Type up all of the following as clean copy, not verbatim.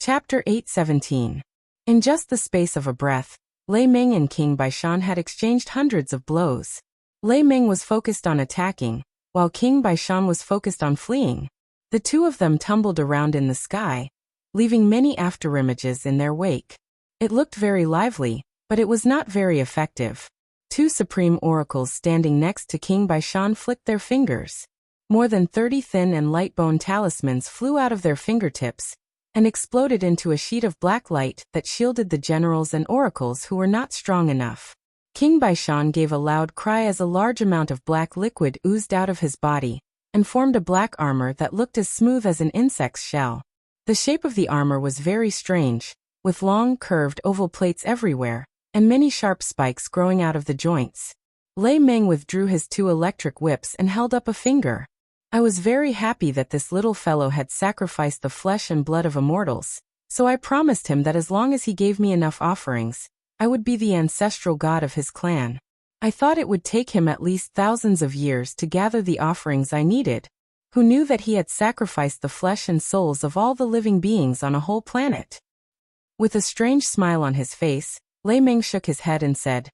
Chapter 817. In just the space of a breath, Lei Ming and King Baishan had exchanged hundreds of blows. Lei Ming was focused on attacking, while King Baishan was focused on fleeing. The two of them tumbled around in the sky, leaving many afterimages in their wake. It looked very lively, but it was not very effective. Two supreme oracles standing next to King Baishan flicked their fingers. More than 30 thin and light bone talismans flew out of their fingertips and exploded into a sheet of black light that shielded the generals and oracles who were not strong enough. King Baishan gave a loud cry as a large amount of black liquid oozed out of his body and formed a black armor that looked as smooth as an insect's shell. The shape of the armor was very strange, with long, curved oval plates everywhere, and many sharp spikes growing out of the joints. Lei Ming withdrew his two electric whips and held up a finger. I was very happy that this little fellow had sacrificed the flesh and blood of immortals, so I promised him that as long as he gave me enough offerings, I would be the ancestral god of his clan. I thought it would take him at least thousands of years to gather the offerings I needed. Who knew that he had sacrificed the flesh and souls of all the living beings on a whole planet? With a strange smile on his face, Lei Ming shook his head and said,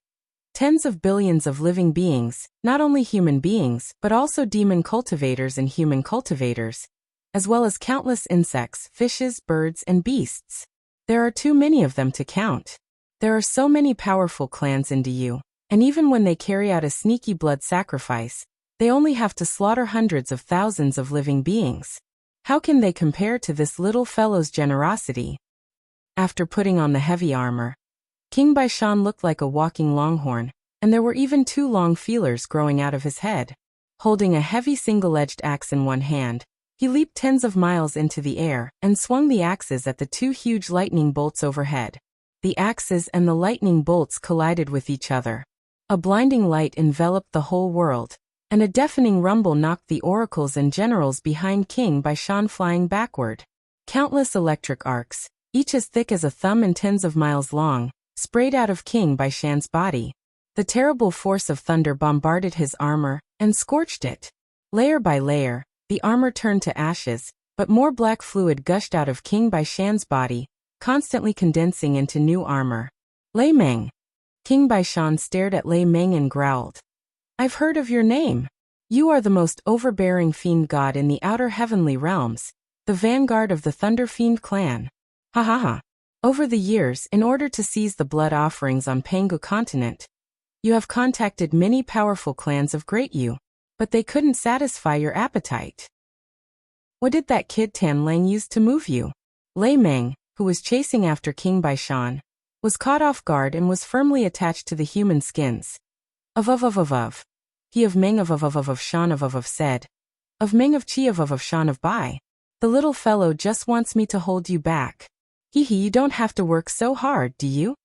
"Tens of billions of living beings, not only human beings, but also demon cultivators and human cultivators, as well as countless insects, fishes, birds, and beasts. There are too many of them to count. There are so many powerful clans in Du, and even when they carry out a sneaky blood sacrifice, they only have to slaughter hundreds of thousands of living beings. How can they compare to this little fellow's generosity?" After putting on the heavy armor, King Baishan looked like a walking longhorn, and there were even two long feelers growing out of his head. Holding a heavy single-edged axe in one hand, he leaped tens of miles into the air and swung the axes at the two huge lightning bolts overhead. The axes and the lightning bolts collided with each other. A blinding light enveloped the whole world, and a deafening rumble knocked the oracles and generals behind King Baishan flying backward. Countless electric arcs, each as thick as a thumb and tens of miles long, sprayed out of King Baishan's body. The terrible force of thunder bombarded his armor and scorched it. Layer by layer, the armor turned to ashes, but more black fluid gushed out of King Baishan's body, constantly condensing into new armor. "Lei Ming." King Baishan stared at Lei Ming and growled, "I've heard of your name. You are the most overbearing fiend god in the outer heavenly realms, the vanguard of the Thunder Fiend clan. Ha ha ha. Over the years, in order to seize the blood offerings on Pangu continent, you have contacted many powerful clans of Great Yu, but they couldn't satisfy your appetite. What did that kid Tan Lang use to move you?" Lei Ming, who was chasing after King Baishan, was caught off guard and was firmly attached to the human skins. Of. He of Ming of Shan of said. Of Ming of Chi of Shan of Bai. The little fellow just wants me to hold you back. You don't have to work so hard, do you?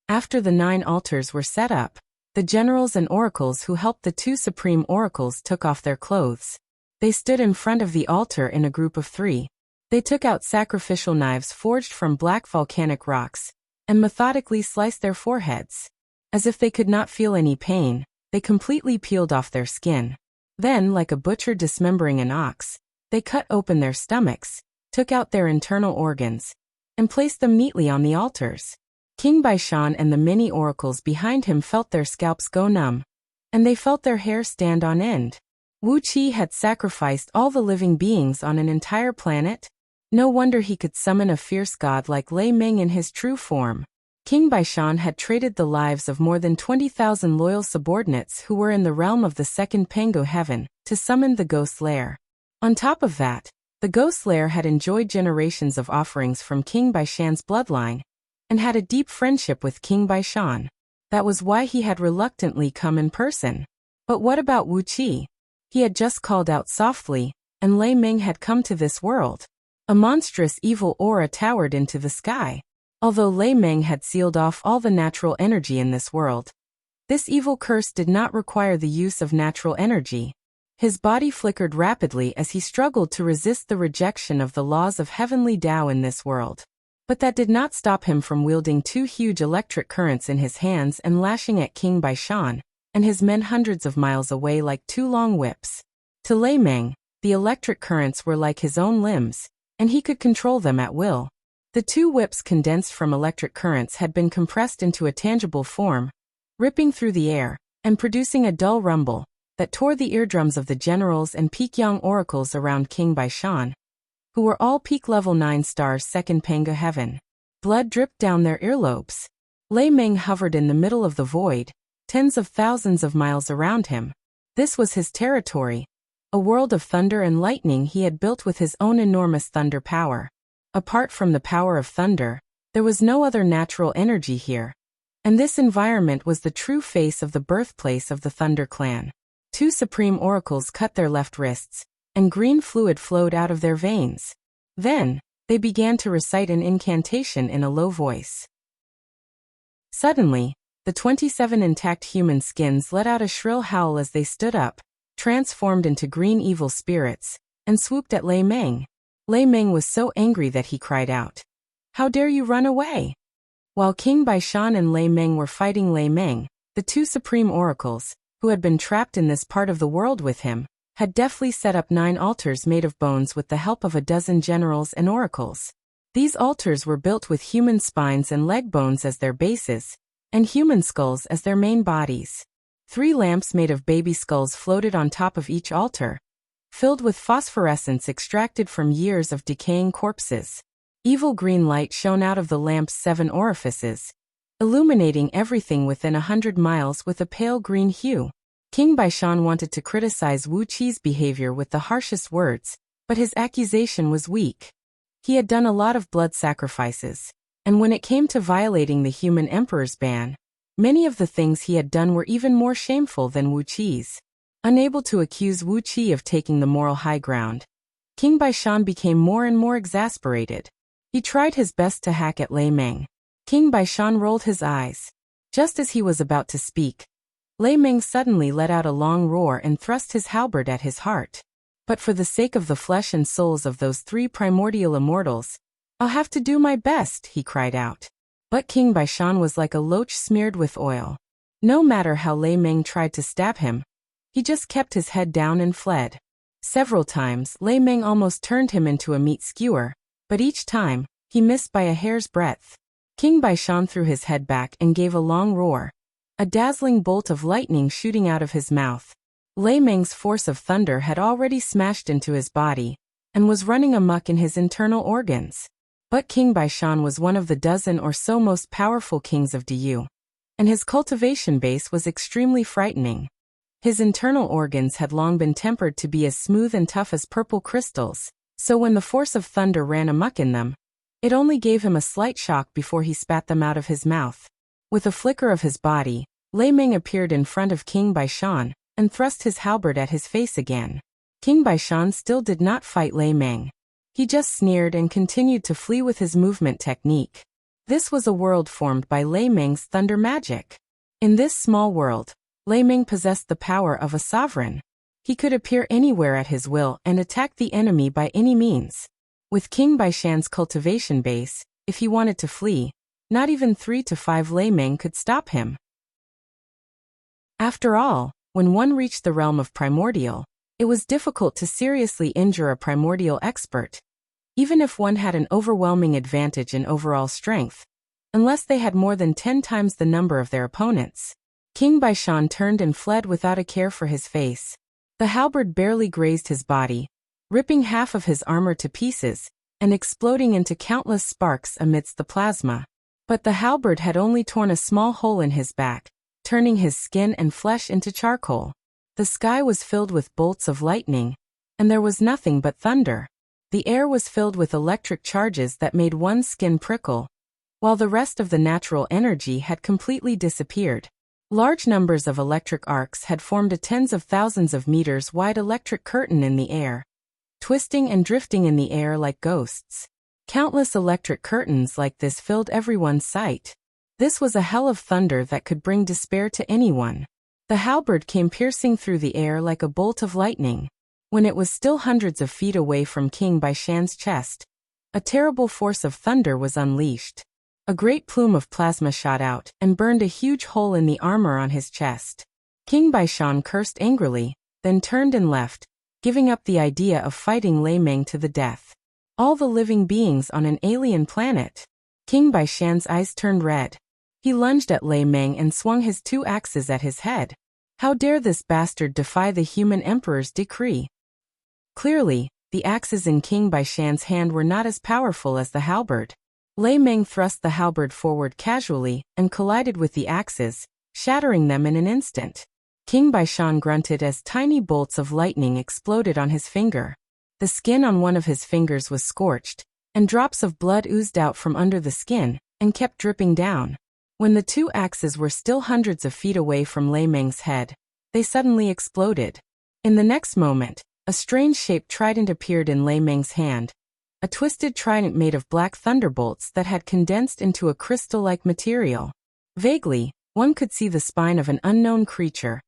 After the 9 altars were set up, the generals and oracles who helped the 2 supreme oracles took off their clothes. They stood in front of the altar in a group of 3. They took out sacrificial knives forged from black volcanic rocks, and methodically sliced their foreheads. As if they could not feel any pain, they completely peeled off their skin. Then, like a butcher dismembering an ox, they cut open their stomachs, took out their internal organs, and placed them neatly on the altars. King Baishan and the many oracles behind him felt their scalps go numb, and they felt their hair stand on end. Wuxia had sacrificed all the living beings on an entire planet? No wonder he could summon a fierce god like Lei Ming in his true form. King Baishan had traded the lives of more than 20,000 loyal subordinates who were in the realm of the second Pangu heaven to summon the Ghost Lair. On top of that, the Ghost Lair had enjoyed generations of offerings from King Baishan's bloodline, and had a deep friendship with King Baishan. That was why he had reluctantly come in person. But what about Wuxia? He had just called out softly, and Lei Ming had come to this world. A monstrous evil aura towered into the sky. Although Lei Ming had sealed off all the natural energy in this world, this evil curse did not require the use of natural energy. His body flickered rapidly as he struggled to resist the rejection of the laws of heavenly Tao in this world. But that did not stop him from wielding 2 huge electric currents in his hands and lashing at King Baishan and his men hundreds of miles away like 2 long whips. To Lei Ming, the electric currents were like his own limbs, and he could control them at will. The two whips condensed from electric currents had been compressed into a tangible form, ripping through the air, and producing a dull rumble that tore the eardrums of the generals and peak young oracles around King Baishan, who were all peak level 9 stars second Panga heaven. Blood dripped down their earlobes. Lei Ming hovered in the middle of the void, tens of thousands of miles around him. This was his territory, a world of thunder and lightning he had built with his own enormous thunder power. Apart from the power of thunder, there was no other natural energy here, and this environment was the true face of the birthplace of the Thunder Clan. Two supreme oracles cut their left wrists, and green fluid flowed out of their veins. Then, they began to recite an incantation in a low voice. Suddenly, the 27 intact human skins let out a shrill howl as they stood up, transformed into green evil spirits, and swooped at Lei Ming. Lei Ming was so angry that he cried out, "How dare you run away?" While King Baishan and Lei Ming were fighting Lei Ming, the two supreme oracles, who had been trapped in this part of the world with him, had deftly set up 9 altars made of bones with the help of a dozen generals and oracles. These altars were built with human spines and leg bones as their bases, and human skulls as their main bodies. 3 lamps made of baby skulls floated on top of each altar, filled with phosphorescence extracted from years of decaying corpses. Evil green light shone out of the lamp's 7 orifices, illuminating everything within 100 miles with a pale green hue. King Baishan wanted to criticize Wuxia's behavior with the harshest words, but his accusation was weak. He had done a lot of blood sacrifices, and when it came to violating the human emperor's ban, many of the things he had done were even more shameful than Wuxia's. Unable to accuse Wuxia of taking the moral high ground, King Baishan became more and more exasperated. He tried his best to hack at Lei Ming. King Baishan rolled his eyes. Just as he was about to speak, Lei Ming suddenly let out a long roar and thrust his halberd at his heart. But for the sake of the flesh and souls of those 3 primordial immortals, I'll have to do my best, he cried out. But King Baishan was like a loach smeared with oil. No matter how Lei Ming tried to stab him, he just kept his head down and fled. Several times, Lei Ming almost turned him into a meat skewer, but each time, he missed by a hair's breadth. King Baishan threw his head back and gave a long roar, a dazzling bolt of lightning shooting out of his mouth. Lei Ming's force of thunder had already smashed into his body, and was running amok in his internal organs. But King Baishan was one of the dozen or so most powerful kings of Du, and his cultivation base was extremely frightening. His internal organs had long been tempered to be as smooth and tough as purple crystals, so when the force of thunder ran amok in them, it only gave him a slight shock before he spat them out of his mouth. With a flicker of his body, Lei Ming appeared in front of King Baishan, and thrust his halberd at his face again. King Baishan still did not fight Lei Ming. He just sneered and continued to flee with his movement technique. This was a world formed by Lei Ming's thunder magic. In this small world, Lei Ming possessed the power of a sovereign. He could appear anywhere at his will and attack the enemy by any means. With King Baishan's cultivation base, if he wanted to flee, not even 3 to 5 Lei Ming could stop him. After all, when one reached the realm of primordial, it was difficult to seriously injure a primordial expert, even if one had an overwhelming advantage in overall strength, unless they had more than 10 times the number of their opponents. King Baishan turned and fled without a care for his face. The halberd barely grazed his body, ripping half of his armor to pieces, and exploding into countless sparks amidst the plasma. But the halberd had only torn a small hole in his back, turning his skin and flesh into charcoal. The sky was filled with bolts of lightning, and there was nothing but thunder. The air was filled with electric charges that made one's skin prickle, while the rest of the natural energy had completely disappeared. Large numbers of electric arcs had formed a tens of thousands of meters wide electric curtain in the air, twisting and drifting in the air like ghosts. Countless electric curtains like this filled everyone's sight. This was a hell of thunder that could bring despair to anyone. The halberd came piercing through the air like a bolt of lightning. When it was still hundreds of feet away from King Baishan's chest, a terrible force of thunder was unleashed. A great plume of plasma shot out and burned a huge hole in the armor on his chest. King Baishan cursed angrily, then turned and left, giving up the idea of fighting Lei Ming to the death. All the living beings on an alien planet. King Baishan's eyes turned red. He lunged at Lei Ming and swung his 2 axes at his head. How dare this bastard defy the human emperor's decree? Clearly, the axes in King Baishan's hand were not as powerful as the halberd. Lei Ming thrust the halberd forward casually and collided with the axes, shattering them in an instant. King Baishan grunted as tiny bolts of lightning exploded on his finger. The skin on one of his fingers was scorched, and drops of blood oozed out from under the skin and kept dripping down. When the 2 axes were still hundreds of feet away from Lei Ming's head, they suddenly exploded. In the next moment, a strange-shaped trident appeared in Lei Ming's hand, a twisted trident made of black thunderbolts that had condensed into a crystal-like material. Vaguely, one could see the spine of an unknown creature,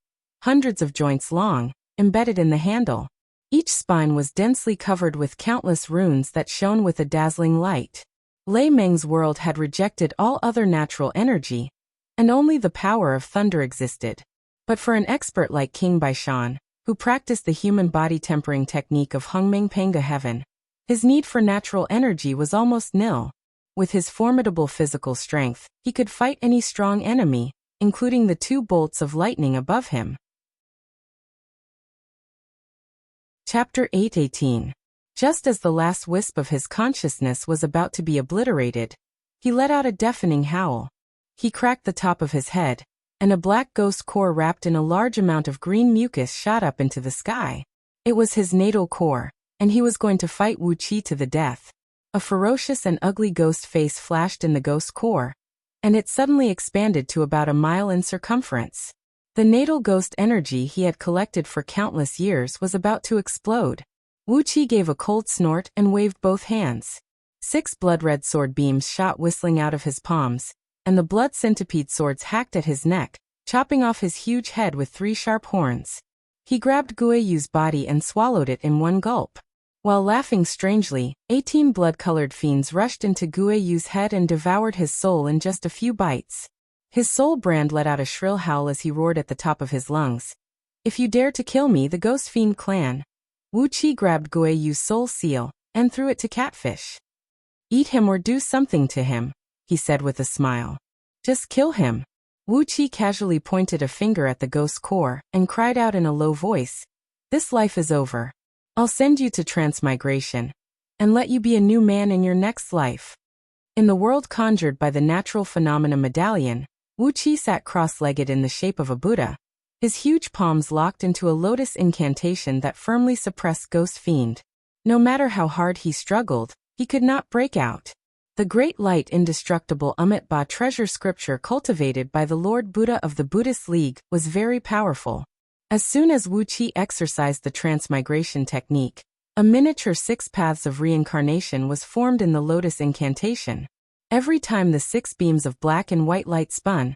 hundreds of joints long, embedded in the handle. Each spine was densely covered with countless runes that shone with a dazzling light. Lei Ming's world had rejected all other natural energy, and only the power of thunder existed. But for an expert like King Baishan, who practiced the human body tempering technique of Hungming Penga Heaven, his need for natural energy was almost nil. With his formidable physical strength, he could fight any strong enemy, including the 2 bolts of lightning above him. Chapter 8:18. Just as the last wisp of his consciousness was about to be obliterated, he let out a deafening howl. He cracked the top of his head, and a black ghost core wrapped in a large amount of green mucus shot up into the sky. It was his natal core, and he was going to fight Wuxia to the death. A ferocious and ugly ghost face flashed in the ghost core, and it suddenly expanded to about a mile in circumference. The natal ghost energy he had collected for countless years was about to explode. Wuxia gave a cold snort and waved both hands. 6 blood-red sword beams shot whistling out of his palms, and the blood centipede swords hacked at his neck, chopping off his huge head with 3 sharp horns. He grabbed Guiyu's body and swallowed it in one gulp. While laughing strangely, 18 blood-colored fiends rushed into Guiyu's head and devoured his soul in just a few bites. His soul brand let out a shrill howl as he roared at the top of his lungs. "If you dare to kill me, the Ghost Fiend clan." Wuxia grabbed Guiyu's soul seal and threw it to Catfish. "Eat him or do something to him," he said with a smile. "Just kill him." Wuxia casually pointed a finger at the ghost core and cried out in a low voice, "This life is over. I'll send you to transmigration, and let you be a new man in your next life." In the world conjured by the natural phenomena medallion, Wuxia sat cross-legged in the shape of a Buddha, his huge palms locked into a lotus incantation that firmly suppressed Ghost Fiend. No matter how hard he struggled, he could not break out. The great light indestructible Amitabha treasure scripture cultivated by the Lord Buddha of the Buddhist League was very powerful. As soon as Wuxia exercised the transmigration technique, a miniature 6 paths of reincarnation was formed in the lotus incantation. Every time the 6 beams of black and white light spun,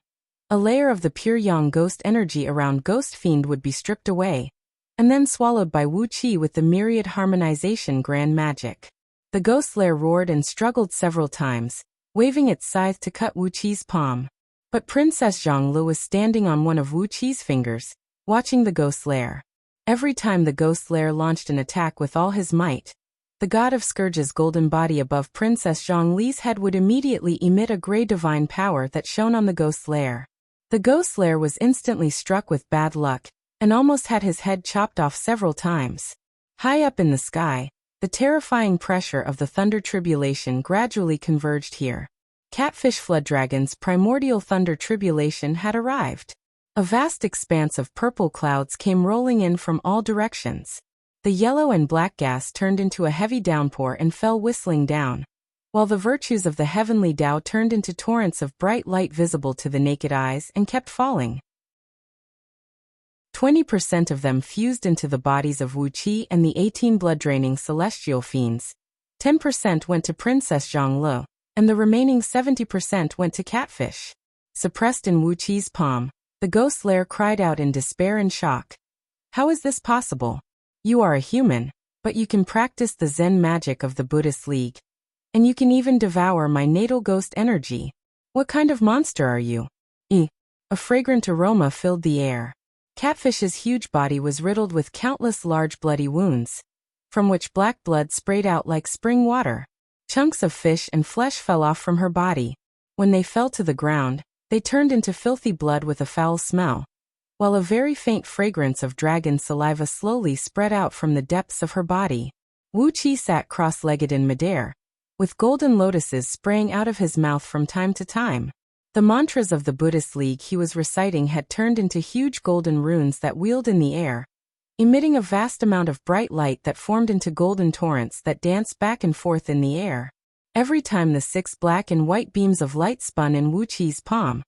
a layer of the pure yang ghost energy around Ghost Fiend would be stripped away, and then swallowed by Wuxia with the myriad harmonization grand magic. The ghost lair roared and struggled several times, waving its scythe to cut Wuqi's palm. But Princess Zhongli was standing on one of Wuqi's fingers, watching the ghost lair. Every time the ghost lair launched an attack with all his might, the god of Scourge's golden body above Princess Zhongli's head would immediately emit a gray divine power that shone on the ghost lair. The ghost lair was instantly struck with bad luck, and almost had his head chopped off several times. High up in the sky, the terrifying pressure of the thunder tribulation gradually converged here. Catfish Flood Dragon's primordial thunder tribulation had arrived. A vast expanse of purple clouds came rolling in from all directions. The yellow and black gas turned into a heavy downpour and fell whistling down, while the virtues of the heavenly Tao turned into torrents of bright light visible to the naked eyes and kept falling. 20% of them fused into the bodies of Wuxia and the 18 blood-draining celestial fiends. 10% went to Princess Zhongli, and the remaining 70% went to Catfish. Suppressed in Wuqi's palm, the ghost lair cried out in despair and shock. "How is this possible? You are a human, but you can practice the Zen magic of the Buddhist League. And you can even devour my natal ghost energy. What kind of monster are you?" A fragrant aroma filled the air. Catfish's huge body was riddled with countless large bloody wounds. from which black blood sprayed out like spring water. Chunks of fish and flesh fell off from her body. When they fell to the ground, they turned into filthy blood with a foul smell, while a very faint fragrance of dragon saliva slowly spread out from the depths of her body. Wuxia sat cross-legged in midair, with golden lotuses spraying out of his mouth from time to time. The mantras of the Buddhist League he was reciting had turned into huge golden runes that wheeled in the air, emitting a vast amount of bright light that formed into golden torrents that danced back and forth in the air. Every time the 6 black and white beams of light spun in Wuqi's palm,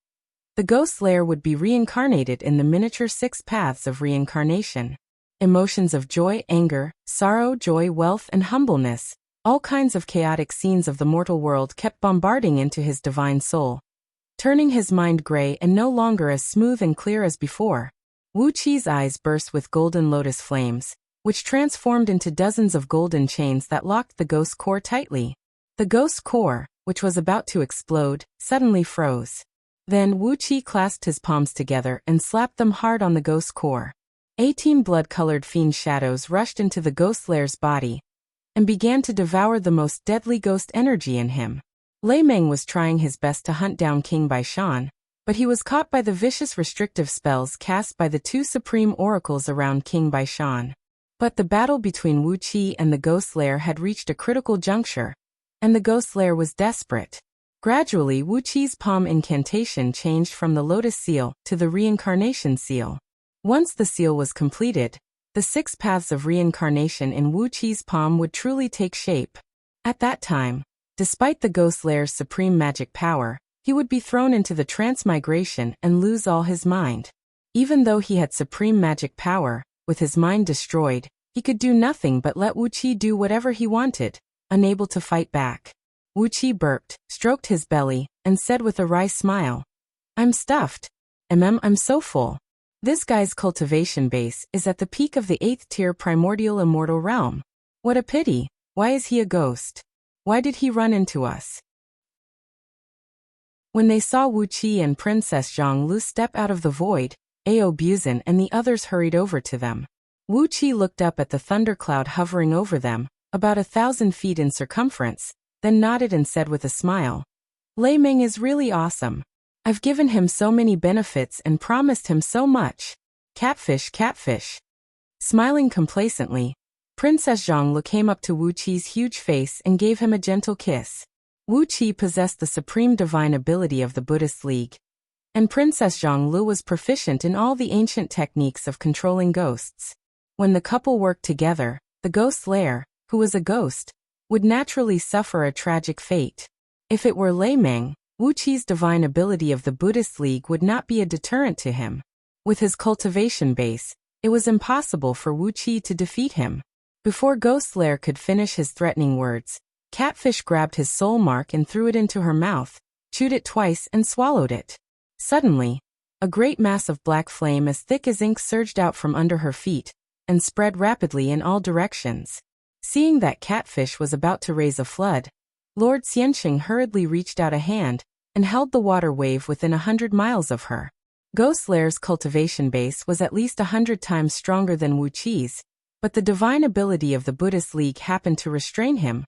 the ghost lair would be reincarnated in the miniature 6 paths of reincarnation. Emotions of joy, anger, sorrow, joy, wealth, and humbleness, all kinds of chaotic scenes of the mortal world kept bombarding into his divine soul, turning his mind gray and no longer as smooth and clear as before. Wuqi's eyes burst with golden lotus flames, which transformed into dozens of golden chains that locked the ghost core tightly. The ghost core, which was about to explode, suddenly froze. Then Wuxia clasped his palms together and slapped them hard on the ghost core. 18 blood-colored fiend shadows rushed into the ghost lair's body and began to devour the most deadly ghost energy in him. Lei Meng was trying his best to hunt down King Baishan, but he was caught by the vicious restrictive spells cast by the 2 supreme oracles around King Baishan. But the battle between Wuxia and the ghost lair had reached a critical juncture, and the ghost lair was desperate. Gradually, Wuqi's palm incantation changed from the lotus seal to the reincarnation seal. Once the seal was completed, the 6 paths of reincarnation in Wuqi's palm would truly take shape. At that time, despite the ghost lair's supreme magic power, he would be thrown into the transmigration and lose all his mind. Even though he had supreme magic power, with his mind destroyed, he could do nothing but let Wuqi do whatever he wanted, unable to fight back. Wuqi burped, stroked his belly, and said with a wry smile, "I'm stuffed. I'm so full. This guy's cultivation base is at the peak of the 8th tier primordial immortal realm. What a pity. Why is he a ghost? Why did he run into us?" When they saw Wuqi and Princess Zhonglu step out of the void, Ao Buzan and the others hurried over to them. Wuqi looked up at the thundercloud hovering over them, about 1,000 feet in circumference, then nodded and said with a smile, "Lei Meng is really awesome. I've given him so many benefits and promised him so much. Catfish, catfish." Smiling complacently, Princess Zhonglu came up to Wuqi's huge face and gave him a gentle kiss. Wuqi possessed the supreme divine ability of the Buddhist League, and Princess Zhonglu was proficient in all the ancient techniques of controlling ghosts. When the couple worked together, the ghost lair, who was a ghost, would naturally suffer a tragic fate. If it were Lei Meng, Wuqi's divine ability of the Buddhist League would not be a deterrent to him. With his cultivation base, it was impossible for Wuqi to defeat him. Before Ghost Lair could finish his threatening words, Catfish grabbed his soul mark and threw it into her mouth, chewed it twice and swallowed it. Suddenly, a great mass of black flame as thick as ink surged out from under her feet and spread rapidly in all directions. Seeing that Catfish was about to raise a flood, Lord Xianqing hurriedly reached out a hand and held the water wave within 100 miles of her. Ghost Lair's cultivation base was at least 100 times stronger than Wuqi's, but the divine ability of the Buddhist League happened to restrain him,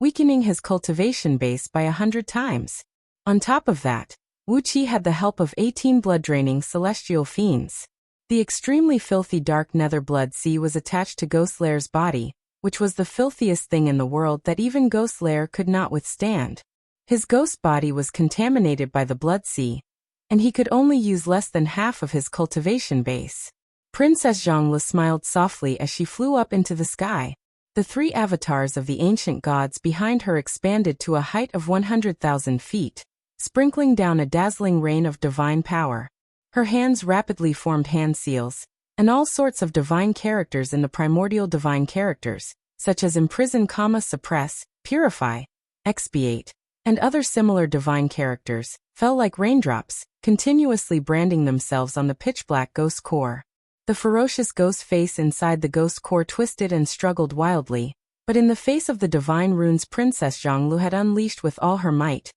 weakening his cultivation base by 100 times. On top of that, Wuqi had the help of 18 blood-draining celestial fiends. The extremely filthy dark nether blood sea was attached to Ghost Lair's body, which was the filthiest thing in the world that even Ghost Lair could not withstand. His ghost body was contaminated by the blood sea, and he could only use less than half of his cultivation base. Princess Zhonglu smiled softly as she flew up into the sky. The 3 avatars of the ancient gods behind her expanded to a height of 100,000 feet, sprinkling down a dazzling rain of divine power. Her hands rapidly formed hand seals, and all sorts of divine characters in the primordial divine characters, such as imprison, suppress, purify, expiate, and other similar divine characters, fell like raindrops, continuously branding themselves on the pitch-black ghost core. The ferocious ghost face inside the ghost core twisted and struggled wildly, but in the face of the divine runes Princess Zhonglu had unleashed with all her might,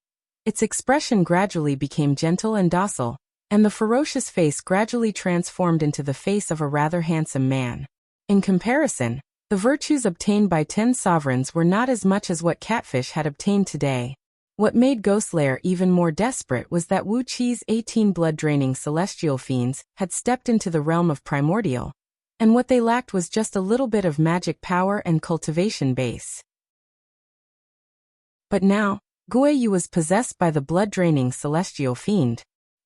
its expression gradually became gentle and docile, and the ferocious face gradually transformed into the face of a rather handsome man. In comparison, The virtues obtained by 10 sovereigns were not as much as what Catfish had obtained today. What made Ghostlair even more desperate was that Wuxia's 18 blood-draining celestial fiends had stepped into the realm of primordial, and what they lacked was just a little bit of magic power and cultivation base. But now, Guiyu was possessed by the blood-draining celestial fiend.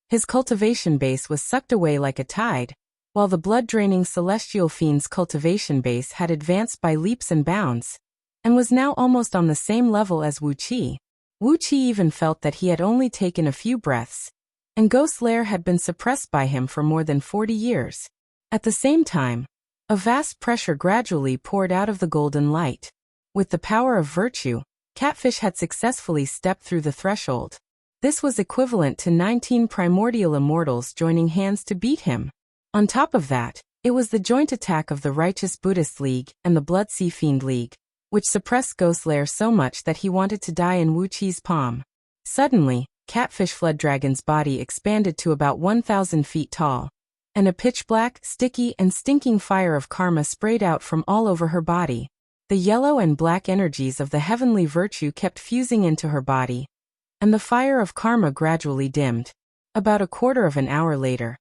His cultivation base was sucked away like a tide, while the blood-draining celestial fiend's cultivation base had advanced by leaps and bounds, and was now almost on the same level as Wuxia. Wuxia even felt that he had only taken a few breaths, and Ghostlair had been suppressed by him for more than 40 years. At the same time, a vast pressure gradually poured out of the golden light. With the power of virtue, Catfish had successfully stepped through the threshold. This was equivalent to 19 primordial immortals joining hands to beat him. On top of that, it was the joint attack of the Righteous Buddhist League and the Blood Sea Fiend League, which suppressed Ghostlair so much that he wanted to die in Wuxia's palm. Suddenly, Catfish Flooddragon's body expanded to about 1,000 feet tall, and a pitch-black, sticky, and stinking fire of karma sprayed out from all over her body. The yellow and black energies of the heavenly virtue kept fusing into her body, and the fire of karma gradually dimmed. About a quarter of an hour later,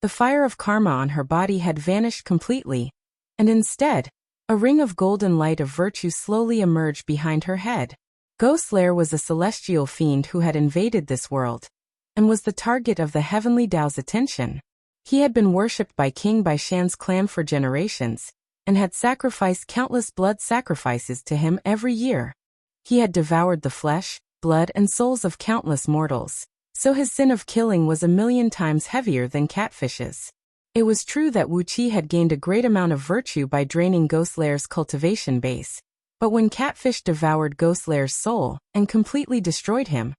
the fire of karma on her body had vanished completely, and instead, a ring of golden light of virtue slowly emerged behind her head. Ghostlair was a celestial fiend who had invaded this world, and was the target of the heavenly Tao's attention. He had been worshipped by King Baishan's clan for generations, and had sacrificed countless blood sacrifices to him every year. He had devoured the flesh, blood, and souls of countless mortals, so his sin of killing was 1,000,000 times heavier than Catfish's. It was true that Wuxia had gained a great amount of virtue by draining Ghostlair's cultivation base, but when Catfish devoured Ghostlair's soul and completely destroyed him,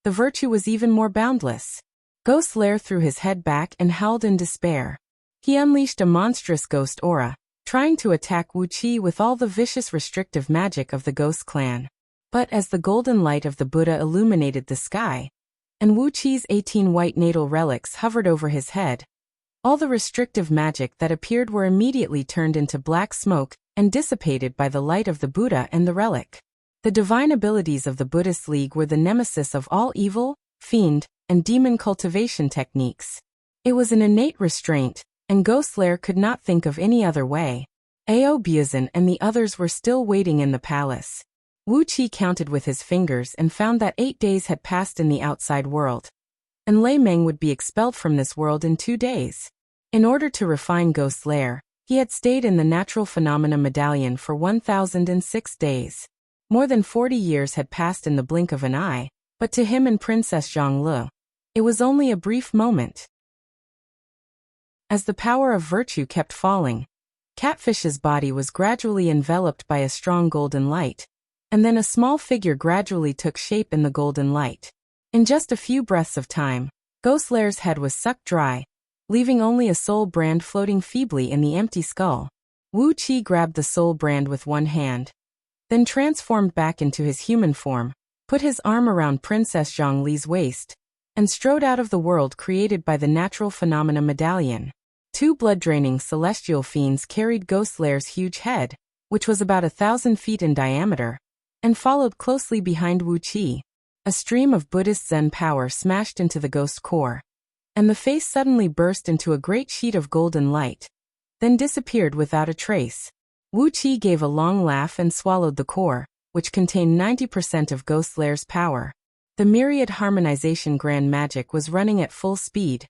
the virtue was even more boundless. Ghostlair threw his head back and howled in despair. He unleashed a monstrous ghost aura, trying to attack Wuxia with all the vicious restrictive magic of the Ghost Clan. But as the golden light of the Buddha illuminated the sky, and Wuxia's 18 white natal relics hovered over his head, all the restrictive magic that appeared were immediately turned into black smoke and dissipated by the light of the Buddha and the relic. The divine abilities of the Buddhist League were the nemesis of all evil, fiend, and demon cultivation techniques. It was an innate restraint, and Ghostlair could not think of any other way. Ao Buzan and the others were still waiting in the palace. Wuxia counted with his fingers and found that 8 days had passed in the outside world, and Lei Meng would be expelled from this world in 2 days. In order to refine Ghostlair, he had stayed in the Natural Phenomena Medallion for 1,006 days. More than 40 years had passed in the blink of an eye, but to him and Princess Zhonglu, it was only a brief moment. As the power of virtue kept falling, Catfish's body was gradually enveloped by a strong golden light, and then a small figure gradually took shape in the golden light. In just a few breaths of time, Ghostlair's head was sucked dry, leaving only a soul brand floating feebly in the empty skull. Wuxia grabbed the soul brand with one hand, then transformed back into his human form, put his arm around Princess Zhongli's waist, and strode out of the world created by the Natural Phenomena Medallion. 2 blood-draining celestial fiends carried Ghostlair's huge head, which was about 1,000 feet in diameter, and followed closely behind Wuxia. A stream of Buddhist Zen power smashed into the ghost core, and the face suddenly burst into a great sheet of golden light, then disappeared without a trace. Wuxia gave a long laugh and swallowed the core, which contained 90% of Ghostlair's power. The myriad harmonization grand magic was running at full speed,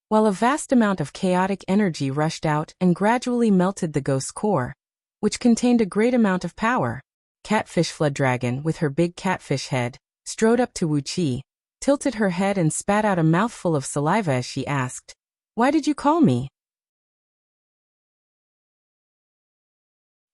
while a vast amount of chaotic energy rushed out and gradually melted the ghost core, which contained a great amount of power. Catfish Flooddragon, with her big catfish head, strode up to Wuxia, tilted her head and spat out a mouthful of saliva as she asked, "Why did you call me?"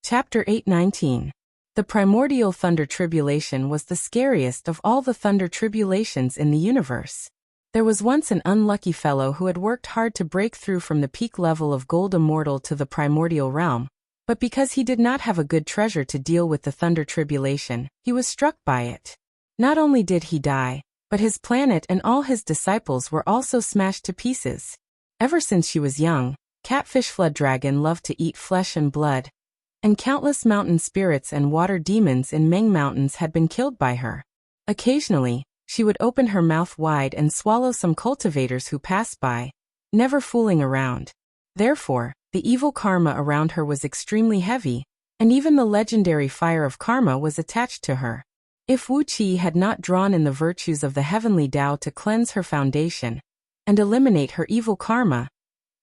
Chapter 819. The primordial thunder tribulation was the scariest of all the thunder tribulations in the universe. There was once an unlucky fellow who had worked hard to break through from the peak level of gold immortal to the primordial realm, but because he did not have a good treasure to deal with the thunder tribulation, he was struck by it. Not only did he die, but his planet and all his disciples were also smashed to pieces. Ever since she was young, Catfish Flooddragon loved to eat flesh and blood, and countless mountain spirits and water demons in Ming Mountains had been killed by her. Occasionally, she would open her mouth wide and swallow some cultivators who passed by, never fooling around. Therefore, the evil karma around her was extremely heavy, and even the legendary fire of karma was attached to her. If Wuxia had not drawn in the virtues of the heavenly Tao to cleanse her foundation and eliminate her evil karma,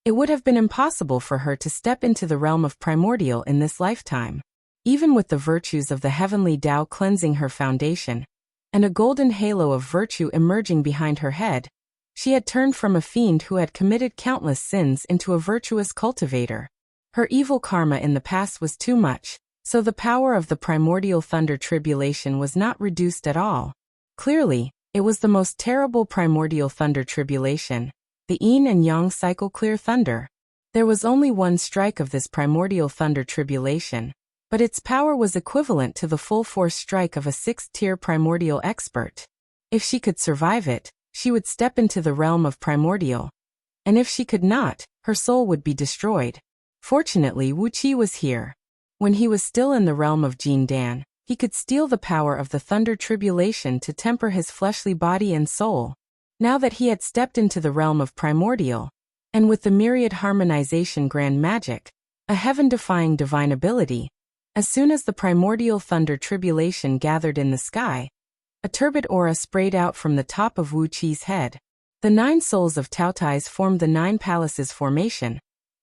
it would have been impossible for her to step into the realm of primordial in this lifetime. Even with the virtues of the heavenly Tao cleansing her foundation, and a golden halo of virtue emerging behind her head, she had turned from a fiend who had committed countless sins into a virtuous cultivator. Her evil karma in the past was too much, so the power of the primordial thunder tribulation was not reduced at all. Clearly, it was the most terrible primordial thunder tribulation, the yin and yang cycle clear thunder. There was only one strike of this primordial thunder tribulation, but its power was equivalent to the full force strike of a 6th-tier primordial expert. If she could survive it, she would step into the realm of primordial, and if she could not, her soul would be destroyed. Fortunately, Wuxia was here. When he was still in the realm of Jin Dan, he could steal the power of the thunder tribulation to temper his fleshly body and soul. Now that he had stepped into the realm of primordial, and with the myriad harmonization grand magic, a heaven-defying divine ability, as soon as the primordial thunder tribulation gathered in the sky, a turbid aura sprayed out from the top of Wuxia's head. The 9 souls of Taotais formed the 9 palaces formation,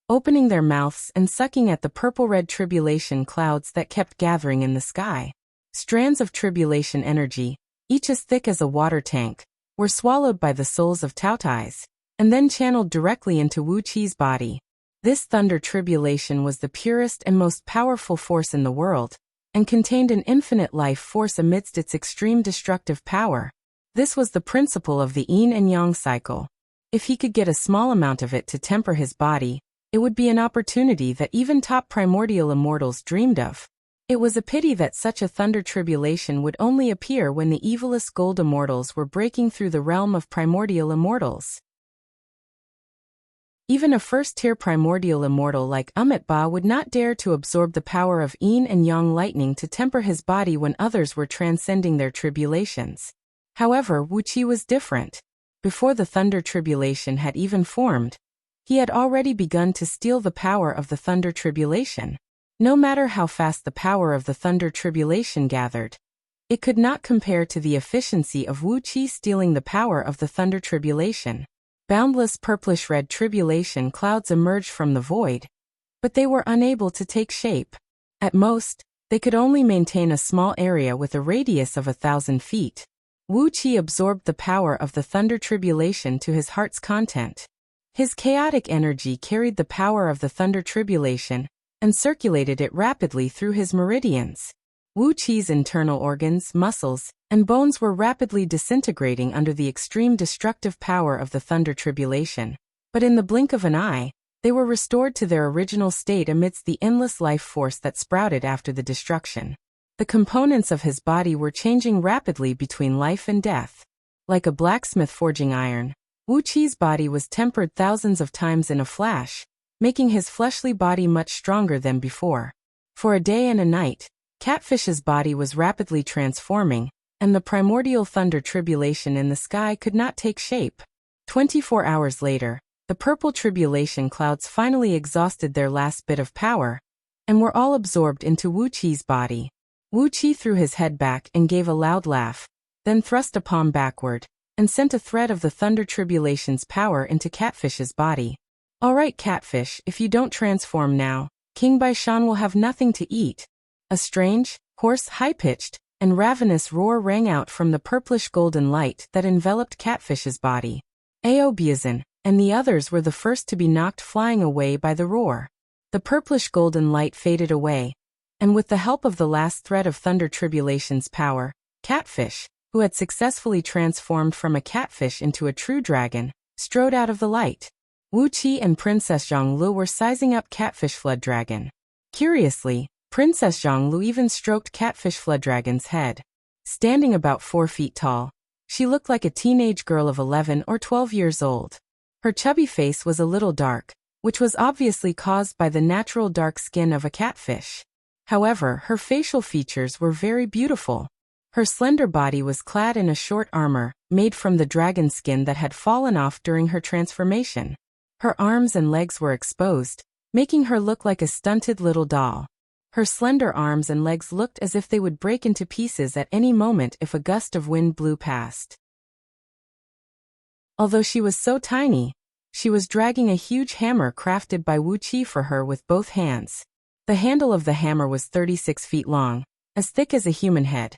opening their mouths and sucking at the purple-red tribulation clouds that kept gathering in the sky. Strands of tribulation energy, each as thick as a water tank, were swallowed by the souls of Taotais, and then channeled directly into Wuxia's body. This thunder tribulation was the purest and most powerful force in the world, and contained an infinite life force amidst its extreme destructive power. This was the principle of the yin and yang cycle. If he could get a small amount of it to temper his body, it would be an opportunity that even top primordial immortals dreamed of. It was a pity that such a thunder tribulation would only appear when the evilest gold immortals were breaking through the realm of primordial immortals. Even a first-tier primordial immortal like Ba would not dare to absorb the power of yin and yang lightning to temper his body when others were transcending their tribulations. However, Wuxia was different. Before the thunder tribulation had even formed, he had already begun to steal the power of the thunder tribulation. No matter how fast the power of the thunder tribulation gathered, it could not compare to the efficiency of Wuxia stealing the power of the thunder tribulation. Boundless purplish-red tribulation clouds emerged from the void, but they were unable to take shape. At most, they could only maintain a small area with a radius of 1,000 feet. Wuxia absorbed the power of the thunder tribulation to his heart's content. His chaotic energy carried the power of the thunder tribulation and circulated it rapidly through his meridians. Wuxia's internal organs, muscles, and bones were rapidly disintegrating under the extreme destructive power of the thunder tribulation, but in the blink of an eye, they were restored to their original state amidst the endless life force that sprouted after the destruction. The components of his body were changing rapidly between life and death. Like a blacksmith forging iron, Wuxia's body was tempered thousands of times in a flash, making his fleshly body much stronger than before. For a day and a night, Catfish's body was rapidly transforming, and the primordial thunder tribulation in the sky could not take shape. 24 hours later, the purple tribulation clouds finally exhausted their last bit of power, and were all absorbed into Wuxia's body. Wuxia threw his head back and gave a loud laugh, then thrust a palm backward, and sent a thread of the thunder tribulation's power into Catfish's body. All right, Catfish, if you don't transform now, King Baishan will have nothing to eat. A strange, hoarse, high-pitched, and ravenous roar rang out from the purplish-golden light that enveloped Catfish's body. Aobiazan and the others were the first to be knocked flying away by the roar. The purplish-golden light faded away, and with the help of the last thread of thunder tribulation's power, Catfish, who had successfully transformed from a catfish into a true dragon, strode out of the light. Wuxia and Princess Zhonglu were sizing up Catfish Flood Dragon. Curiously, Princess Zhonglu even stroked Catfish Flood Dragon's head. Standing about 4 feet tall, she looked like a teenage girl of 11 or 12 years old. Her chubby face was a little dark, which was obviously caused by the natural dark skin of a catfish. However, her facial features were very beautiful. Her slender body was clad in a short armor, made from the dragon skin that had fallen off during her transformation. Her arms and legs were exposed, making her look like a stunted little doll. Her slender arms and legs looked as if they would break into pieces at any moment if a gust of wind blew past. Although she was so tiny, she was dragging a huge hammer crafted by Wuxia for her with both hands. The handle of the hammer was 36 feet long, as thick as a human head.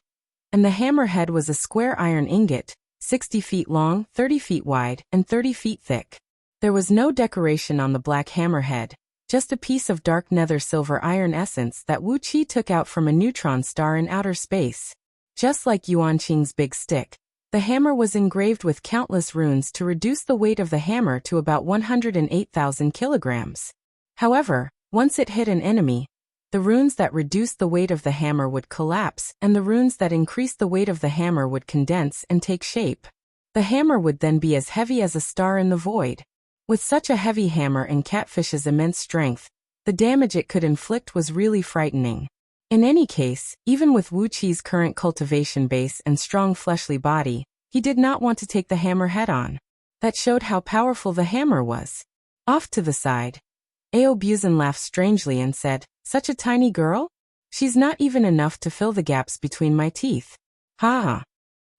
And the hammer head was a square iron ingot, 60 feet long, 30 feet wide, and 30 feet thick. There was no decoration on the black hammer head, just a piece of dark nether silver iron essence that Wuxia took out from a neutron star in outer space. Just like Yuanqing's big stick, the hammer was engraved with countless runes to reduce the weight of the hammer to about 108,000 kilograms. However, once it hit an enemy, the runes that reduced the weight of the hammer would collapse, and the runes that increased the weight of the hammer would condense and take shape. The hammer would then be as heavy as a star in the void. With such a heavy hammer and Catfish's immense strength, the damage it could inflict was really frightening. In any case, even with Wuqi's current cultivation base and strong fleshly body, he did not want to take the hammer head-on. That showed how powerful the hammer was. Off to the side, Audiobook laughed strangely and said, "Such a tiny girl? She's not even enough to fill the gaps between my teeth." Ha ha.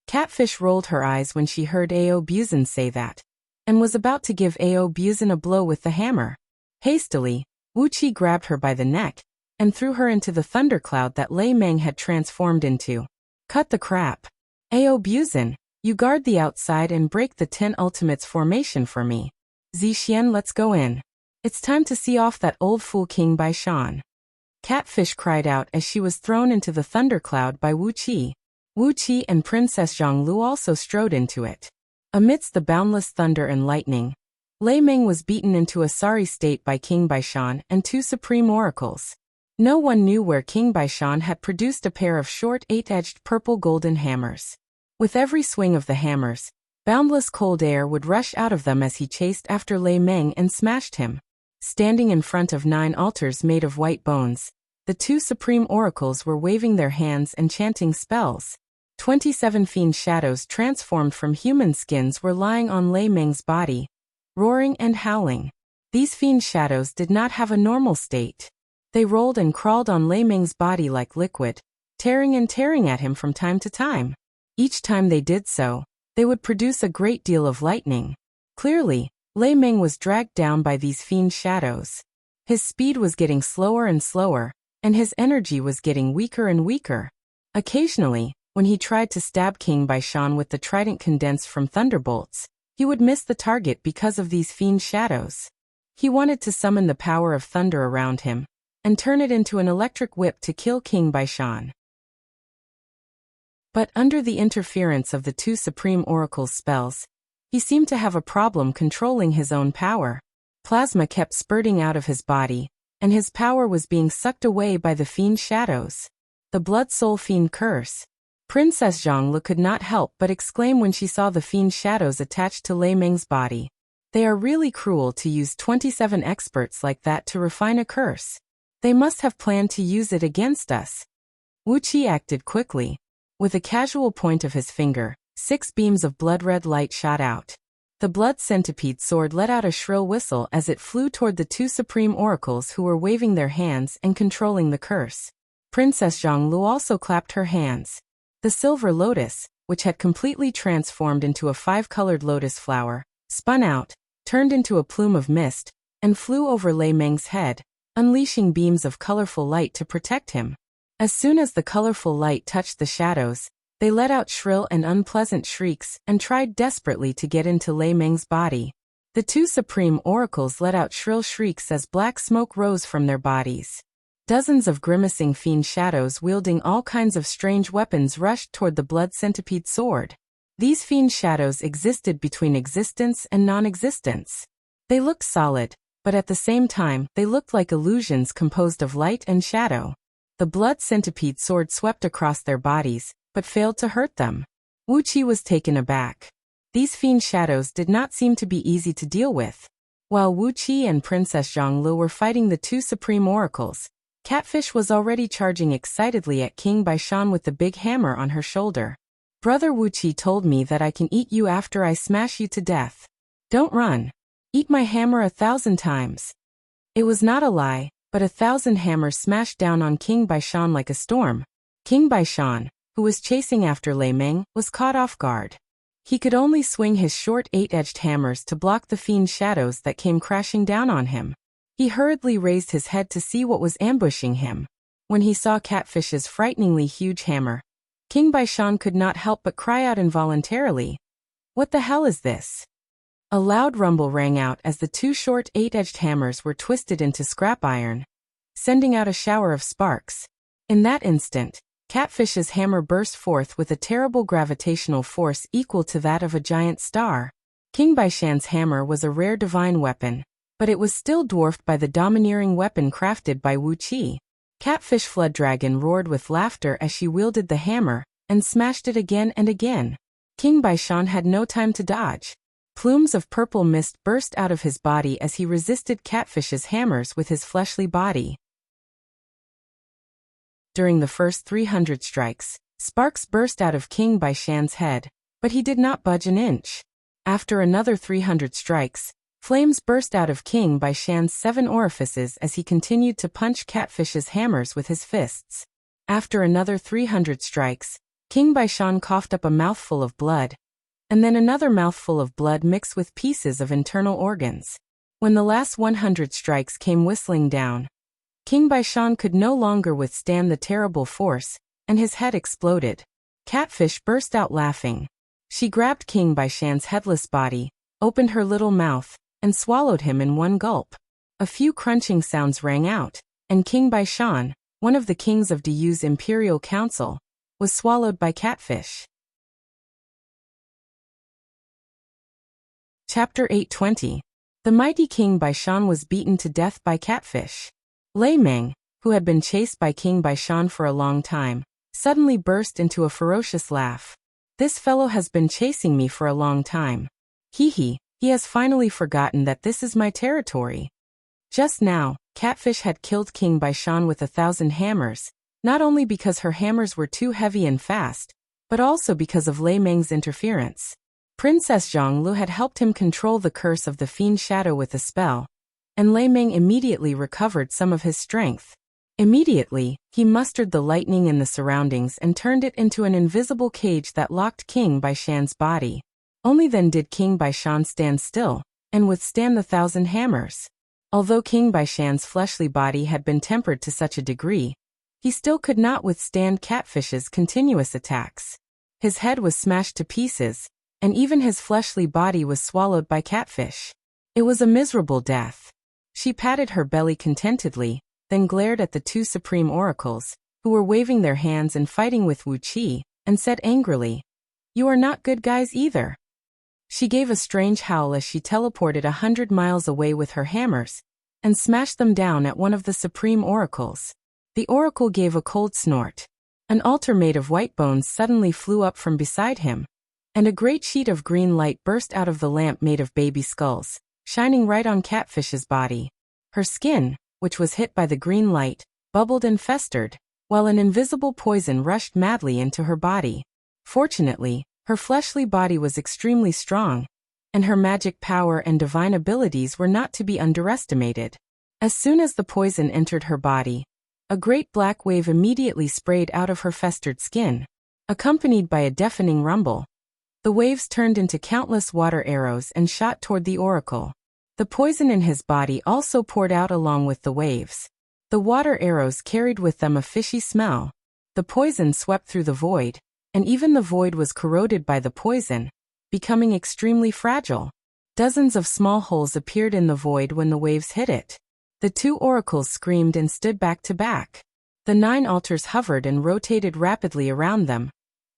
Catfish rolled her eyes when she heard Audiobook say that, and was about to give Audiobook a blow with the hammer. Hastily, Wuxia grabbed her by the neck and threw her into the thundercloud that Lei Meng had transformed into. "Cut the crap. Audiobook, you guard the outside and break the 10 Ultimates formation for me. Zixian, let's go in. It's time to see off that old fool King Baishan." Catfish cried out as she was thrown into the thundercloud by Wuxia. Wuxia and Princess Zhonglu also strode into it. Amidst the boundless thunder and lightning, Lei Meng was beaten into a sorry state by King Baishan and 2 supreme oracles. No one knew where King Baishan had produced a pair of short 8-edged purple golden hammers. With every swing of the hammers, boundless cold air would rush out of them as he chased after Lei Meng and smashed him. Standing in front of 9 altars made of white bones, the 2 supreme oracles were waving their hands and chanting spells. 27 fiend shadows transformed from human skins were lying on Lei Meng's body, roaring and howling. These fiend shadows did not have a normal state. They rolled and crawled on Lei Meng's body like liquid, tearing at him from time to time. Each time they did so, they would produce a great deal of lightning. Clearly, Lei Meng was dragged down by these fiend shadows. His speed was getting slower and slower, and his energy was getting weaker and weaker. Occasionally, when he tried to stab King Baishan with the trident condensed from thunderbolts, he would miss the target because of these fiend shadows. He wanted to summon the power of thunder around him, and turn it into an electric whip to kill King Baishan. But under the interference of the 2 supreme oracles' spells, he seemed to have a problem controlling his own power. Plasma kept spurting out of his body, and his power was being sucked away by the fiend shadows. The Blood Soul Fiend Curse. Princess Zhonglu could not help but exclaim when she saw the fiend shadows attached to Lei Meng's body. They are really cruel to use 27 experts like that to refine a curse. They must have planned to use it against us. Wuxia acted quickly. With a casual point of his finger, 6 beams of blood-red light shot out. The blood centipede sword let out a shrill whistle as it flew toward the 2 supreme oracles who were waving their hands and controlling the curse. Princess Zhonglu also clapped her hands. The silver lotus, which had completely transformed into a 5-colored lotus flower, spun out, turned into a plume of mist, and flew over Lei Meng's head, unleashing beams of colorful light to protect him. As soon as the colorful light touched the shadows, they let out shrill and unpleasant shrieks and tried desperately to get into Lei Meng's body. The 2 supreme oracles let out shrill shrieks as black smoke rose from their bodies. Dozens of grimacing fiend shadows wielding all kinds of strange weapons rushed toward the blood centipede sword. These fiend shadows existed between existence and non-existence. They looked solid, but at the same time, they looked like illusions composed of light and shadow. The blood centipede sword swept across their bodies, but failed to hurt them. Wuxia was taken aback. These fiend shadows did not seem to be easy to deal with. While Wuxia and Princess Zhonglu were fighting the 2 supreme oracles, Catfish was already charging excitedly at King Baishan with the big hammer on her shoulder. Brother Wuxia told me that I can eat you after I smash you to death. Don't run. Eat my hammer 1,000 times. It was not a lie, but 1,000 hammers smashed down on King Baishan like a storm. King Baishan, who was chasing after Lei Ming, was caught off guard. He could only swing his short 8-edged hammers to block the fiend's shadows that came crashing down on him. He hurriedly raised his head to see what was ambushing him. When he saw Catfish's frighteningly huge hammer, King Baishan could not help but cry out involuntarily, "What the hell is this?" A loud rumble rang out as the two short 8-edged hammers were twisted into scrap iron, sending out a shower of sparks. In that instant, Catfish's hammer burst forth with a terrible gravitational force equal to that of a giant star. King Baishan's hammer was a rare divine weapon, but it was still dwarfed by the domineering weapon crafted by Wuxia. Catfish Flood Dragon roared with laughter as she wielded the hammer and smashed it again and again. King Baishan had no time to dodge. Plumes of purple mist burst out of his body as he resisted Catfish's hammers with his fleshly body. During the first 300 strikes, sparks burst out of King Baishan's head, but he did not budge an inch. After another 300 strikes, flames burst out of King Baishan's 7 orifices as he continued to punch Catfish's hammers with his fists. After another 300 strikes, King Baishan coughed up a mouthful of blood, and then another mouthful of blood mixed with pieces of internal organs. When the last 100 strikes came whistling down, King Baishan could no longer withstand the terrible force, and his head exploded. Catfish burst out laughing. She grabbed King Baishan's headless body, opened her little mouth, and swallowed him in one gulp. A few crunching sounds rang out, and King Baishan, one of the kings of Diyu's imperial council, was swallowed by Catfish. Chapter 820. The mighty King Baishan was beaten to death by Catfish. Lei Ming, who had been chased by King Baishan for a long time, suddenly burst into a ferocious laugh. "This fellow has been chasing me for a long time. He has finally forgotten that this is my territory." Just now, Catfish had killed King Baishan with 1,000 hammers, not only because her hammers were too heavy and fast, but also because of Lei Ming's interference. Princess Zhonglu had helped him control the curse of the fiend shadow with a spell, and Lei Ming immediately recovered some of his strength. Immediately, he mustered the lightning in the surroundings and turned it into an invisible cage that locked King Baishan's body. Only then did King Baishan stand still and withstand the 1,000 hammers. Although King Baishan's fleshly body had been tempered to such a degree, he still could not withstand Catfish's continuous attacks. His head was smashed to pieces, and even his fleshly body was swallowed by Catfish. It was a miserable death. She patted her belly contentedly, then glared at the two supreme oracles, who were waving their hands and fighting with Wuxia, and said angrily, "You are not good guys either." She gave a strange howl as she teleported 100 miles away with her hammers, and smashed them down at one of the supreme oracles. The oracle gave a cold snort. An altar made of white bones suddenly flew up from beside him, and a great sheet of green light burst out of the lamp made of baby skulls, shining right on Catfish's body. Her skin, which was hit by the green light, bubbled and festered, while an invisible poison rushed madly into her body. Fortunately, her fleshly body was extremely strong, and her magic power and divine abilities were not to be underestimated. As soon as the poison entered her body, a great black wave immediately sprayed out of her festered skin, accompanied by a deafening rumble. The waves turned into countless water arrows and shot toward the oracle. The poison in his body also poured out along with the waves. The water arrows carried with them a fishy smell. The poison swept through the void, and even the void was corroded by the poison, becoming extremely fragile. Dozens of small holes appeared in the void when the waves hit it. The two oracles screamed and stood back to back. The 9 altars hovered and rotated rapidly around them,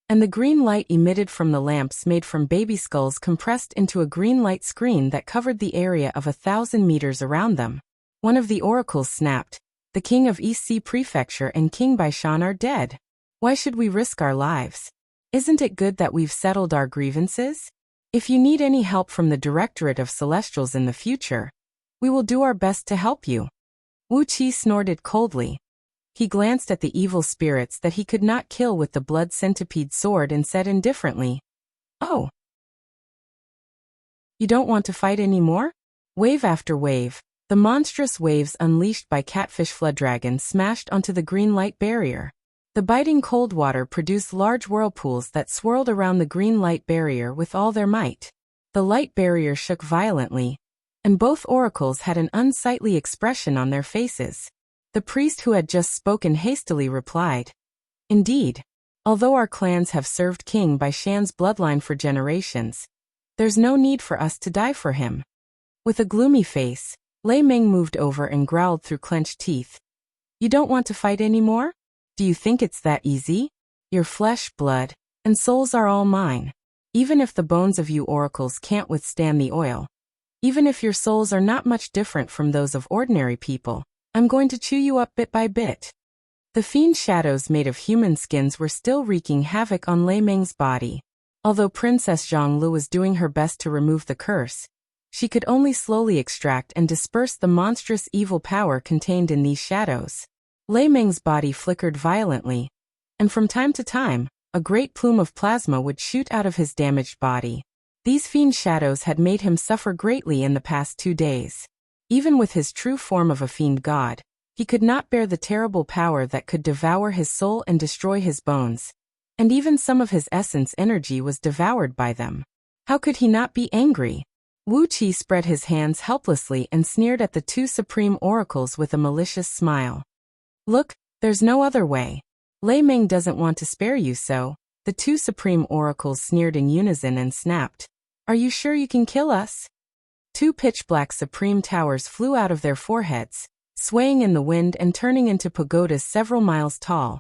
and the green light emitted from the lamps made from baby skulls compressed into a green light screen that covered the area of 1,000 meters around them. One of the oracles snapped, "The king of East Sea Prefecture and King Baishan are dead. Why should we risk our lives? Isn't it good that we've settled our grievances? If you need any help from the Directorate of Celestials in the future, we will do our best to help you." Wuxia snorted coldly. He glanced at the evil spirits that he could not kill with the blood centipede sword and said indifferently, "Oh, you don't want to fight anymore?" Wave after wave, the monstrous waves unleashed by Catfish Flood Dragon smashed onto the green light barrier. The biting cold water produced large whirlpools that swirled around the green light barrier with all their might. The light barrier shook violently, and both oracles had an unsightly expression on their faces. The priest who had just spoken hastily replied, "Indeed, although our clans have served King Baishan's bloodline for generations, there's no need for us to die for him." With a gloomy face, Lei Ming moved over and growled through clenched teeth, "You don't want to fight anymore? Do you think it's that easy? Your flesh, blood, and souls are all mine. Even if the bones of you oracles can't withstand the oil, even if your souls are not much different from those of ordinary people, I'm going to chew you up bit by bit." The fiend shadows made of human skins were still wreaking havoc on Lei Ming's body. Although Princess Zhonglu was doing her best to remove the curse, she could only slowly extract and disperse the monstrous evil power contained in these shadows. Lei Ming's body flickered violently, and from time to time, a great plume of plasma would shoot out of his damaged body. These fiend shadows had made him suffer greatly in the past 2 days. Even with his true form of a fiend god, he could not bear the terrible power that could devour his soul and destroy his bones, and even some of his essence energy was devoured by them. How could he not be angry? Wuxia spread his hands helplessly and sneered at the 2 supreme oracles with a malicious smile. "Look, there's no other way. Lei Ming doesn't want to spare you, so..." The 2 supreme oracles sneered in unison and snapped, "Are you sure you can kill us?" 2 pitch-black supreme towers flew out of their foreheads, swaying in the wind and turning into pagodas several miles tall,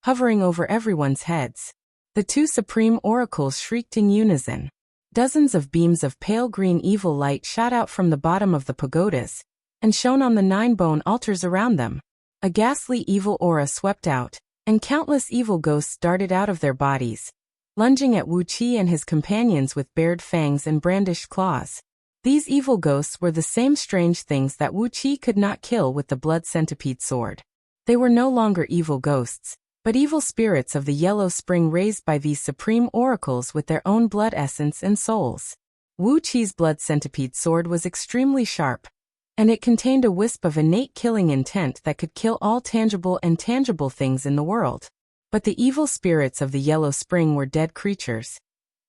hovering over everyone's heads. The 2 supreme oracles shrieked in unison. Dozens of beams of pale green evil light shot out from the bottom of the pagodas and shone on the 9 bone altars around them. A ghastly evil aura swept out, and countless evil ghosts darted out of their bodies, lunging at Wuxia and his companions with bared fangs and brandished claws. These evil ghosts were the same strange things that Wuxia could not kill with the blood centipede sword. They were no longer evil ghosts, but evil spirits of the yellow spring raised by these supreme oracles with their own blood essence and souls. Wuxia's blood centipede sword was extremely sharp, and it contained a wisp of innate killing intent that could kill all tangible and tangible things in the world. But the evil spirits of the yellow spring were dead creatures,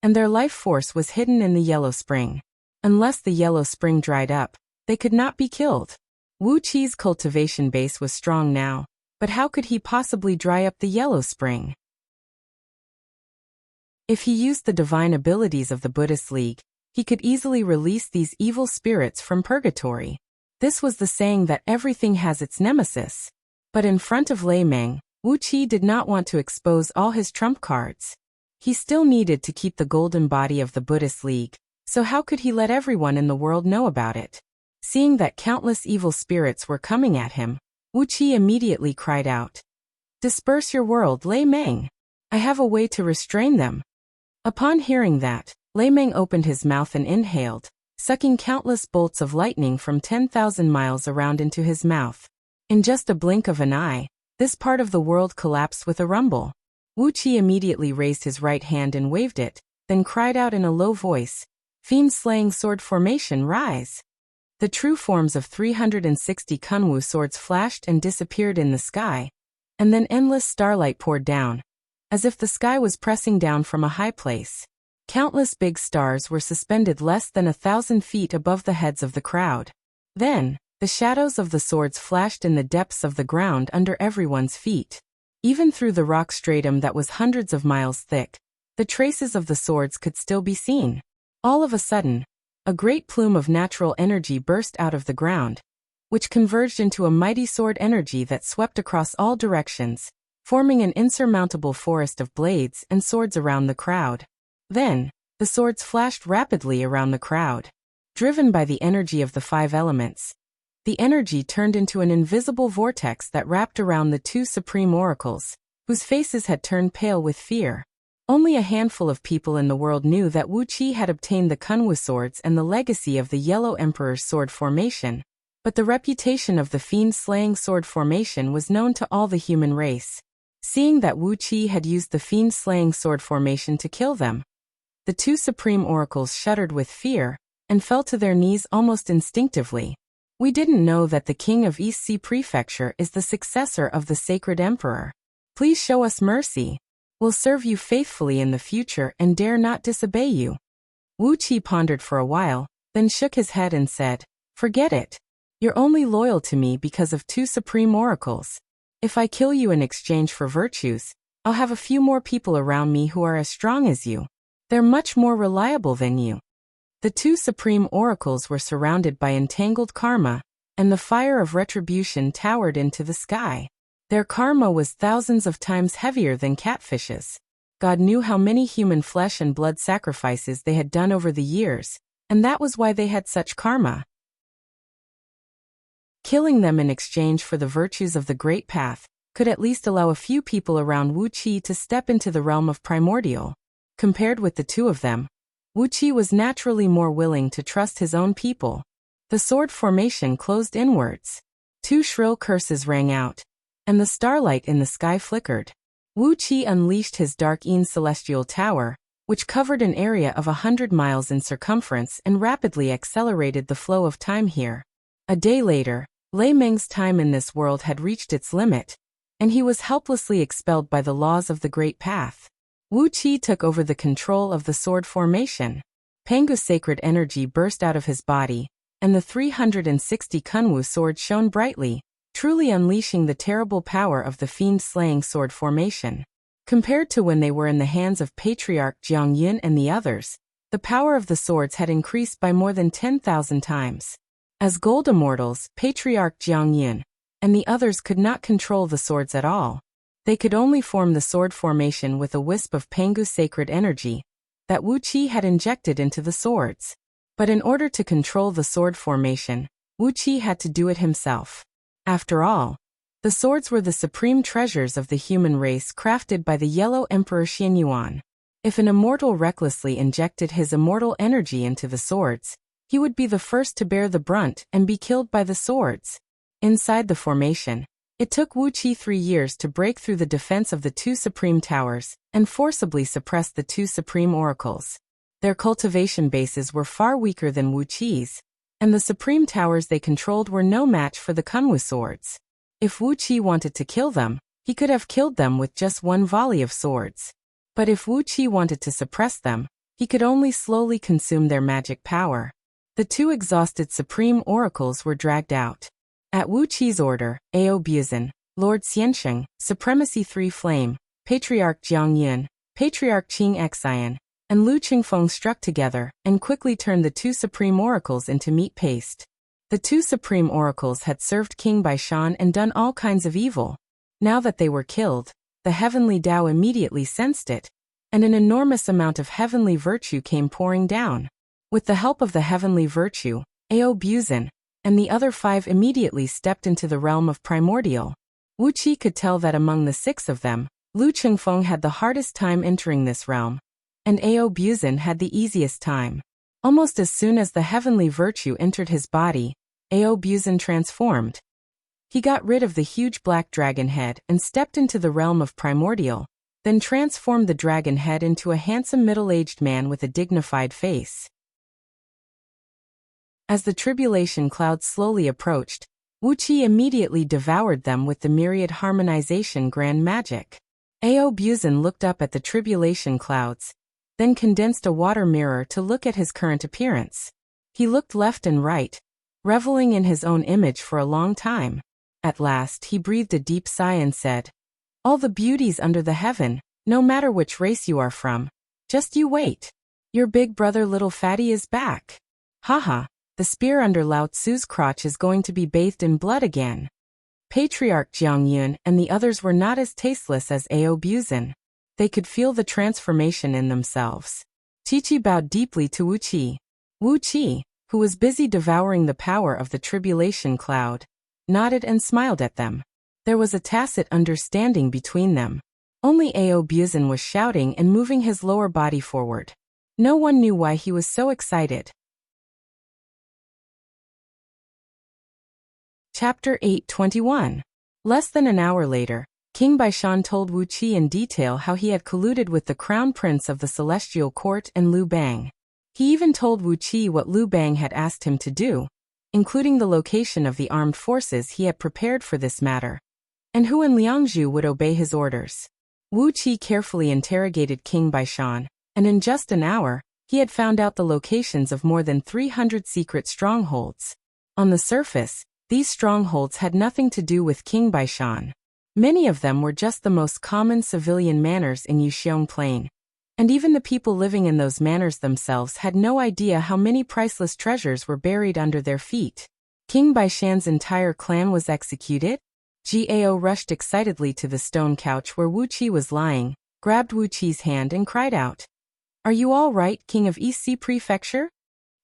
and their life force was hidden in the yellow spring. Unless the yellow spring dried up, they could not be killed. Wuxia's cultivation base was strong now, but how could he possibly dry up the yellow spring? If he used the divine abilities of the Buddhist League, he could easily release these evil spirits from purgatory. This was the saying that everything has its nemesis. But in front of Lei Ming, Wuxia did not want to expose all his trump cards. He still needed to keep the golden body of the Buddhist League, so how could he let everyone in the world know about it? Seeing that countless evil spirits were coming at him, Wuxia immediately cried out, "Disperse your world, Lei Ming! I have a way to restrain them." Upon hearing that, Lei Ming opened his mouth and inhaled, sucking countless bolts of lightning from 10,000 miles around into his mouth. In just a blink of an eye, this part of the world collapsed with a rumble. Wuxia immediately raised his right hand and waved it, then cried out in a low voice, "Fiend-slaying sword formation, rise!" The true forms of 360 Kunwu swords flashed and disappeared in the sky, and then endless starlight poured down, as if the sky was pressing down from a high place. Countless big stars were suspended less than 1,000 feet above the heads of the crowd. Then, the shadows of the swords flashed in the depths of the ground under everyone's feet. Even through the rock stratum that was hundreds of miles thick, the traces of the swords could still be seen. All of a sudden, a great plume of natural energy burst out of the ground, which converged into a mighty sword energy that swept across all directions, forming an insurmountable forest of blades and swords around the crowd. Then, the swords flashed rapidly around the crowd. Driven by the energy of the 5 elements, the energy turned into an invisible vortex that wrapped around the 2 supreme oracles, whose faces had turned pale with fear. Only a handful of people in the world knew that Wuxia had obtained the Kunwu swords and the legacy of the Yellow Emperor's sword formation, But the reputation of the fiend-slaying sword formation was known to all the human race. Seeing that Wuxia had used the fiend-slaying sword formation to kill them, the two supreme oracles shuddered with fear and fell to their knees almost instinctively. We didn't know that the king of East Sea Prefecture is the successor of the sacred emperor. Please show us mercy. We'll serve you faithfully in the future and dare not disobey you. Wuxia pondered for a while, then shook his head and said, "Forget it. You're only loyal to me because of two supreme oracles. If I kill you in exchange for virtues, I'll have a few more people around me who are as strong as you. They're much more reliable than you." The two supreme oracles were surrounded by entangled karma, and the fire of retribution towered into the sky. Their karma was thousands of times heavier than catfishes. God knew how many human flesh and blood sacrifices they had done over the years, and that was why they had such karma. Killing them in exchange for the virtues of the Great Path could at least allow a few people around Wuxia to step into the realm of primordial. Compared with the two of them, Wuxia was naturally more willing to trust his own people. The sword formation closed inwards. Two shrill curses rang out, and the starlight in the sky flickered. Wuxia unleashed his dark celestial tower, which covered an area of 100 miles in circumference and rapidly accelerated the flow of time here. A day later, Lei Ming's time in this world had reached its limit, and he was helplessly expelled by the laws of the Great Path. Wuxia took over the control of the sword formation. Pangu's sacred energy burst out of his body, and the 360 Kunwu sword shone brightly, truly unleashing the terrible power of the fiend-slaying sword formation. Compared to when they were in the hands of Patriarch Jiangyun and the others, the power of the swords had increased by more than 10,000 times. As gold immortals, Patriarch Jiangyun and the others could not control the swords at all. They could only form the sword formation with a wisp of Pangu's sacred energy that Wuxia had injected into the swords. But in order to control the sword formation, Wuxia had to do it himself. After all, the swords were the supreme treasures of the human race crafted by the Yellow Emperor Xianyuan. If an immortal recklessly injected his immortal energy into the swords, he would be the first to bear the brunt and be killed by the swords. Inside the formation, it took Wuxia 3 years to break through the defense of the two supreme towers and forcibly suppress the two supreme oracles. Their cultivation bases were far weaker than Wuxia's, and the supreme towers they controlled were no match for the Kunwu swords. If Wuxia wanted to kill them, he could have killed them with just one volley of swords. But if Wuxia wanted to suppress them, he could only slowly consume their magic power. The two exhausted supreme oracles were dragged out. At Wuxia's order, Ao Buzan, Lord Xiansheng, Supremacy 3 Flame, Patriarch Jiangyun, Patriarch Qing Xian, and Lu Qingfeng struck together and quickly turned the two supreme oracles into meat paste. The two supreme oracles had served King Baishan and done all kinds of evil. Now that they were killed, the heavenly Tao immediately sensed it, and an enormous amount of heavenly virtue came pouring down. With the help of the heavenly virtue, Ao Buzan and the other 5 immediately stepped into the realm of primordial. Wuxia could tell that among the 6 of them, Lu Qingfeng had the hardest time entering this realm, and Ao Buzan had the easiest time. Almost as soon as the heavenly virtue entered his body, Ao Buzan transformed. He got rid of the huge black dragon head and stepped into the realm of primordial, then transformed the dragon head into a handsome middle-aged man with a dignified face. As the tribulation clouds slowly approached, Wuxia immediately devoured them with the myriad harmonization grand magic. Ao Buzan looked up at the tribulation clouds, then condensed a water mirror to look at his current appearance. He looked left and right, reveling in his own image for a long time. At last he breathed a deep sigh and said, "All the beauties under the heaven, no matter which race you are from, just you wait. Your big brother little fatty is back. Haha, the spear under Lao Tzu's crotch is going to be bathed in blood again." Patriarch Jiangyun and the others were not as tasteless as Ao Buzan. They could feel the transformation in themselves. Chi bowed deeply to Wuxia. Wuxia, who was busy devouring the power of the tribulation cloud, nodded and smiled at them. There was a tacit understanding between them. Only Ao Buzan was shouting and moving his lower body forward. No one knew why he was so excited. Chapter 821. Less than an hour later, King Baishan told Wuxia in detail how he had colluded with the crown prince of the celestial court and Liu Bang. He even told Wuxia what Liu Bang had asked him to do, including the location of the armed forces he had prepared for this matter, and who in Liangzhu would obey his orders. Wuxia carefully interrogated King Baishan, and in just an hour, he had found out the locations of more than 300 secret strongholds. On the surface, these strongholds had nothing to do with King Baishan. Many of them were just the most common civilian manors in Yuxiong Plain. And even the people living in those manors themselves had no idea how many priceless treasures were buried under their feet. King Baishan's entire clan was executed? Gao rushed excitedly to the stone couch where Wuxia was lying, grabbed Wuqi's hand and cried out, "Are you all right, King of East Sea Prefecture?"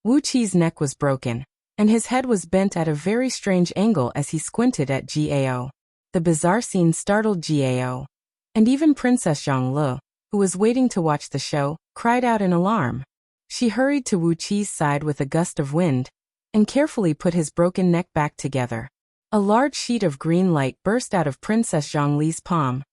Wuqi's neck was broken, and his head was bent at a very strange angle as he squinted at Gao. The bizarre scene startled Gao. And even Princess Zhongli, who was waiting to watch the show, cried out in alarm. She hurried to Wuqi's side with a gust of wind, and carefully put his broken neck back together. A large sheet of green light burst out of Princess Zhongli's palm,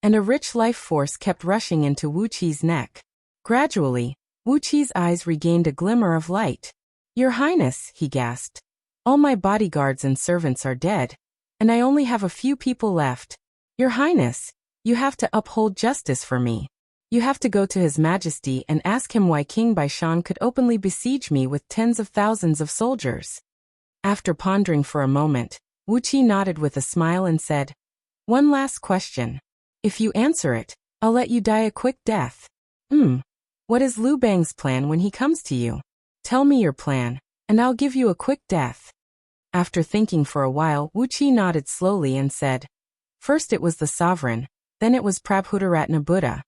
and a rich life force kept rushing into Wuqi's neck. Gradually, Wuqi's eyes regained a glimmer of light. "Your Highness," he gasped, "all my bodyguards and servants are dead, and I only have a few people left. Your Highness, you have to uphold justice for me. You have to go to His Majesty and ask him why King Baishan could openly besiege me with tens of thousands of soldiers." After pondering for a moment, Wuxia nodded with a smile and said, "One last question. If you answer it, I'll let you die a quick death." What is Liu Bang's plan when he comes to you? Tell me your plan, and I'll give you a quick death." After thinking for a while, Wuxia nodded slowly and said, "First it was the sovereign, then it was Prabhudaratna Buddha.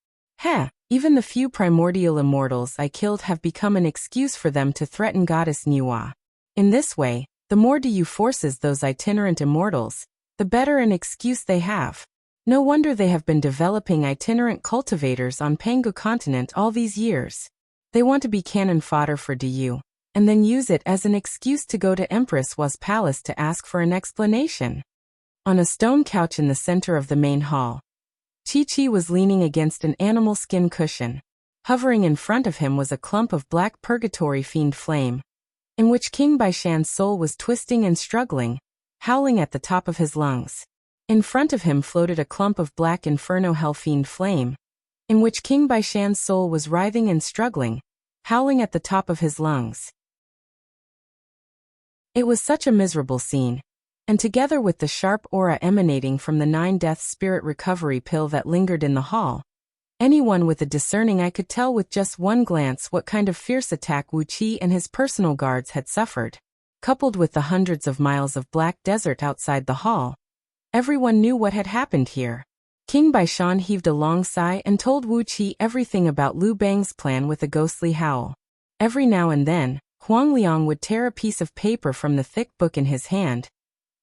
Even the few primordial immortals I killed have become an excuse for them to threaten Goddess Nuwa. In this way, the more you forces those itinerant immortals, the better an excuse they have. No wonder they have been developing itinerant cultivators on Pangu continent all these years. They want to be cannon fodder for Du, and then use it as an excuse to go to Empress Wa's palace to ask for an explanation." On a stone couch in the center of the main hall, Chi-Chi was leaning against an animal skin cushion. Hovering in front of him was a clump of black purgatory fiend flame, in which King Baishan's soul was twisting and struggling, howling at the top of his lungs. In front of him floated a clump of black inferno hell fiend flame, in which King Baishan's soul was writhing and struggling, howling at the top of his lungs. It was such a miserable scene, and together with the sharp aura emanating from the 9 death spirit recovery pill that lingered in the hall, anyone with a discerning eye could tell with just one glance what kind of fierce attack Wuxia and his personal guards had suffered. Coupled with the hundreds of miles of black desert outside the hall, everyone knew what had happened here. King Baishan heaved a long sigh and told Wuxia everything about Liu Bang's plan with a ghostly howl. Every now and then, Huang Liang would tear a piece of paper from the thick book in his hand,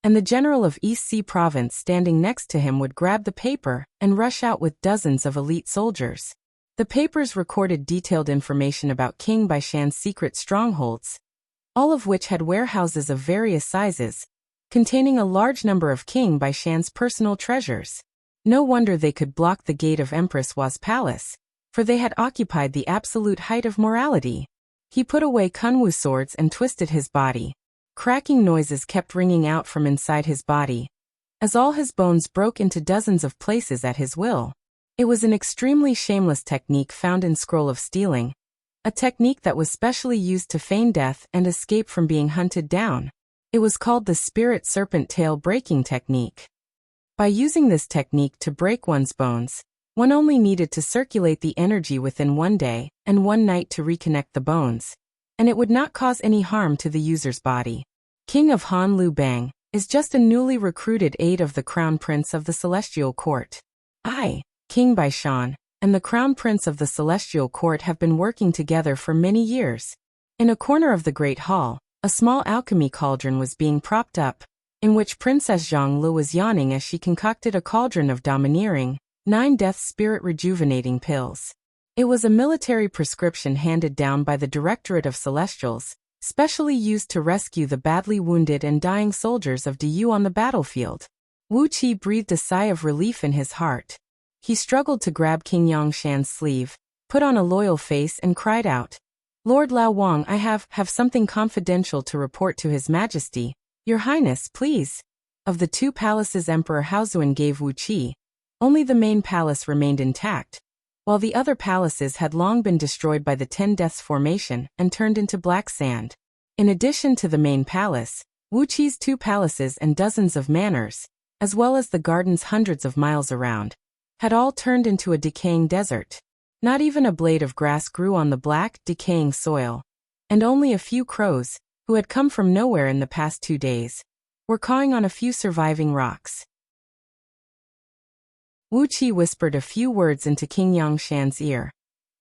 and the general of East Sea Province standing next to him would grab the paper and rush out with dozens of elite soldiers. The papers recorded detailed information about King Baishan's secret strongholds, all of which had warehouses of various sizes, containing a large number of King Baishan's personal treasures. No wonder they could block the gate of Empress Wa's palace, for they had occupied the absolute height of morality. He put away Kunwu swords and twisted his body. Cracking noises kept ringing out from inside his body, as all his bones broke into dozens of places at his will. It was an extremely shameless technique found in Scroll of Stealing, a technique that was specially used to feign death and escape from being hunted down. It was called the Spirit Serpent Tail Breaking Technique. By using this technique to break one's bones, one only needed to circulate the energy within one day and one night to reconnect the bones, and it would not cause any harm to the user's body. King of Han Liu Bang is just a newly recruited aide of the Crown Prince of the Celestial Court. King Baishan, and the Crown Prince of the Celestial Court have been working together for many years. In a corner of the Great Hall, a small alchemy cauldron was being propped up, in which Princess Zhongli was yawning as she concocted a cauldron of domineering, 9 death spirit rejuvenating pills. It was a military prescription handed down by the Directorate of Celestials, specially used to rescue the badly wounded and dying soldiers of Du on the battlefield. Wu Qi breathed a sigh of relief in his heart. He struggled to grab King Yongshan's sleeve, put on a loyal face and cried out, "Lord Lao Wang, I have something confidential to report to His Majesty. Your Highness, please." Of the two palaces Emperor Haozuan gave Wu Qi, only the main palace remained intact, while the other palaces had long been destroyed by the 10 Deaths formation and turned into black sand. In addition to the main palace, Wu Qi's 2 palaces and dozens of manors, as well as the gardens hundreds of miles around, had all turned into a decaying desert. Not even a blade of grass grew on the black, decaying soil, and only a few crows, who had come from nowhere in the past 2 days, were cawing on a few surviving rocks. Wu Qi whispered a few words into King Yongshan's ear,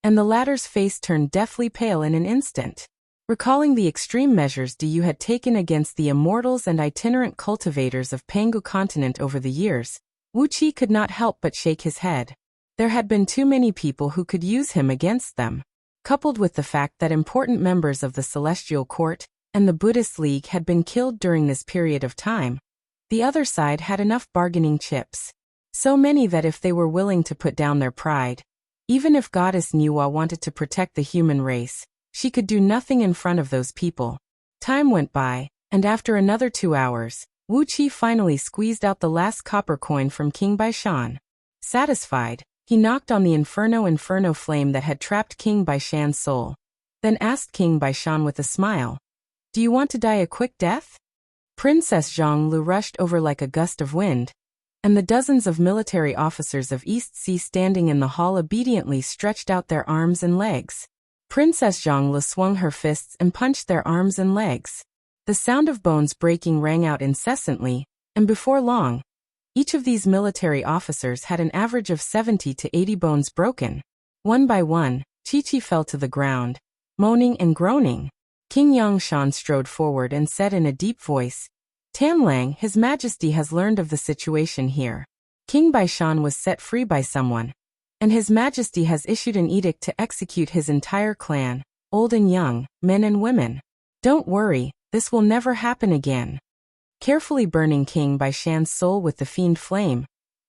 and the latter's face turned deathly pale in an instant. Recalling the extreme measures Du had taken against the immortals and itinerant cultivators of Pangu continent over the years, Wu Qi could not help but shake his head. There had been too many people who could use him against them. Coupled with the fact that important members of the Celestial Court and the Buddhist League had been killed during this period of time, the other side had enough bargaining chips. So many that if they were willing to put down their pride, even if Goddess Nuwa wanted to protect the human race, she could do nothing in front of those people. Time went by, and after another 2 hours, Wu Qi finally squeezed out the last copper coin from King Baishan. Satisfied, he knocked on the inferno flame that had trapped King Baishan's soul, then asked King Baishan with a smile, "Do you want to die a quick death?" Princess Zhonglu rushed over like a gust of wind, and the dozens of military officers of East Sea standing in the hall obediently stretched out their arms and legs. Princess Zhonglu swung her fists and punched their arms and legs. The sound of bones breaking rang out incessantly, and before long, each of these military officers had an average of 70 to 80 bones broken. One by one, Chi-Chi fell to the ground, moaning and groaning. King Yongshan strode forward and said in a deep voice, "Tanlang, His Majesty has learned of the situation here. King Baishan was set free by someone, and His Majesty has issued an edict to execute his entire clan, old and young, men and women. Don't worry, this will never happen again." Carefully burning King Baishan's soul with the fiend flame,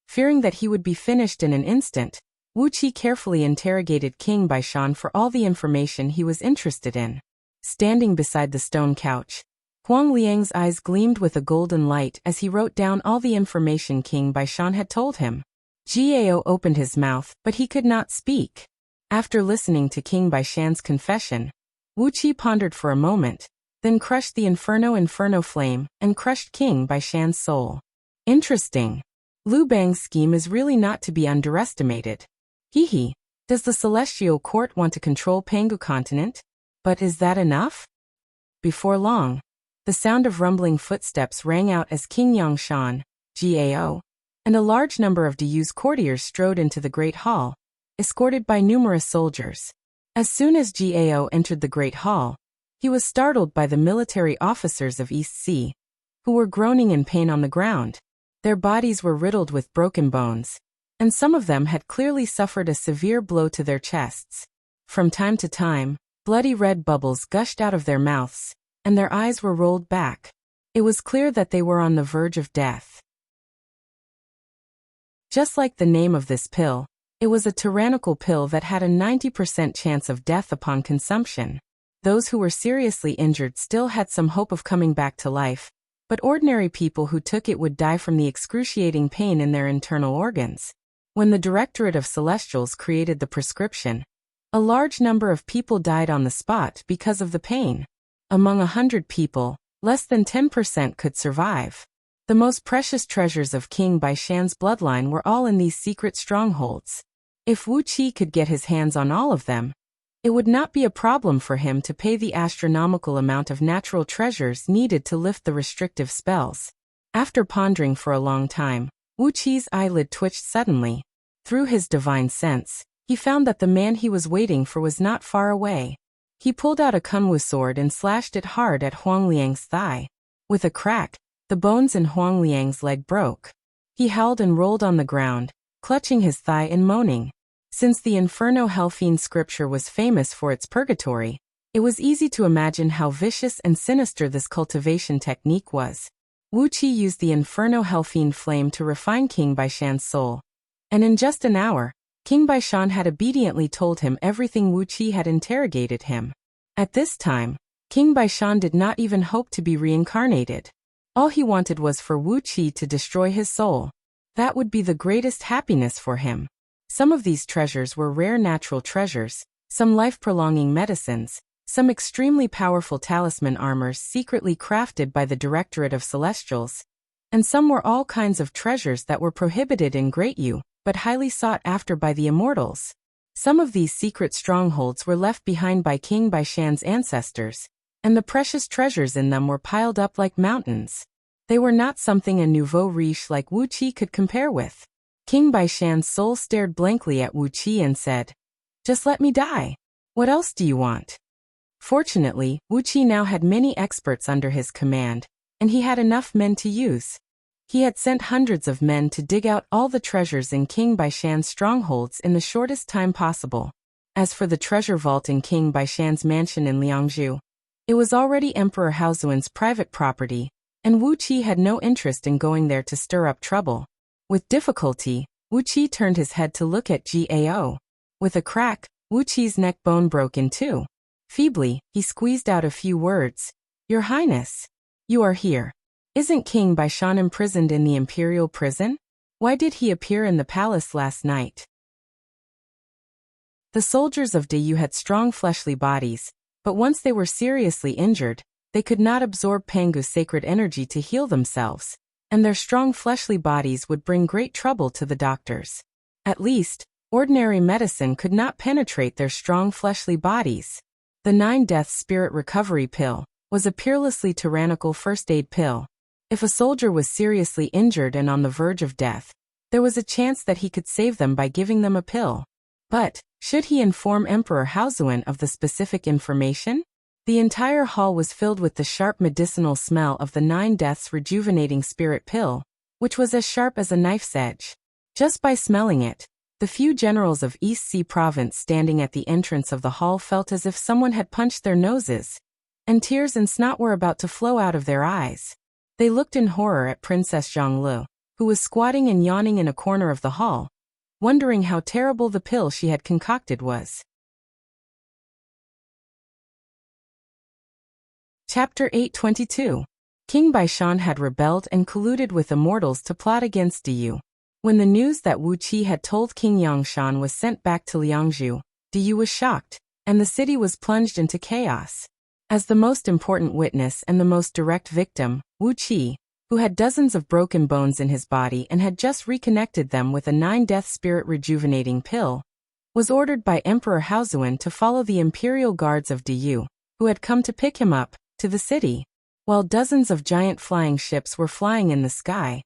fearing that he would be finished in an instant, Wu Qi carefully interrogated King Baishan for all the information he was interested in. Standing beside the stone couch, Huang Liang's eyes gleamed with a golden light as he wrote down all the information King Baishan had told him. Gao opened his mouth, but he could not speak. After listening to King Baishan's confession, Wu Qi pondered for a moment, then crushed the inferno flame and crushed King Baishan's soul. Interesting. Lu Bang's scheme is really not to be underestimated. Hee. Does the Celestial Court want to control Pangu continent? But is that enough? Before long, the sound of rumbling footsteps rang out as King Yongshan, Gao, and a large number of Du's courtiers strode into the great hall, escorted by numerous soldiers. As soon as Gao entered the great hall, he was startled by the military officers of East Sea, who were groaning in pain on the ground. Their bodies were riddled with broken bones, and some of them had clearly suffered a severe blow to their chests. From time to time, bloody red bubbles gushed out of their mouths, and their eyes were rolled back. It was clear that they were on the verge of death. Just like the name of this pill, it was a tyrannical pill that had a 90% chance of death upon consumption. Those who were seriously injured still had some hope of coming back to life, but ordinary people who took it would die from the excruciating pain in their internal organs. When the Directorate of Celestials created the prescription, a large number of people died on the spot because of the pain. Among 100 people, less than 10% could survive. The most precious treasures of King Baishan's bloodline were all in these secret strongholds. If Wu Qi could get his hands on all of them, it would not be a problem for him to pay the astronomical amount of natural treasures needed to lift the restrictive spells. After pondering for a long time, Wu Qi's eyelid twitched suddenly. Through his divine sense, he found that the man he was waiting for was not far away. He pulled out a kunwu sword and slashed it hard at Huang Liang's thigh. With a crack, the bones in Huang Liang's leg broke. He howled and rolled on the ground, clutching his thigh and moaning. Since the Inferno Hellfiend scripture was famous for its purgatory, It was easy to imagine how vicious and sinister this cultivation technique was. Wuqi used the Inferno Hellfiend flame to refine King Baishan's soul. And in just an hour, King Baishan had obediently told him everything Wuqi had interrogated him. At this time, King Baishan did not even hope to be reincarnated. All he wanted was for Wuqi to destroy his soul. That would be the greatest happiness for him. Some of these treasures were rare natural treasures, some life-prolonging medicines, some extremely powerful talisman armors secretly crafted by the Directorate of Celestials, and some were all kinds of treasures that were prohibited in Great Yu, but highly sought after by the immortals. Some of these secret strongholds were left behind by King Baishan's ancestors, and the precious treasures in them were piled up like mountains. They were not something a nouveau riche like Wuqi could compare with. King Baishan's soul stared blankly at Wuqi and said, "Just let me die. What else do you want?" Fortunately, Wuqi now had many experts under his command, and he had enough men to use. He had sent hundreds of men to dig out all the treasures in King Baishan's strongholds in the shortest time possible. As for the treasure vault in King Baishan's mansion in Liangzhu, it was already Emperor Haozuan's private property, and Wuqi had no interest in going there to stir up trouble. With difficulty, Wuqi turned his head to look at Gao. With a crack, Wuqi's neck bone broke in two. Feebly, he squeezed out a few words. "Your Highness, you are here. Isn't King Baishan imprisoned in the imperial prison? Why did he appear in the palace last night?" The soldiers of Diyu had strong fleshly bodies, but once they were seriously injured, they could not absorb Pangu's sacred energy to heal themselves, and their strong fleshly bodies would bring great trouble to the doctors. At least, ordinary medicine could not penetrate their strong fleshly bodies. The 9 Deaths Spirit Recovery Pill was a peerlessly tyrannical first aid pill. If a soldier was seriously injured and on the verge of death, there was a chance that he could save them by giving them a pill. But, should he inform Emperor Haozuan of the specific information? The entire hall was filled with the sharp medicinal smell of the 9 Deaths Rejuvenating Spirit Pill, which was as sharp as a knife's edge. Just by smelling it, the few generals of East Sea Province standing at the entrance of the hall felt as if someone had punched their noses, and tears and snot were about to flow out of their eyes. They looked in horror at Princess Zhonglu, who was squatting and yawning in a corner of the hall, wondering how terrible the pill she had concocted was. Chapter 822. King Baishan had rebelled and colluded with immortals to plot against Diyu. When the news that Wuqi had told King Yangshan was sent back to Liangzhu, Diyu was shocked, and the city was plunged into chaos. As the most important witness and the most direct victim, Wuqi, who had dozens of broken bones in his body and had just reconnected them with a 9 Death Spirit Rejuvenating Pill, was ordered by Emperor Haozuan to follow the imperial guards of Diyu, who had come to pick him up, to the city. While dozens of giant flying ships were flying in the sky,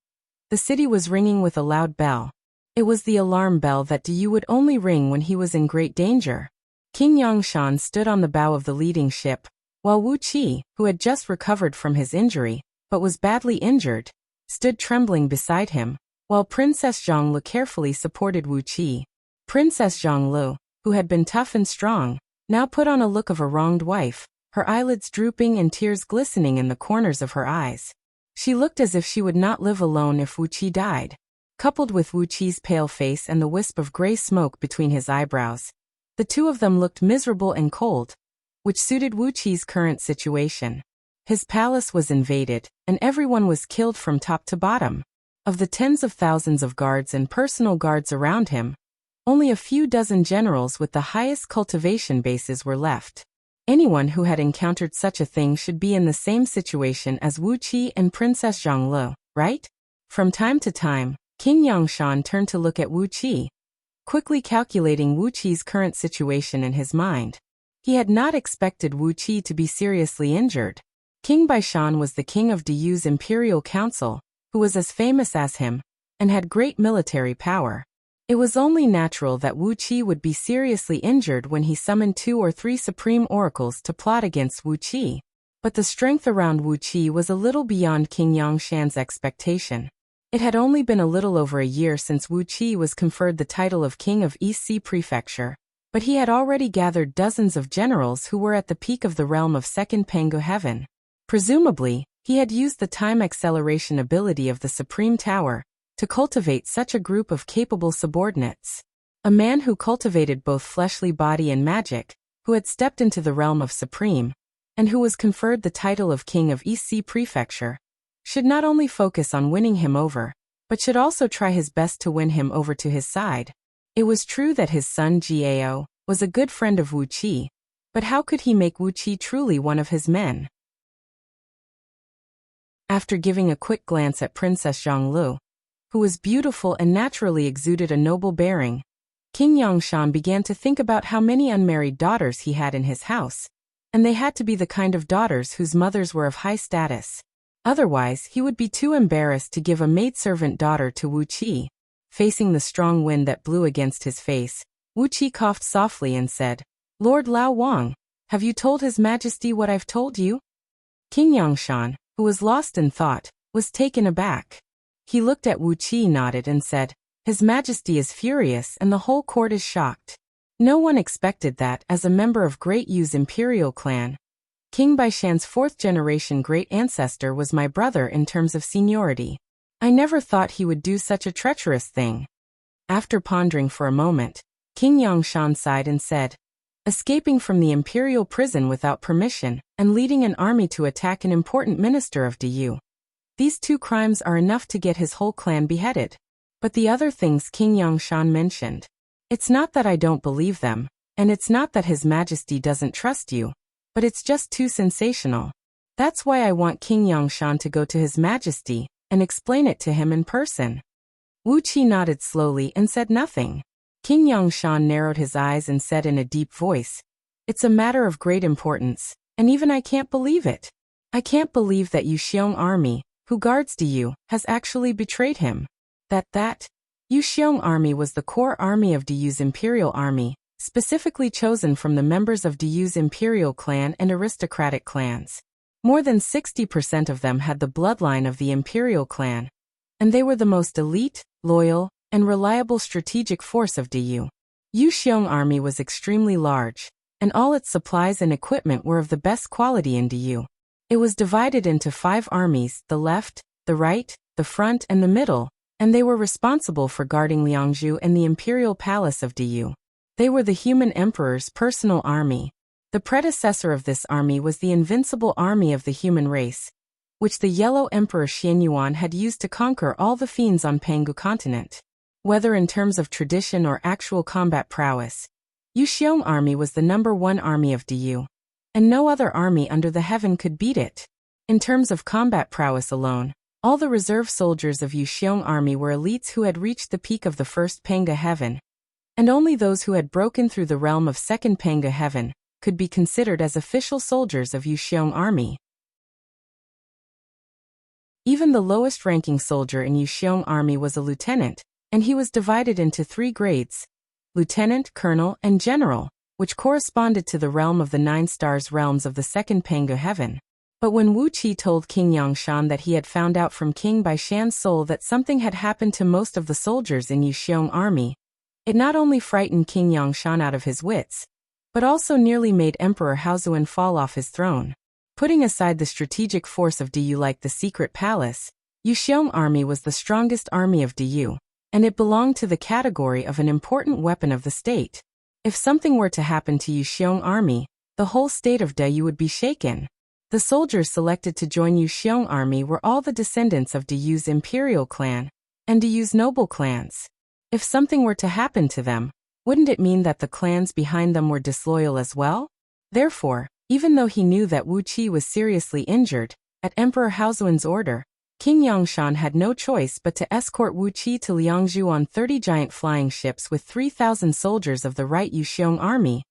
the city was ringing with a loud bell. It was the alarm bell that Diyu would only ring when he was in great danger. King Yangshan stood on the bow of the leading ship, while Wuqi, who had just recovered from his injury, but was badly injured, stood trembling beside him, while Princess Zhonglu carefully supported Wuqi. Princess Zhonglu, who had been tough and strong, now put on a look of a wronged wife, her eyelids drooping and tears glistening in the corners of her eyes. She looked as if she would not live alone if Wuqi died. Coupled with Wuqi's pale face and the wisp of gray smoke between his eyebrows, the two of them looked miserable and cold, which suited Wuqi's current situation. His palace was invaded, and everyone was killed from top to bottom. Of the tens of thousands of guards and personal guards around him, only a few dozen generals with the highest cultivation bases were left. Anyone who had encountered such a thing should be in the same situation as Wuqi and Princess Zhonglu, right? From time to time, King Yangshan turned to look at Wuqi, quickly calculating Wuqi's current situation in his mind. He had not expected Wuqi to be seriously injured. King Baishan was the king of Diyu's imperial council, who was as famous as him, and had great military power. It was only natural that Wuqi would be seriously injured when he summoned 2 or 3 supreme oracles to plot against Wuqi. But the strength around Wuqi was a little beyond King Yangshan's expectation. It had only been a little over a year since Wuqi was conferred the title of King of East Sea Prefecture, but he had already gathered dozens of generals who were at the peak of the realm of second Pangu heaven. Presumably, he had used the time acceleration ability of the Supreme Tower to cultivate such a group of capable subordinates. A man who cultivated both fleshly body and magic, who had stepped into the realm of Supreme, and who was conferred the title of King of East Sea Prefecture, should not only focus on winning him over, but should also try his best to win him over to his side. It was true that his son Gao was a good friend of Wuxia, but how could he make Wuxia truly one of his men? After giving a quick glance at Princess Zhonglu, who was beautiful and naturally exuded a noble bearing, King Yangshan began to think about how many unmarried daughters he had in his house, and they had to be the kind of daughters whose mothers were of high status. Otherwise, he would be too embarrassed to give a maidservant daughter to Wuxia. Facing the strong wind that blew against his face, Wuxia coughed softly and said, "Lord Lao Wang, have you told His Majesty what I've told you?" King Yangshan, who was lost in thought, was taken aback. He looked at Wuxia, nodded and said, "His Majesty is furious and the whole court is shocked. No one expected that as a member of Great Yu's imperial clan. King Baishan's fourth-generation great ancestor was my brother in terms of seniority. I never thought he would do such a treacherous thing." After pondering for a moment, King Yangshan sighed and said, "Escaping from the imperial prison without permission and leading an army to attack an important minister of Du. These two crimes are enough to get his whole clan beheaded. But the other things King Yangshan mentioned, it's not that I don't believe them, and it's not that His Majesty doesn't trust you, but it's just too sensational. That's why I want King Yangshan to go to His Majesty and explain it to him in person." Wuxia nodded slowly and said nothing. King Yangshan narrowed his eyes and said in a deep voice, "It's a matter of great importance, and even I can't believe it. I can't believe that Yu Xiong army, who guards Du, has actually betrayed him. That Yu Xiong army was the core army of Du's imperial army, specifically chosen from the members of Du's imperial clan and aristocratic clans. More than 60% of them had the bloodline of the imperial clan, and they were the most elite, loyal, and reliable strategic force of Du. Yu Xiong army was extremely large, and all its supplies and equipment were of the best quality in Du. It was divided into 5 armies, the left, the right, the front and the middle, and they were responsible for guarding Liangzhu and the imperial palace of Du. They were the human emperor's personal army. The predecessor of this army was the invincible army of the human race, which the Yellow Emperor Xianyuan had used to conquer all the fiends on Pangu continent. Whether in terms of tradition or actual combat prowess, Yu Xiong army was the #1 army of Du, and no other army under the heaven could beat it. In terms of combat prowess alone, all the reserve soldiers of Yu Xiong army were elites who had reached the peak of the first Panga heaven, and only those who had broken through the realm of second Panga heaven could be considered as official soldiers of Yu Xiong army. Even the lowest-ranking soldier in Yu Xiong army was a lieutenant, and he was divided into 3 grades: lieutenant, colonel, and general, which corresponded to the realm of the 9 stars realms of the second Pangu heaven. But when Wuxia told King Yangshan that he had found out from King Baishan's soul that something had happened to most of the soldiers in Yu Xiong army, it not only frightened King Yangshan out of his wits, but also nearly made Emperor Haozuan fall off his throne. Putting aside the strategic force of Du like the secret palace, Yu Xiong army was the strongest army of Du, and it belonged to the category of an important weapon of the state. If something were to happen to Yu Xiong army, the whole state of Du would be shaken. The soldiers selected to join Yu Xiong army were all the descendants of Du's imperial clan and Du's noble clans. If something were to happen to them, wouldn't it mean that the clans behind them were disloyal as well? Therefore, even though he knew that Wuxia was seriously injured, at Emperor Haozuan's order, King Yangshan had no choice but to escort Wuxia to Liangzhu on 30 giant flying ships with 3,000 soldiers of the right Yu Xiong army,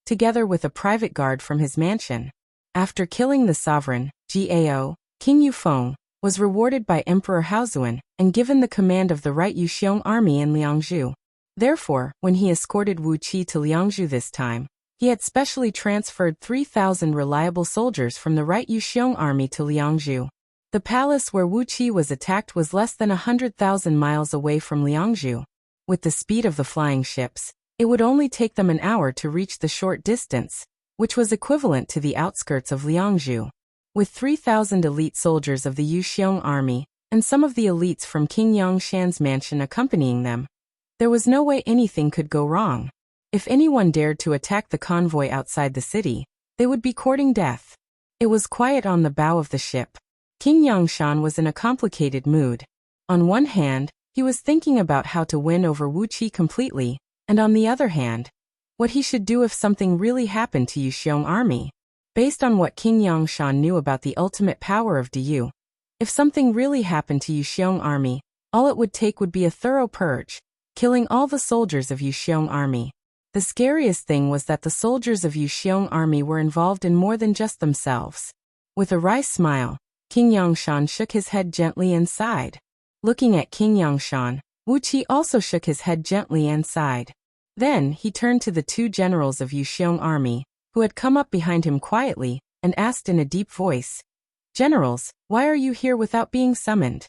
together with a private guard from his mansion. After killing the sovereign, Gao, King Yufeng was rewarded by Emperor Haozuan and given the command of the right Yu Xiong army in Liangzhu. Therefore, when he escorted Wuxia to Liangzhu this time, he had specially transferred 3,000 reliable soldiers from the right Yu Xiong army to Liangzhu. The palace where Wuxia was attacked was less than 100,000 miles away from Liangzhu. With the speed of the flying ships, It would only take them an hour to reach the short distance, which was equivalent to the outskirts of Liangzhu. With 3,000 elite soldiers of the Yuxiong army, and some of the elites from King Yangshan's mansion accompanying them, there was no way anything could go wrong. If anyone dared to attack the convoy outside the city, they would be courting death. It was quiet on the bow of the ship. King Yangshan was in a complicated mood. On one hand, he was thinking about how to win over Wuqi completely, and on the other hand, what he should do if something really happened to Yuxiong army. Based on what King Yangshan knew about the ultimate power of Diyu, if something really happened to Yuxiong army, all it would take would be a thorough purge, killing all the soldiers of Yuxiong army. The scariest thing was that the soldiers of Yuxiong army were involved in more than just themselves. With a wry smile, King Yangshan shook his head gently and sighed. Looking at King Yangshan, Wuqi also shook his head gently and sighed. Then he turned to the two generals of Yuxiong army, who had come up behind him quietly, and asked in a deep voice, "Generals, why are you here without being summoned?"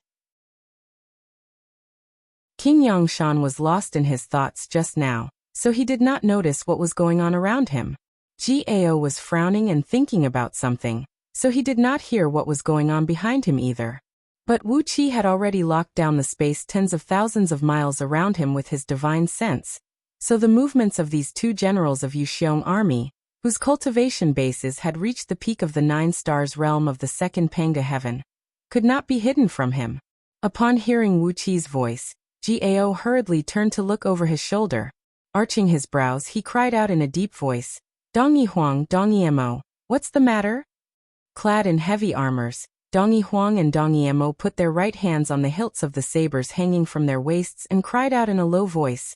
King Yangshan was lost in his thoughts just now, so he did not notice what was going on around him. Gao was frowning and thinking about something, so he did not hear what was going on behind him either. But Wu Qi had already locked down the space tens of thousands of miles around him with his divine sense, so the movements of these two generals of Yuxiong army, whose cultivation bases had reached the peak of the 9 stars realm of the second Panga heaven, could not be hidden from him. Upon hearing Wu Qi's voice, Gao hurriedly turned to look over his shoulder. Arching his brows, he cried out in a deep voice, "Dongyi Huang, Dongyi Mo, what's the matter?" Clad in heavy armors, Dongyi Huang and Dongyi Mo put their right hands on the hilts of the sabers hanging from their waists and cried out in a low voice,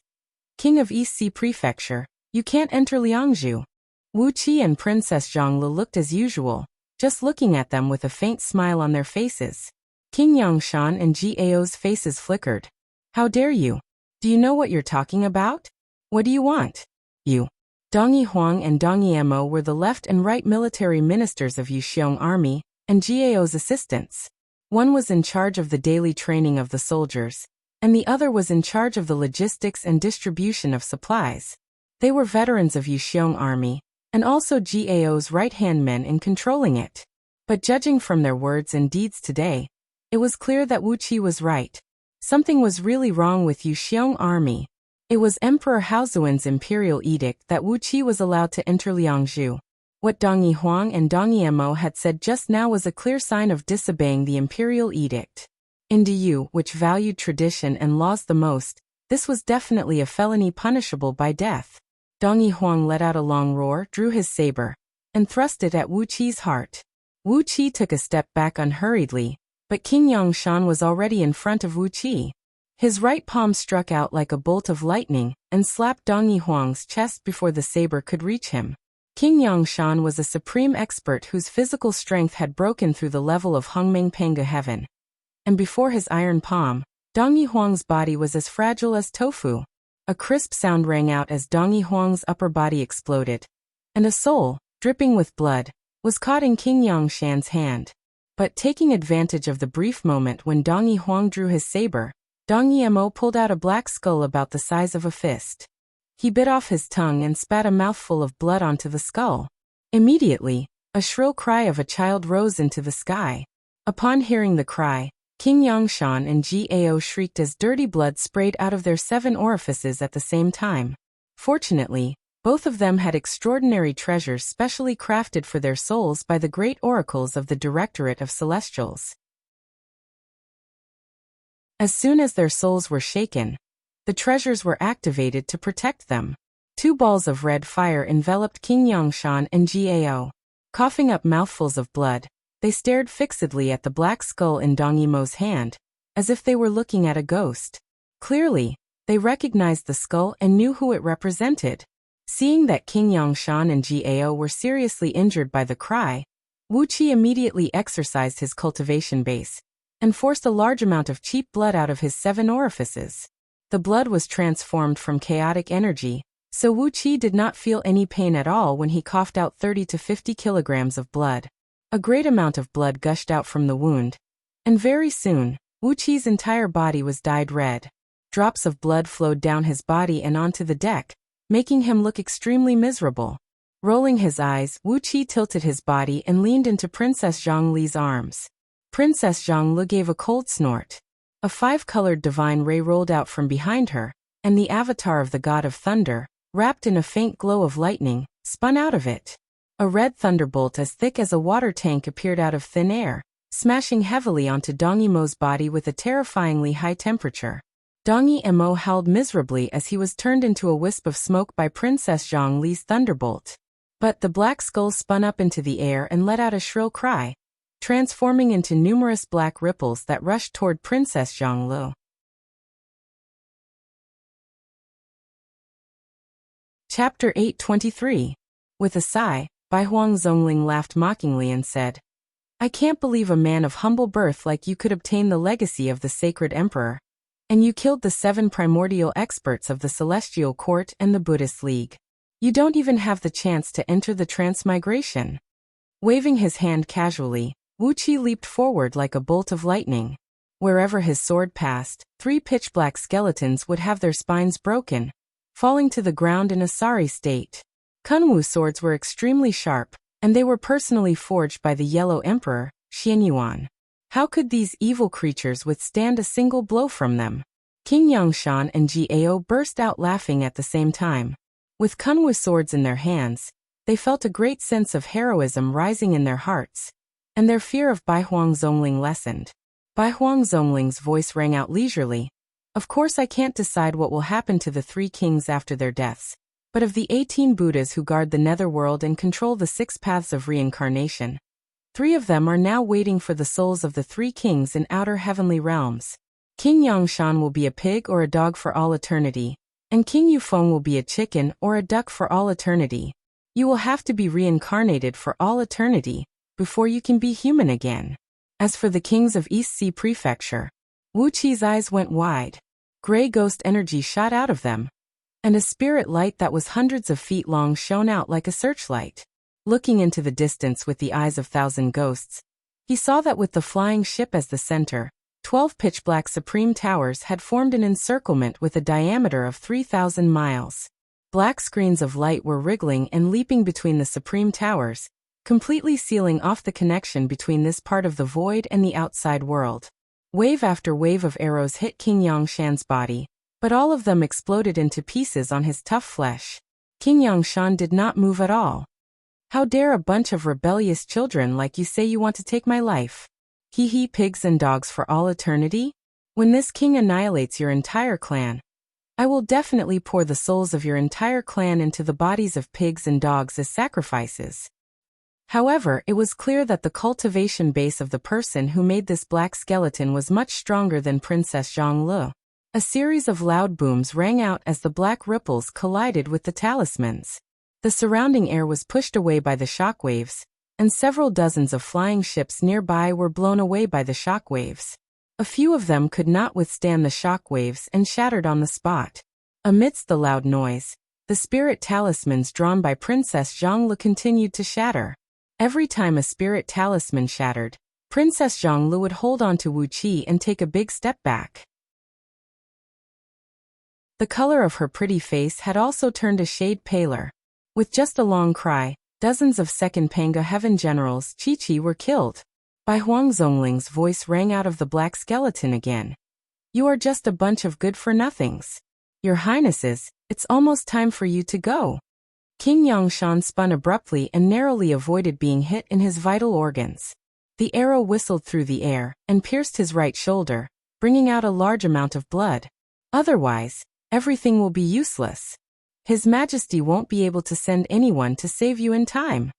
"King of East Sea Prefecture, you can't enter Liangzhu." Wu Qi and Princess Zhongli looked as usual, just looking at them with a faint smile on their faces. King Yangshan and Gao's faces flickered. "How dare you? Do you know what you're talking about? What do you want? You." Dongyi Huang and Dongyi Mo were the left and right military ministers of Yuxiong army, and Gao's assistants. One was in charge of the daily training of the soldiers, and the other was in charge of the logistics and distribution of supplies. They were veterans of Yuxiong army, and also Gao's right-hand men in controlling it. But judging from their words and deeds today, it was clear that Wu Qi was right. Something was really wrong with Yuxiong army. It was Emperor Haozuan's imperial edict that Wu Qi was allowed to enter Liangzhu. What Dongyi Huang and Dongyi Mo had said just now was a clear sign of disobeying the imperial edict. In Diyu, which valued tradition and laws the most, this was definitely a felony punishable by death. Dongyi Huang let out a long roar, drew his saber, and thrust it at Wu Qi's heart. Wu Qi took a step back unhurriedly, but King Yangshan was already in front of Wu Qi. His right palm struck out like a bolt of lightning and slapped Dongyi Huang's chest before the saber could reach him. King Yangshan was a supreme expert whose physical strength had broken through the level of Hongming Panga heaven. And before his iron palm, Dongyi Huang's body was as fragile as tofu. A crisp sound rang out as Dongyi Huang's upper body exploded, and a soul, dripping with blood, was caught in King Yangshan's hand. But taking advantage of the brief moment when Dongyi Huang drew his saber, Dongyi Mo pulled out a black skull about the size of a fist. He bit off his tongue and spat a mouthful of blood onto the skull. Immediately, a shrill cry of a child rose into the sky. Upon hearing the cry, King Yangshan and Gao shrieked as dirty blood sprayed out of their 7 orifices at the same time. Fortunately, both of them had extraordinary treasures specially crafted for their souls by the great oracles of the Directorate of Celestials. As soon as their souls were shaken, the treasures were activated to protect them. 2 balls of red fire enveloped King Yangshan and Gao. Coughing up mouthfuls of blood, they stared fixedly at the black skull in Dongyi Mo's hand, as if they were looking at a ghost. Clearly, they recognized the skull and knew who it represented. Seeing that King Yangshan and Gao were seriously injured by the cry, Wu Qi immediately exercised his cultivation base and forced a large amount of cheap blood out of his 7 orifices. The blood was transformed from chaotic energy, so Wu Qi did not feel any pain at all when he coughed out 30 to 50 kilograms of blood. A great amount of blood gushed out from the wound, and very soon, Wu Qi's entire body was dyed red. Drops of blood flowed down his body and onto the deck, making him look extremely miserable. Rolling his eyes, Wuxia tilted his body and leaned into Princess Zhongli's arms. Princess Zhongli gave a cold snort. A five-colored divine ray rolled out from behind her, and the avatar of the god of thunder, wrapped in a faint glow of lightning, spun out of it. A red thunderbolt as thick as a water tank appeared out of thin air, smashing heavily onto Dong Yimo's body with a terrifyingly high temperature. Dong Yimo howled miserably as he was turned into a wisp of smoke by Princess Zhongli's thunderbolt. But the black skull spun up into the air and let out a shrill cry, transforming into numerous black ripples that rushed toward Princess Zhongli. Chapter 823. With a sigh, Bai Huang Zongling laughed mockingly and said, I can't believe a man of humble birth like you could obtain the legacy of the sacred emperor. And you killed the 7 primordial experts of the Celestial Court and the Buddhist League. You don't even have the chance to enter the transmigration. Waving his hand casually, Wuxia leaped forward like a bolt of lightning. Wherever his sword passed, 3 pitch-black skeletons would have their spines broken, falling to the ground in a sorry state. Kunwu swords were extremely sharp, and they were personally forged by the Yellow Emperor, Xianyuan. How could these evil creatures withstand a single blow from them? King Yangshan and Gao burst out laughing at the same time. With Kunwu swords in their hands, they felt a great sense of heroism rising in their hearts, and their fear of Bai Huang Zongling lessened. Bai Huang Zongling's voice rang out leisurely. Of course I can't decide what will happen to the 3 kings after their deaths, but of the 18 Buddhas who guard the netherworld and control the 6 paths of reincarnation, 3 of them are now waiting for the souls of the 3 kings in outer heavenly realms. King Yangshan will be a pig or a dog for all eternity, and King Yufeng will be a chicken or a duck for all eternity. You will have to be reincarnated for all eternity before you can be human again. As for the kings of East Sea Prefecture, Wuqi's eyes went wide. Gray ghost energy shot out of them, and a spirit light that was hundreds of feet long shone out like a searchlight. Looking into the distance with the eyes of 1,000 ghosts, he saw that with the flying ship as the center, 12 pitch-black supreme towers had formed an encirclement with a diameter of 3,000 miles. Black screens of light were wriggling and leaping between the supreme towers, completely sealing off the connection between this part of the void and the outside world. Wave after wave of arrows hit King Yangshan's body, but all of them exploded into pieces on his tough flesh. King Yangshan did not move at all. How dare a bunch of rebellious children like you say you want to take my life? Hee pigs and dogs for all eternity? When this king annihilates your entire clan, I will definitely pour the souls of your entire clan into the bodies of pigs and dogs as sacrifices. However, it was clear that the cultivation base of the person who made this black skeleton was much stronger than Princess Zhongli. A series of loud booms rang out as the black ripples collided with the talismans. The surrounding air was pushed away by the shockwaves, and several dozens of flying ships nearby were blown away by the shockwaves. A few of them could not withstand the shockwaves and shattered on the spot. Amidst the loud noise, the spirit talismans drawn by Princess Zhongli continued to shatter. Every time a spirit talisman shattered, Princess Zhongli would hold on to Wuqi and take a big step back. The color of her pretty face had also turned a shade paler. With just a long cry, dozens of Second Panga Heaven generals Chi-Chi were killed. Bai Huang Zongling's voice rang out of the black skeleton again. You are just a bunch of good-for-nothings. Your Highnesses, it's almost time for you to go. King Yangshan spun abruptly and narrowly avoided being hit in his vital organs. The arrow whistled through the air and pierced his right shoulder, bringing out a large amount of blood. Otherwise, everything will be useless. His Majesty won't be able to send anyone to save you in time.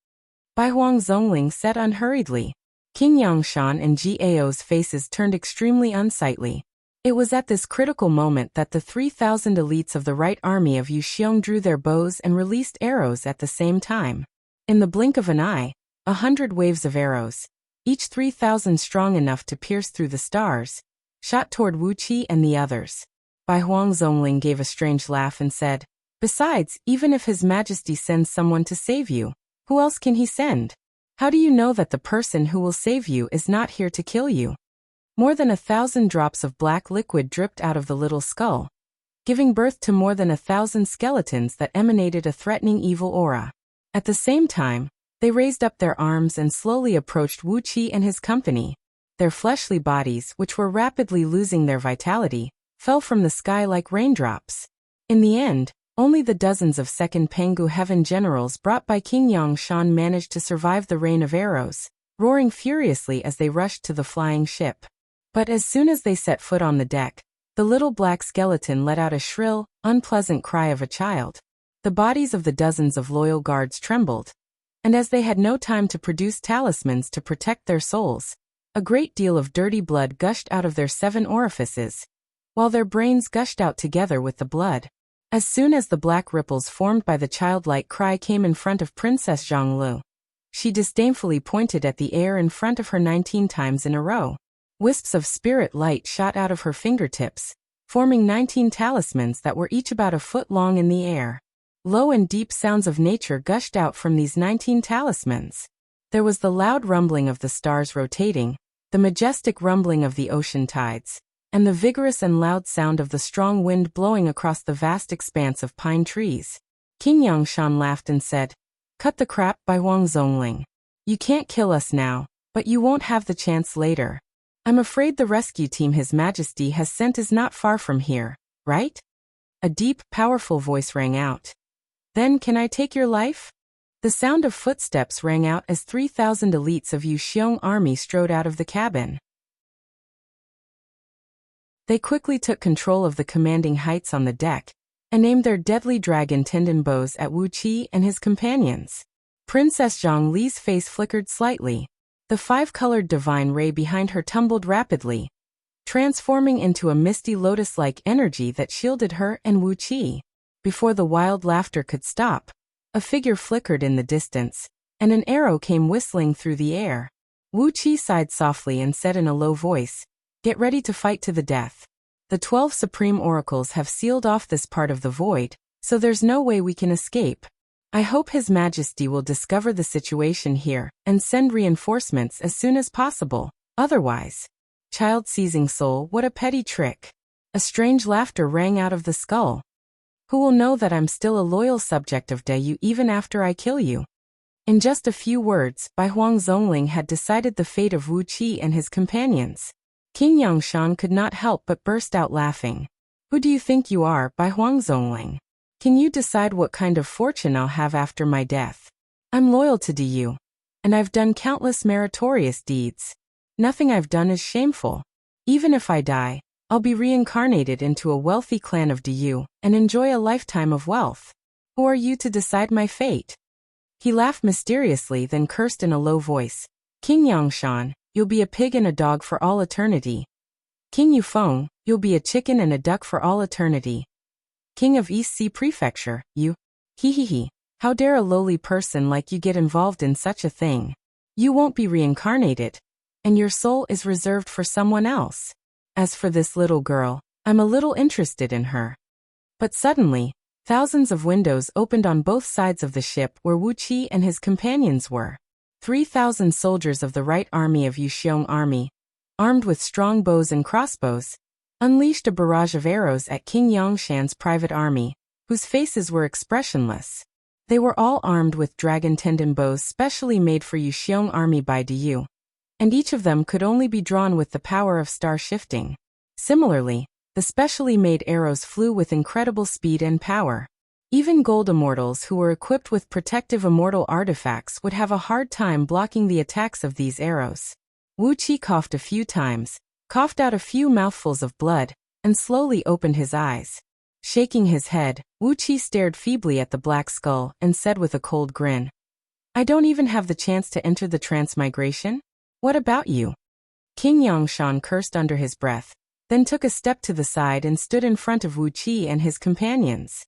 Bai Huang Zongling said unhurriedly. King Yangshan and Gao's faces turned extremely unsightly. It was at this critical moment that the 3,000 elites of the right army of Yuxiong drew their bows and released arrows at the same time. In the blink of an eye, 100 waves of arrows, each 3,000 strong enough to pierce through the stars, shot toward Wuqi and the others. Bai Huang Zongling gave a strange laugh and said, Besides, even if His Majesty sends someone to save you, who else can he send? How do you know that the person who will save you is not here to kill you? More than 1,000 drops of black liquid dripped out of the little skull. giving birth to more than 1,000 skeletons that emanated a threatening evil aura. At the same time, they raised up their arms and slowly approached Wuxia and his company. Their fleshly bodies, which were rapidly losing their vitality, fell from the sky like raindrops. In the end, only the dozens of second Pengu heaven generals brought by King Yangshan managed to survive the rain of arrows, roaring furiously as they rushed to the flying ship. But as soon as they set foot on the deck, the little black skeleton let out a shrill, unpleasant cry of a child. The bodies of the dozens of loyal guards trembled, and as they had no time to produce talismans to protect their souls, a great deal of dirty blood gushed out of their 7 orifices, while their brains gushed out together with the blood. As soon as the black ripples formed by the childlike cry came in front of Princess Zhonglu, she disdainfully pointed at the air in front of her 19 times in a row. Wisps of spirit light shot out of her fingertips, forming 19 talismans that were each about a foot long in the air. Low and deep sounds of nature gushed out from these 19 talismans. There was the loud rumbling of the stars rotating, the majestic rumbling of the ocean tides, and the vigorous and loud sound of the strong wind blowing across the vast expanse of pine trees. King Yangshan laughed and said, "Cut the crap, by Huang Zongling. You can't kill us now, but you won't have the chance later. I'm afraid the rescue team His Majesty has sent is not far from here, right?" A deep, powerful voice rang out. "Then can I take your life?" The sound of footsteps rang out as 3,000 elites of Wuxiang army strode out of the cabin. They quickly took control of the commanding heights on the deck, and aimed their deadly dragon tendon bows at Wuxia and his companions. Princess Zhongli's face flickered slightly. The 5-colored divine ray behind her tumbled rapidly, transforming into a misty lotus-like energy that shielded her and Wuxia. Before the wild laughter could stop, a figure flickered in the distance, and an arrow came whistling through the air. Wuxia sighed softly and said in a low voice, "Get ready to fight to the death. The 12 supreme oracles have sealed off this part of the void, so there's no way we can escape. I hope His Majesty will discover the situation here and send reinforcements as soon as possible. Otherwise..." Child-seizing soul, what a petty trick. A strange laughter rang out of the skull. "Who will know that I'm still a loyal subject of Dayu even after I kill you?" In just a few words, Bai Huang Zongling had decided the fate of Wuxia and his companions. King Yangshan could not help but burst out laughing. "Who do you think you are, Bai Huang Zongling? Can you decide what kind of fortune I'll have after my death? I'm loyal to Dayu, and I've done countless meritorious deeds. Nothing I've done is shameful. Even if I die, I'll be reincarnated into a wealthy clan of Dayu and enjoy a lifetime of wealth. Who are you to decide my fate?" He laughed mysteriously, then cursed in a low voice. "King Yangshan, you'll be a pig and a dog for all eternity. King Yufeng, you'll be a chicken and a duck for all eternity. King of East Sea Prefecture, you. He. How dare a lowly person like you get involved in such a thing? You won't be reincarnated, and your soul is reserved for someone else. As for this little girl, I'm a little interested in her." But suddenly, thousands of windows opened on both sides of the ship where Wuxia and his companions were. 3,000 soldiers of the Right Army of Wuxiang Army, armed with strong bows and crossbows, unleashed a barrage of arrows at King Yangshan's private army, whose faces were expressionless. They were all armed with dragon tendon bows specially made for Wuxiang Army by Dayu, and each of them could only be drawn with the power of star shifting. Similarly, the specially made arrows flew with incredible speed and power. Even gold immortals who were equipped with protective immortal artifacts would have a hard time blocking the attacks of these arrows. Wuxia coughed a few times, coughed out a few mouthfuls of blood, and slowly opened his eyes. Shaking his head, Wuxia stared feebly at the black skull and said with a cold grin, "I don't even have the chance to enter the transmigration? What about you?" King Yangshan cursed under his breath, then took a step to the side and stood in front of Wuxia and his companions.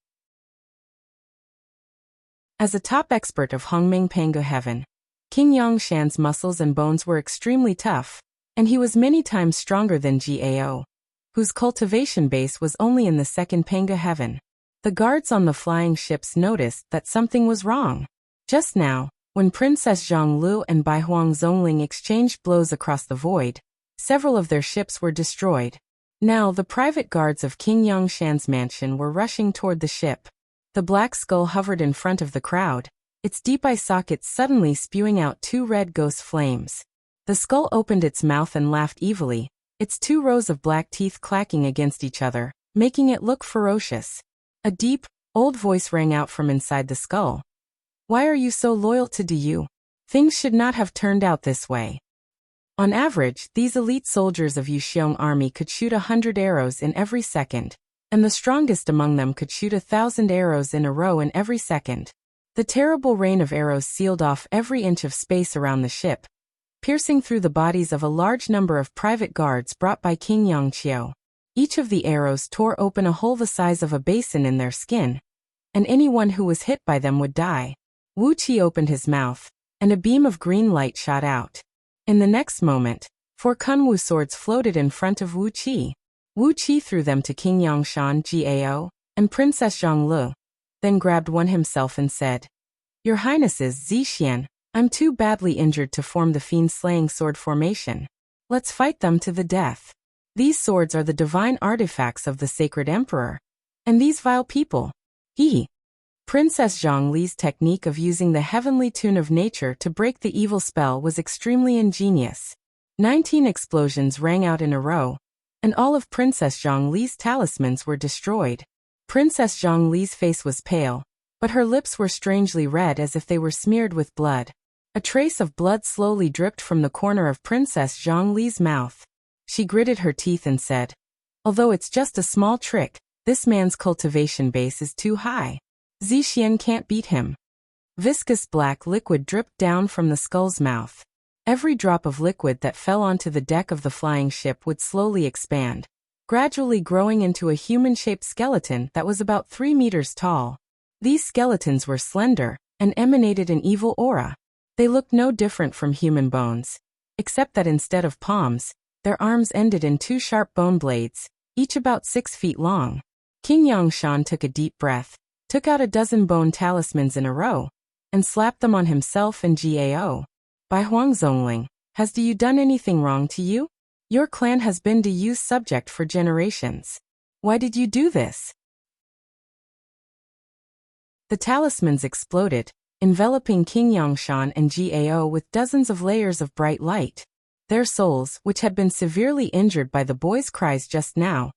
As a top expert of Hongming Pangu Heaven, King Yangshan's muscles and bones were extremely tough, and he was many times stronger than Gao, whose cultivation base was only in the second Pangu Heaven. The guards on the flying ships noticed that something was wrong. Just now, when Princess Zhonglu and Bai Huang Zongling exchanged blows across the void, several of their ships were destroyed. Now the private guards of King Yongshan's mansion were rushing toward the ship. The black skull hovered in front of the crowd, its deep eye sockets suddenly spewing out two red ghost flames. The skull opened its mouth and laughed evilly, its two rows of black teeth clacking against each other, making it look ferocious. A deep, old voice rang out from inside the skull. Why are you so loyal to Du? Things should not have turned out this way. On average, these elite soldiers of Wuxiang army could shoot 100 arrows in every second, and the strongest among them could shoot 1,000 arrows in a row in every second. The terrible rain of arrows sealed off every inch of space around the ship, piercing through the bodies of a large number of private guards brought by King Yongqiu. Each of the arrows tore open a hole the size of a basin in their skin, and anyone who was hit by them would die. Wu Qi opened his mouth, and a beam of green light shot out. In the next moment, 4 Kunwu swords floated in front of Wu Qi. Wu Qi threw them to King Yongshan Gao and Princess Zhonglu, then grabbed one himself and said, Your Highnesses Zixian, I'm too badly injured to form the fiend-slaying sword formation. Let's fight them to the death. These swords are the divine artifacts of the sacred emperor. And these vile people. Princess Zhongli's technique of using the heavenly tune of nature to break the evil spell was extremely ingenious. 19 explosions rang out in a row, and all of Princess Zhongli's talismans were destroyed. Princess Zhongli's face was pale, but her lips were strangely red as if they were smeared with blood. A trace of blood slowly dripped from the corner of Princess Zhongli's mouth. She gritted her teeth and said, Although it's just a small trick, this man's cultivation base is too high. Zixian can't beat him. Viscous black liquid dripped down from the skull's mouth. Every drop of liquid that fell onto the deck of the flying ship would slowly expand, gradually growing into a human-shaped skeleton that was about 3 meters tall. These skeletons were slender and emanated an evil aura. They looked no different from human bones, except that instead of palms, their arms ended in 2 sharp bone blades, each about 6 feet long. King Yongshan took a deep breath, took out 12 bone talismans in a row, and slapped them on himself and Gao. By Huangzongling, has Du done anything wrong to you? Your clan has been Du's subject for generations. Why did you do this? The talismans exploded, enveloping King Yongshan and Gao with dozens of layers of bright light. Their souls, which had been severely injured by the boy's cries just now,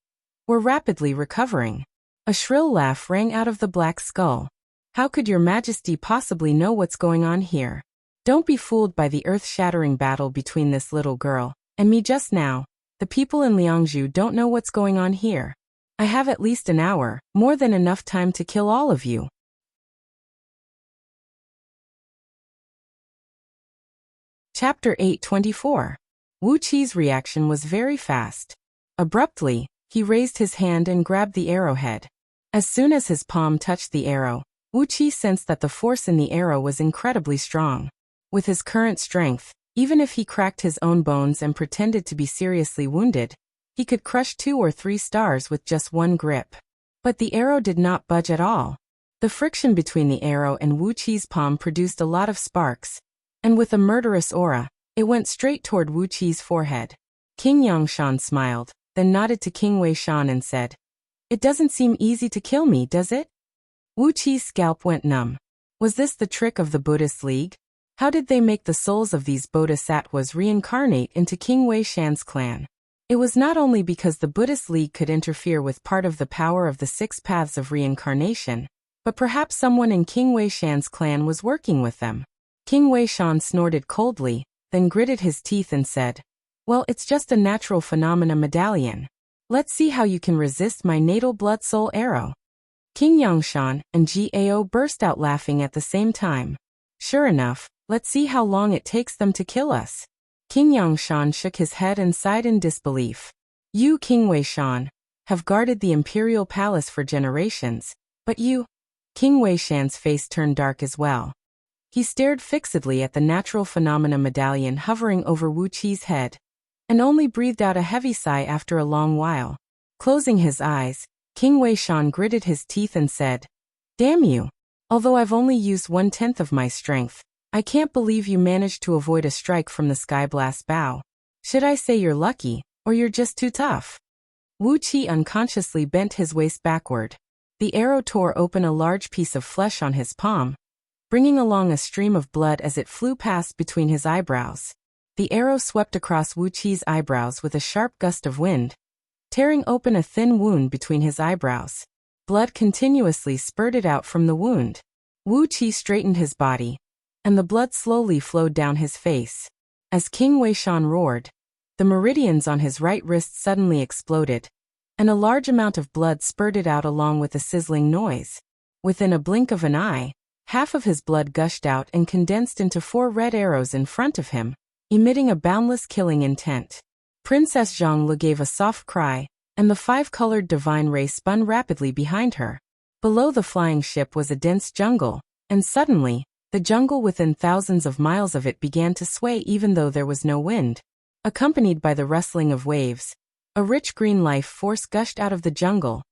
were rapidly recovering. A shrill laugh rang out of the black skull. How could your majesty possibly know what's going on here? Don't be fooled by the earth-shattering battle between this little girl and me just now. The people in Liangzhu don't know what's going on here. I have at least an hour, more than enough time to kill all of you. Chapter 824. Wu Qi's reaction was very fast. Abruptly, he raised his hand and grabbed the arrowhead. As soon as his palm touched the arrow, Wu Qi sensed that the force in the arrow was incredibly strong. With his current strength, even if he cracked his own bones and pretended to be seriously wounded, he could crush 2 or 3 stars with just one grip. But the arrow did not budge at all. The friction between the arrow and Wu Qi's palm produced a lot of sparks, and with a murderous aura, it went straight toward Wu Qi's forehead. King Yongshan smiled, then nodded to King Wei Shan and said, It doesn't seem easy to kill me, does it? Wu Qi's scalp went numb. Was this the trick of the Buddhist League? How did they make the souls of these bodhisattvas reincarnate into King Wei Shan's clan? It was not only because the Buddhist League could interfere with part of the power of the 6 paths of reincarnation, but perhaps someone in King Wei Shan's clan was working with them. King Wei Shan snorted coldly, then gritted his teeth and said, Well, it's just a natural phenomena medallion. Let's see how you can resist my natal blood soul arrow. King Yongshan and Gao burst out laughing at the same time. Sure enough, let's see how long it takes them to kill us. King Yongshan shook his head and sighed in disbelief. You, King Wei Shan, have guarded the imperial palace for generations, but you... King Wei Shan's face turned dark as well. He stared fixedly at the natural phenomena medallion hovering over Wu Qi's head, and only breathed out a heavy sigh after a long while. Closing his eyes, King Wei Shan gritted his teeth and said, Damn you! Although I've only used 1/10 of my strength, I can't believe you managed to avoid a strike from the Sky Blast bow. Should I say you're lucky, or you're just too tough? Wu Qi unconsciously bent his waist backward. The arrow tore open a large piece of flesh on his palm, bringing along a stream of blood as it flew past between his eyebrows. The arrow swept across Wu Qi's eyebrows with a sharp gust of wind, tearing open a thin wound between his eyebrows. Blood continuously spurted out from the wound. Wu Qi straightened his body, and the blood slowly flowed down his face. As King Weishan roared, the meridians on his right wrist suddenly exploded, and a large amount of blood spurted out along with a sizzling noise. Within a blink of an eye, half of his blood gushed out and condensed into 4 red arrows in front of him, emitting a boundless killing intent. Princess Zhongli gave a soft cry, and the 5-colored divine ray spun rapidly behind her. Below the flying ship was a dense jungle, and suddenly, the jungle within thousands of miles of it began to sway even though there was no wind. Accompanied by the rustling of waves, a rich green life force gushed out of the jungle,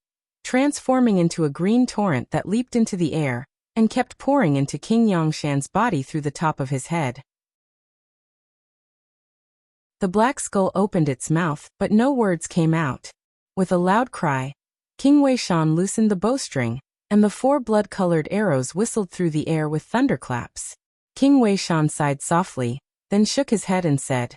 transforming into a green torrent that leaped into the air and kept pouring into King Yongshan's body through the top of his head. The black skull opened its mouth, but no words came out. With a loud cry, King Weishan loosened the bowstring, and the 4 blood-colored arrows whistled through the air with thunderclaps. King Weishan sighed softly, then shook his head and said,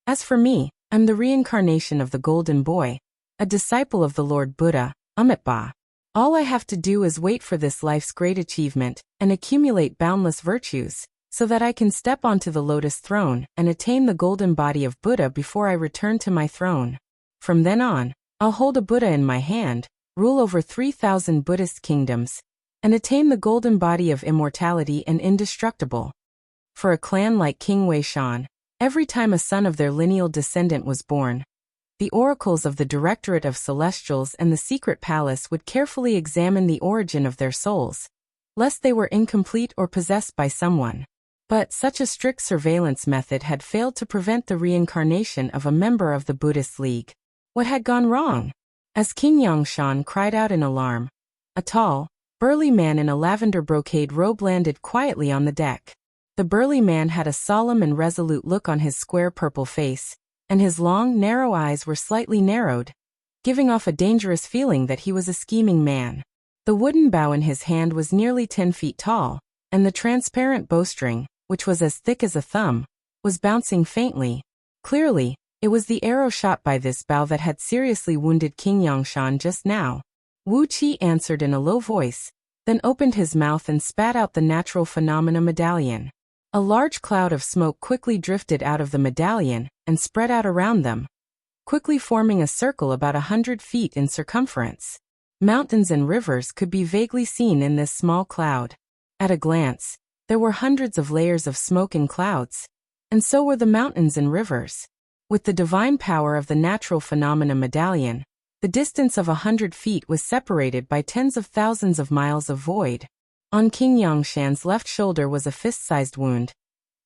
"As for me, I'm the reincarnation of the Golden Boy, a disciple of the Lord Buddha, Amitabha. All I have to do is wait for this life's great achievement and accumulate boundless virtues, so that I can step onto the lotus throne and attain the golden body of Buddha before I return to my throne. From then on, I'll hold a Buddha in my hand, rule over 3,000 Buddhist kingdoms, and attain the golden body of immortality and indestructible." For a clan like King Weishan, every time a son of their lineal descendant was born, the oracles of the Directorate of Celestials and the Secret Palace would carefully examine the origin of their souls, lest they were incomplete or possessed by someone. But such a strict surveillance method had failed to prevent the reincarnation of a member of the Buddhist League. What had gone wrong? As King Yongshan cried out in alarm, a tall, burly man in a lavender brocade robe landed quietly on the deck. The burly man had a solemn and resolute look on his square purple face, and his long, narrow eyes were slightly narrowed, giving off a dangerous feeling that he was a scheming man. The wooden bow in his hand was nearly 10 feet tall, and the transparent bowstring, which was as thick as a thumb, was bouncing faintly. Clearly, it was the arrow shot by this bow that had seriously wounded King Yongshan just now. Wu Qi answered in a low voice, then opened his mouth and spat out the natural phenomena medallion. A large cloud of smoke quickly drifted out of the medallion and spread out around them, quickly forming a circle about 100 feet in circumference. Mountains and rivers could be vaguely seen in this small cloud. At a glance, there were hundreds of layers of smoke and clouds, and so were the mountains and rivers. With the divine power of the natural phenomena medallion, the distance of 100 feet was separated by tens of thousands of miles of void. On King Yongshan's left shoulder was a fist-sized wound,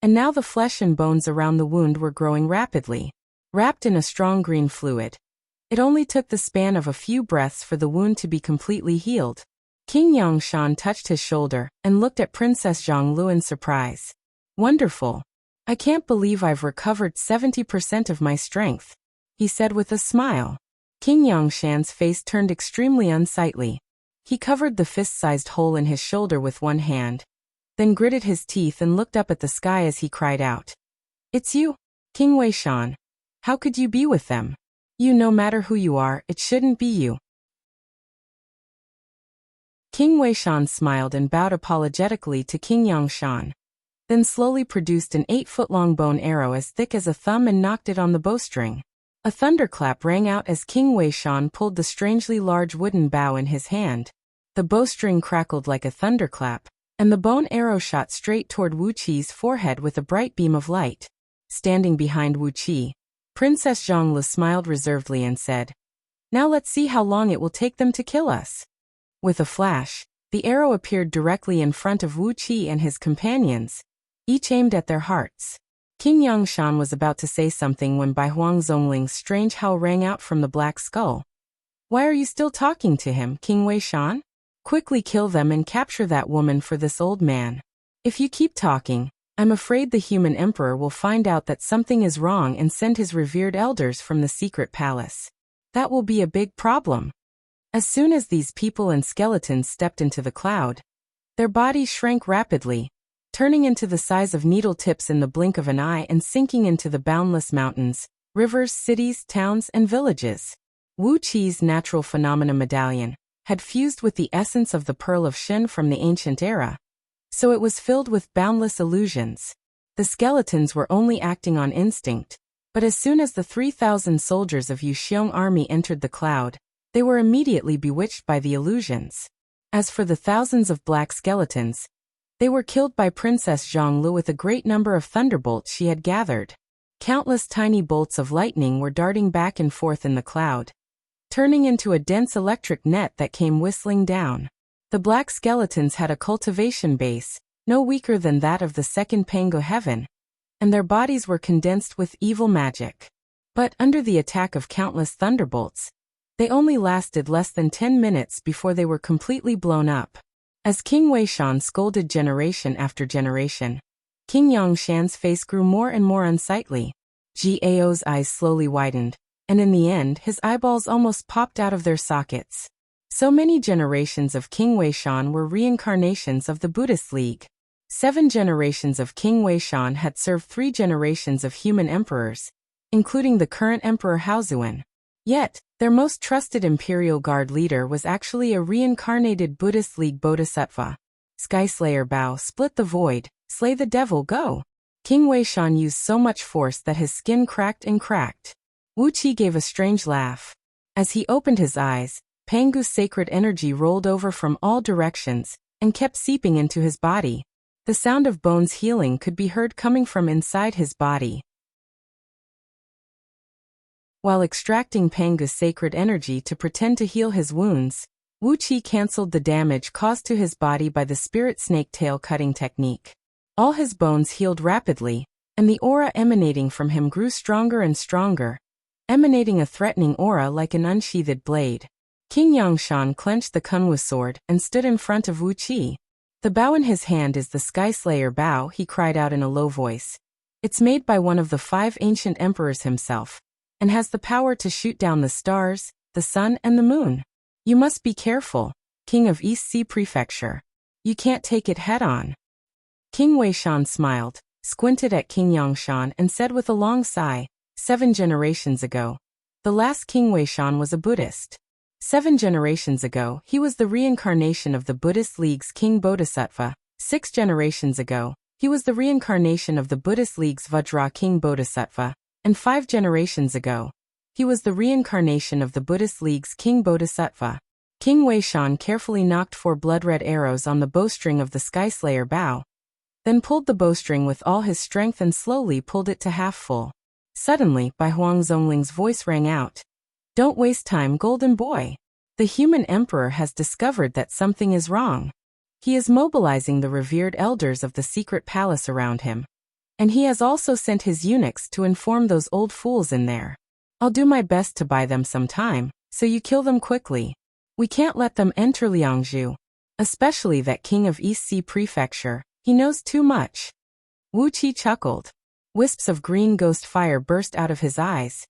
and now the flesh and bones around the wound were growing rapidly, wrapped in a strong green fluid. It only took the span of a few breaths for the wound to be completely healed. King Yongshan touched his shoulder and looked at Princess Zhongli in surprise. "Wonderful. I can't believe I've recovered 70% of my strength," he said with a smile. King Yongshan's face turned extremely unsightly. He covered the fist-sized hole in his shoulder with one hand, then gritted his teeth and looked up at the sky as he cried out, "It's you, King Weishan. How could you be with them? No matter who you are, it shouldn't be you." King Weishan smiled and bowed apologetically to King Yongshan, then slowly produced an 8-foot-long bone arrow as thick as a thumb and knocked it on the bowstring. A thunderclap rang out as King Weishan pulled the strangely large wooden bow in his hand. The bowstring crackled like a thunderclap, and the bone arrow shot straight toward Wu Qi's forehead with a bright beam of light. Standing behind Wu Qi, Princess Zhongli smiled reservedly and said, "Now let's see how long it will take them to kill us." With a flash, the arrow appeared directly in front of Wu Qi and his companions, each aimed at their hearts. King Yongshan was about to say something when Bai Huang Zongling's strange howl rang out from the black skull. "Why are you still talking to him, King Weishan? Quickly kill them and capture that woman for this old man. If you keep talking, I'm afraid the human emperor will find out that something is wrong and send his revered elders from the secret palace." That will be a big problem. As soon as these people and skeletons stepped into the cloud, their bodies shrank rapidly, turning into the size of needle tips in the blink of an eye and sinking into the boundless mountains, rivers, cities, towns, and villages. Wu Qi's natural phenomena medallion had fused with the essence of the Pearl of Shen from the ancient era, so it was filled with boundless illusions. The skeletons were only acting on instinct, but as soon as the 3,000 soldiers of Yuxiong army entered the cloud, they were immediately bewitched by the illusions. As for the thousands of black skeletons, they were killed by Princess Zhonglu with a great number of thunderbolts she had gathered. Countless tiny bolts of lightning were darting back and forth in the cloud, turning into a dense electric net that came whistling down. The black skeletons had a cultivation base, no weaker than that of the second Pango heaven, and their bodies were condensed with evil magic. But under the attack of countless thunderbolts, they only lasted less than 10 minutes before they were completely blown up. As King Weishan scolded generation after generation, King Yongshan's face grew more and more unsightly. Gao's eyes slowly widened, and in the end his eyeballs almost popped out of their sockets. So many generations of King Weishan were reincarnations of the Buddhist League. 7 generations of King Weishan had served 3 generations of human emperors, including the current Emperor Haozuan. Yet, their most trusted Imperial Guard leader was actually a reincarnated Buddhist League Bodhisattva. Skyslayer Bao, split the void, slay the devil, go! King Weishan used so much force that his skin cracked and cracked. Wu Qi gave a strange laugh. As he opened his eyes, Pangu's sacred energy rolled over from all directions and kept seeping into his body. The sound of bones healing could be heard coming from inside his body. While extracting Pangu's sacred energy to pretend to heal his wounds, Wu Qi cancelled the damage caused to his body by the spirit snake tail cutting technique. All his bones healed rapidly, and the aura emanating from him grew stronger and stronger, emanating a threatening aura like an unsheathed blade. King Yongshan clenched the Kunwu sword and stood in front of Wu Qi. The bow in his hand is the Skyslayer bow, he cried out in a low voice. It's made by one of the 5 ancient emperors himself, and has the power to shoot down the stars, the sun, and the moon. You must be careful, King of East Sea Prefecture. You can't take it head-on. King Weishan smiled, squinted at King Yongshan and said with a long sigh, 7 generations ago, the last King Weishan was a Buddhist. 7 generations ago, he was the reincarnation of the Buddhist League's King Bodhisattva. 6 generations ago, he was the reincarnation of the Buddhist League's Vajra King Bodhisattva. And 5 generations ago, he was the reincarnation of the Buddhist League's King Bodhisattva. King Weishan carefully knocked 4 blood-red arrows on the bowstring of the Skyslayer bow, then pulled the bowstring with all his strength and slowly pulled it to half full. Suddenly, Bai Huang Zongling's voice rang out. Don't waste time, golden boy. The human emperor has discovered that something is wrong. He is mobilizing the revered elders of the secret palace around him. And he has also sent his eunuchs to inform those old fools in there. I'll do my best to buy them some time, so you kill them quickly. We can't let them enter Liangzhu. Especially that king of East Sea Prefecture, he knows too much. Wu Qi chuckled. Wisps of green ghost fire burst out of his eyes,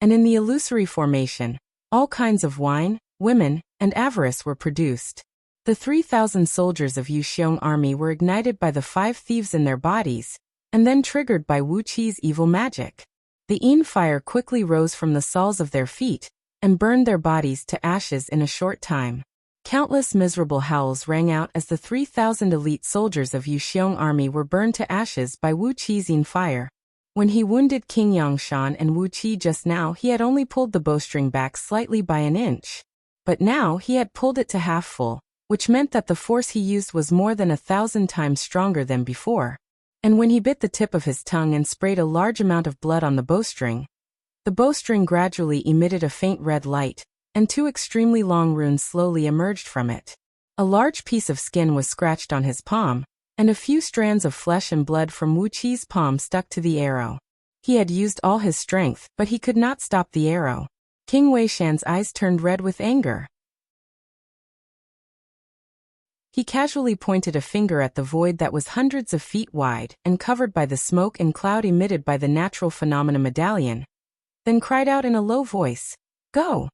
and in the illusory formation, all kinds of wine, women, and avarice were produced. The 3,000 soldiers of Yuxiong army were ignited by the 5 thieves in their bodies, and then triggered by Wu Qi's evil magic. The Yin fire quickly rose from the soles of their feet, and burned their bodies to ashes in a short time. Countless miserable howls rang out as the 3,000 elite soldiers of Yuxiong army were burned to ashes by Wu Qi's Yin fire. When he wounded King Yongshan and Wu Qi just now, he had only pulled the bowstring back slightly by an inch. But now he had pulled it to half full, which meant that the force he used was more than 1,000 times stronger than before. And when he bit the tip of his tongue and sprayed a large amount of blood on the bowstring gradually emitted a faint red light, and 2 extremely long runes slowly emerged from it. A large piece of skin was scratched on his palm, and a few strands of flesh and blood from Wu Qi's palm stuck to the arrow. He had used all his strength, but he could not stop the arrow. King Weishan's eyes turned red with anger. He casually pointed a finger at the void that was hundreds of feet wide and covered by the smoke and cloud emitted by the natural phenomena medallion, then cried out in a low voice, Go!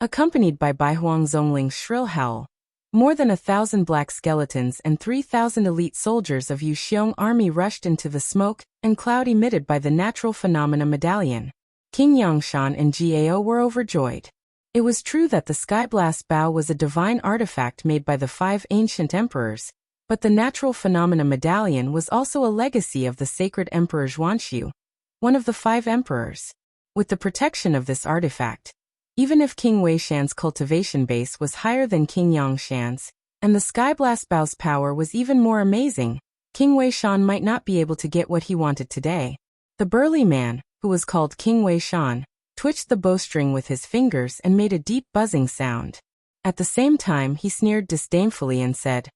Accompanied by Bai Huangzongling's shrill howl, more than 1,000 black skeletons and 3,000 elite soldiers of Yu Xiong army rushed into the smoke and cloud emitted by the natural phenomena medallion. King Yangshan and Gao were overjoyed. It was true that the Skyblast Bow was a divine artifact made by the 5 ancient emperors, but the natural phenomena medallion was also a legacy of the sacred emperor Zhuanxiu, one of the 5 emperors. With the protection of this artifact, even if King Weishan's cultivation base was higher than King Yangshan's, and the Skyblast Bow's power was even more amazing, King Weishan might not be able to get what he wanted today. The burly man, who was called King Weishan, twitched the bowstring with his fingers and made a deep buzzing sound. At the same time he sneered disdainfully and said,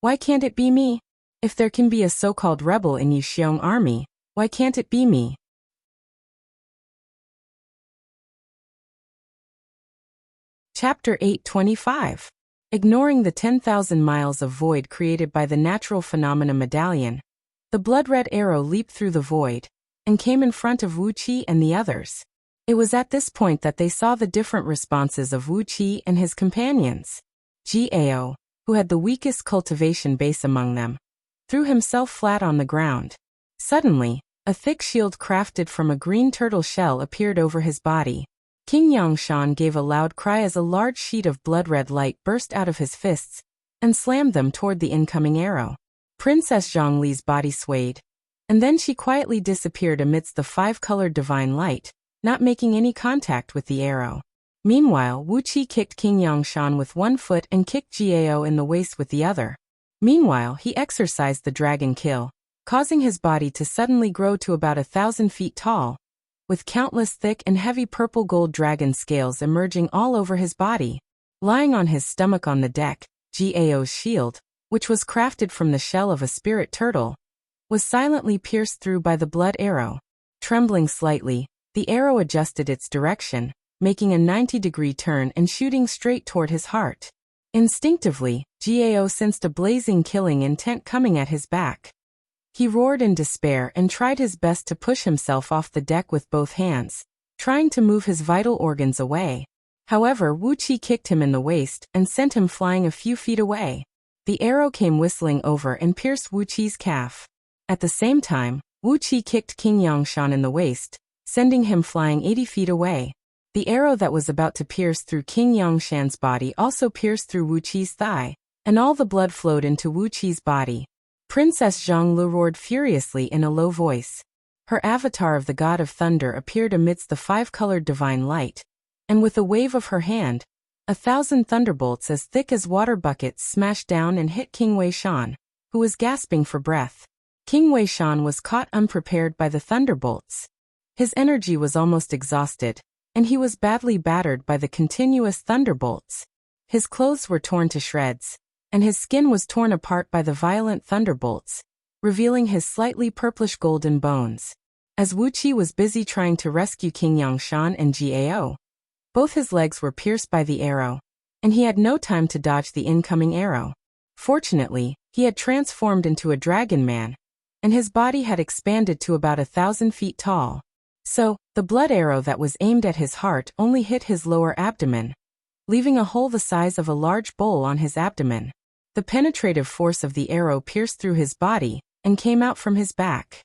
"Why can't it be me? If there can be a so-called rebel in Yu Xiong army, why can't it be me?" Chapter 825. Ignoring the 10,000 miles of void created by the natural phenomena medallion, the blood-red arrow leaped through the void and came in front of Wuxia and the others. It was at this point that they saw the different responses of Wuxia and his companions. Gao, who had the weakest cultivation base among them, threw himself flat on the ground. Suddenly, a thick shield crafted from a green turtle shell appeared over his body. King Yangshan gave a loud cry as a large sheet of blood-red light burst out of his fists and slammed them toward the incoming arrow. Princess Zhongli's body swayed, and then she quietly disappeared amidst the 5-colored divine light, not making any contact with the arrow. Meanwhile, Wuxia kicked King Yangshan with one foot and kicked Gao in the waist with the other. Meanwhile, he exercised the dragon kill, causing his body to suddenly grow to about 1,000 feet tall, with countless thick and heavy purple-gold dragon scales emerging all over his body. Lying on his stomach on the deck, Gao's shield, which was crafted from the shell of a spirit turtle, was silently pierced through by the blood arrow. Trembling slightly, the arrow adjusted its direction, making a 90-degree turn and shooting straight toward his heart. Instinctively, Gao sensed a blazing killing intent coming at his back. He roared in despair and tried his best to push himself off the deck with both hands, trying to move his vital organs away. However, Wuxia kicked him in the waist and sent him flying a few feet away. The arrow came whistling over and pierced Wuqia's calf. At the same time, Wuxia kicked King Yangshan in the waist, sending him flying 80 feet away. The arrow that was about to pierce through King Yangshan's body also pierced through Wuqia's thigh, and all the blood flowed into Wuqia's body. Princess Zhongli roared furiously in a low voice. Her avatar of the god of thunder appeared amidst the 5-colored divine light, and with a wave of her hand, 1,000 thunderbolts as thick as water buckets smashed down and hit King Weishan, who was gasping for breath. King Weishan was caught unprepared by the thunderbolts. His energy was almost exhausted, and he was badly battered by the continuous thunderbolts. His clothes were torn to shreds, and his skin was torn apart by the violent thunderbolts, revealing his slightly purplish-golden bones. As Wuxia was busy trying to rescue King Yangshan and Gao, both his legs were pierced by the arrow, and he had no time to dodge the incoming arrow. Fortunately, he had transformed into a dragon man, and his body had expanded to about 1,000 feet tall. So, the blood arrow that was aimed at his heart only hit his lower abdomen, leaving a hole the size of a large bowl on his abdomen. The penetrative force of the arrow pierced through his body and came out from his back.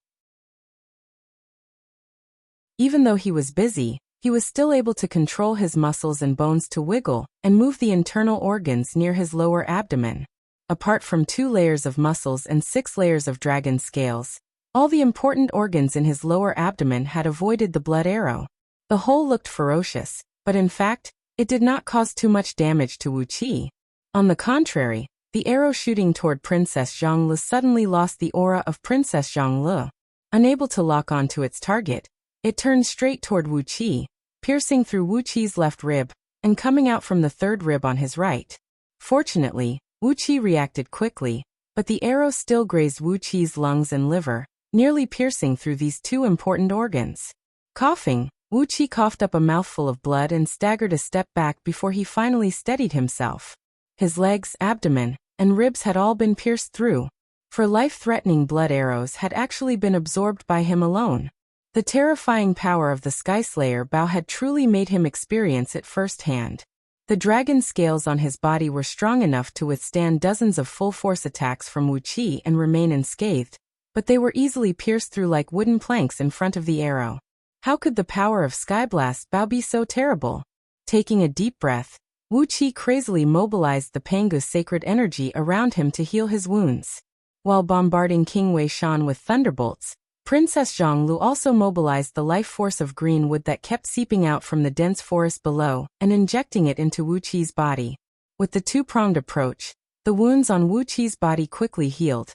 Even though he was busy, he was still able to control his muscles and bones to wiggle and move the internal organs near his lower abdomen. Apart from 2 layers of muscles and 6 layers of dragon scales, all the important organs in his lower abdomen had avoided the blood arrow. The hole looked ferocious, but in fact, it did not cause too much damage to Wuxia. On the contrary, the arrow shooting toward Princess Zhongli suddenly lost the aura of Princess Zhongli. Unable to lock onto its target, it turned straight toward Wuxia, piercing through Wuqia's left rib and coming out from the 3rd rib on his right. Fortunately, Wuxia reacted quickly, but the arrow still grazed Wuqia's lungs and liver, nearly piercing through these 2 important organs. Coughing, Wuxia coughed up a mouthful of blood and staggered a step back before he finally steadied himself. His legs, abdomen, and ribs had all been pierced through, for life-threatening blood arrows had actually been absorbed by him alone. The terrifying power of the Skyslayer Bao had truly made him experience it firsthand. The dragon scales on his body were strong enough to withstand dozens of full-force attacks from Wuxia and remain unscathed, but they were easily pierced through like wooden planks in front of the arrow. How could the power of Skyblast Bao be so terrible? Taking a deep breath, Wuxia crazily mobilized the Pangu's sacred energy around him to heal his wounds. While bombarding King Wei Shan with thunderbolts, Princess Zhonglu also mobilized the life force of green wood that kept seeping out from the dense forest below and injecting it into Wuqi's body. With the two-pronged approach, the wounds on Wuqi's body quickly healed,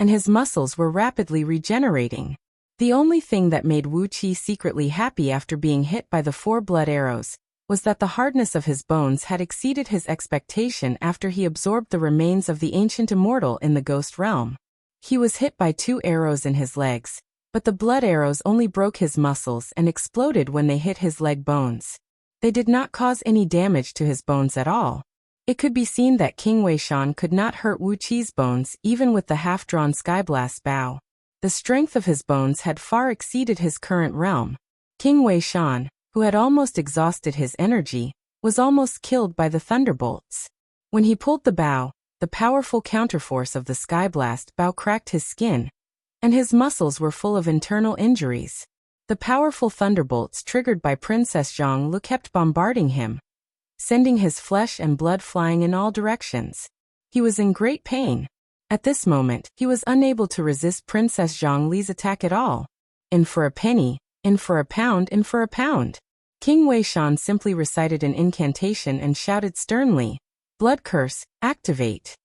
and his muscles were rapidly regenerating. The only thing that made Wuqi secretly happy after being hit by the 4 blood arrows was that the hardness of his bones had exceeded his expectation after he absorbed the remains of the ancient immortal in the ghost realm. He was hit by 2 arrows in his legs, but the blood arrows only broke his muscles and exploded when they hit his leg bones. They did not cause any damage to his bones at all. It could be seen that King Wei Shan could not hurt Wuqi's bones even with the half-drawn Skyblast Bao. The strength of his bones had far exceeded his current realm. King Wei Shan, who had almost exhausted his energy, was almost killed by the thunderbolts. When he pulled the Bao, the powerful counterforce of the Skyblast Bao cracked his skin, and his muscles were full of internal injuries. The powerful thunderbolts triggered by Princess Zhonglu kept bombarding him, sending his flesh and blood flying in all directions. He was in great pain. At this moment, he was unable to resist Princess Zhonglu's attack at all. In for a penny, in for a pound, in for a pound. King Wei Shan simply recited an incantation and shouted sternly, "Blood curse, activate."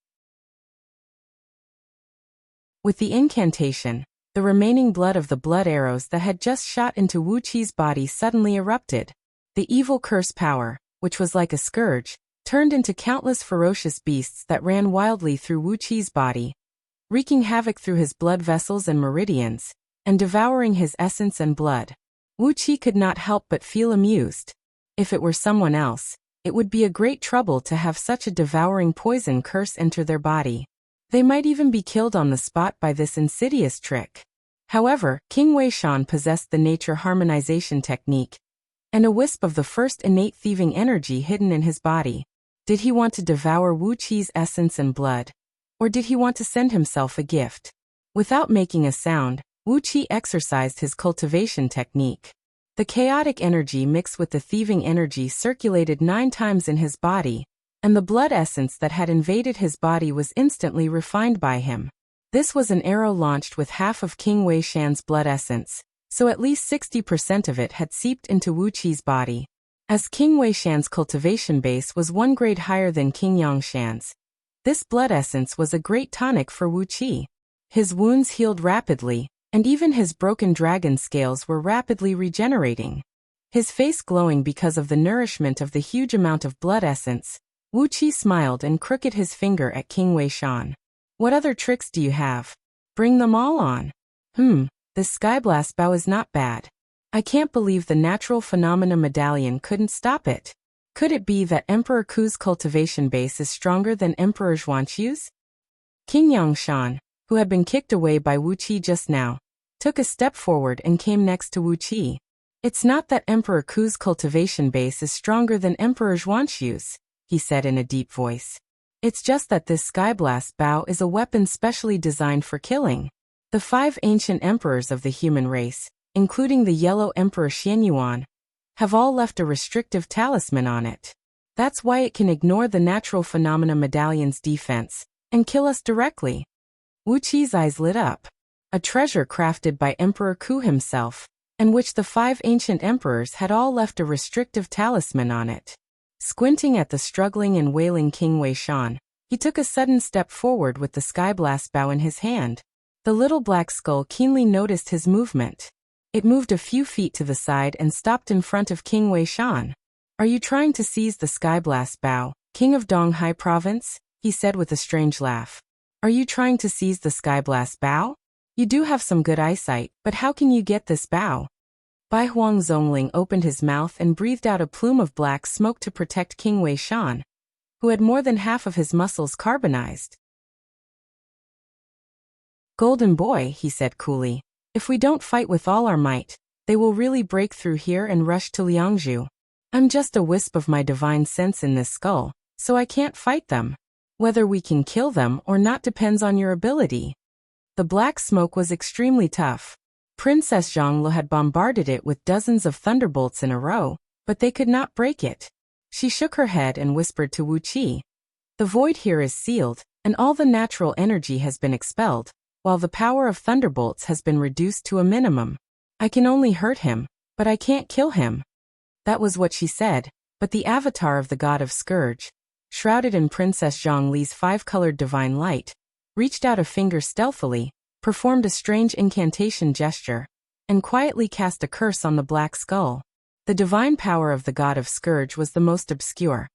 With the incantation, the remaining blood of the blood arrows that had just shot into Wuqi's body suddenly erupted. The evil curse power, which was like a scourge, turned into countless ferocious beasts that ran wildly through Wuqi's body, wreaking havoc through his blood vessels and meridians, and devouring his essence and blood. Wuqi could not help but feel amused. If it were someone else, it would be a great trouble to have such a devouring poison curse enter their body. They might even be killed on the spot by this insidious trick. However, King Wei Shan possessed the nature harmonization technique, and a wisp of the first innate thieving energy hidden in his body. Did he want to devour Wuqi's essence and blood? Or did he want to send himself a gift? Without making a sound, Wuqi exercised his cultivation technique. The chaotic energy mixed with the thieving energy circulated 9 times in his body, and the blood essence that had invaded his body was instantly refined by him. This was an arrow launched with half of King Wei Shan's blood essence, so at least 60% of it had seeped into Wuqi's body. As King Wei Shan's cultivation base was 1 grade higher than King Yang Shan's, this blood essence was a great tonic for Wuqi. His wounds healed rapidly, and even his broken dragon scales were rapidly regenerating. His face glowing because of the nourishment of the huge amount of blood essence, Wuqi smiled and crooked his finger at King Wei Shan. "What other tricks do you have? Bring them all on." This Skyblast Bao is not bad. I can't believe the natural phenomena medallion couldn't stop it. Could it be that Emperor Ku's cultivation base is stronger than Emperor Zhuanqiu's? King Yangshan, who had been kicked away by Wuqi just now, took a step forward and came next to Wuqi. "It's not that Emperor Ku's cultivation base is stronger than Emperor Zhuanqiu's," he said in a deep voice. "It's just that this Skyblast Bao is a weapon specially designed for killing. The 5 ancient emperors of the human race, including the Yellow Emperor Xianyuan, have all left a restrictive talisman on it. That's why it can ignore the natural phenomena medallion's defense and kill us directly." Wuqi's eyes lit up. A treasure crafted by Emperor Ku himself, and which the 5 ancient emperors had all left a restrictive talisman on it. Squinting at the struggling and wailing King Wei Shan, he took a sudden step forward with the Skyblast Bao in his hand. The little black skull keenly noticed his movement. It moved a few feet to the side and stopped in front of King Wei Shan. "Are you trying to seize the Skyblast Bao, King of Donghai Province?" he said with a strange laugh. "Are you trying to seize the Skyblast Bao? You do have some good eyesight, but how can you get this Bao?" Bai Huang Zongling opened his mouth and breathed out a plume of black smoke to protect King Wei Shan, who had more than half of his muscles carbonized. "Golden boy," he said coolly, "if we don't fight with all our might, They will really break through here and rush to Liangzhu. I'm just a wisp of my divine sense in this skull, so I can't fight them. Whether we can kill them or not depends on your ability. The black smoke was extremely tough. Princess Zhonglu had bombarded it with dozens of thunderbolts in a row, but they could not break it. She shook her head and whispered to Wuxia. The void here is sealed, and all the natural energy has been expelled, while the power of thunderbolts has been reduced to a minimum. I can only hurt him, but I can't kill him. That was what she said, but the avatar of the god of Scourge, shrouded in Princess Zhongli's five-colored divine light, reached out a finger stealthily, performed a strange incantation gesture, and quietly cast a curse on the black skull. The divine power of the god of Scourge was the most obscure.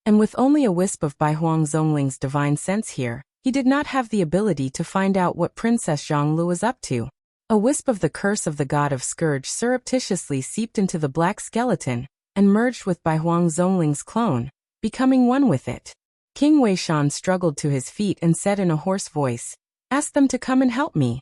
And with only a wisp of Bai Huang Zongling's divine sense here, he did not have the ability to find out what Princess Zhonglu was up to. A wisp of the curse of the god of Scourge surreptitiously seeped into the black skeleton and merged with Bai Huang Zongling's clone, becoming one with it. King Weishan struggled to his feet and said in a hoarse voice, "Ask them to come and help me."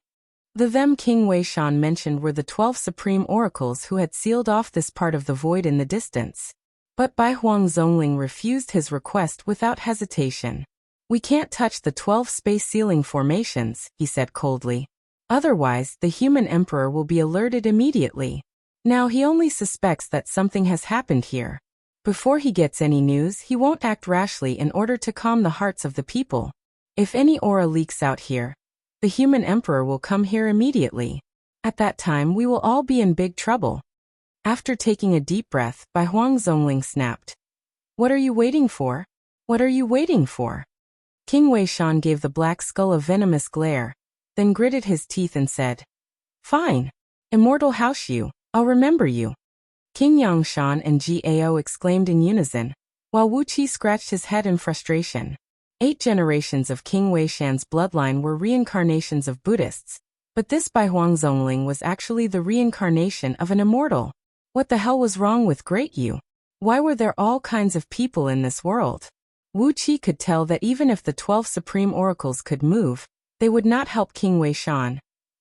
The them King Weishan mentioned were the 12 supreme oracles who had sealed off this part of the void in the distance. But Bai Huang Zongling refused his request without hesitation. "We can't touch the 12 space sealing formations," he said coldly. "Otherwise, the human emperor will be alerted immediately. Now he only suspects that something has happened here. Before he gets any news, he won't act rashly in order to calm the hearts of the people. If any aura leaks out here, the human emperor will come here immediately. At that time we will all be in big trouble." After taking a deep breath, Bai Huang Zongling snapped. "What are you waiting for? What are you waiting for?" King Weishan gave the black skull a venomous glare, then gritted his teeth and said, "Fine. Immortal Haoshu, I'll remember you." King Yangshan and Gao exclaimed in unison, while Wuqi scratched his head in frustration. 8 generations of King Weishan's bloodline were reincarnations of Buddhists, but this Bai Huang Zongling was actually the reincarnation of an immortal. What the hell was wrong with Great Yu? Why were there all kinds of people in this world? Wuqi could tell that even if the 12 supreme oracles could move, they would not help King Weishan,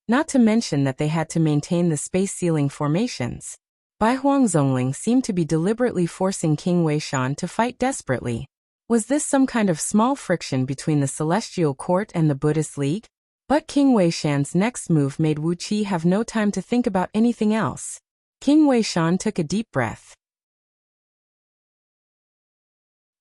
not to mention that they had to maintain the space-sealing formations. Bai Huang Zongling seemed to be deliberately forcing King Weishan to fight desperately. Was this some kind of small friction between the Celestial Court and the Buddhist League? But King Weishan's next move made Wuqi have no time to think about anything else. King Weishan took a deep breath.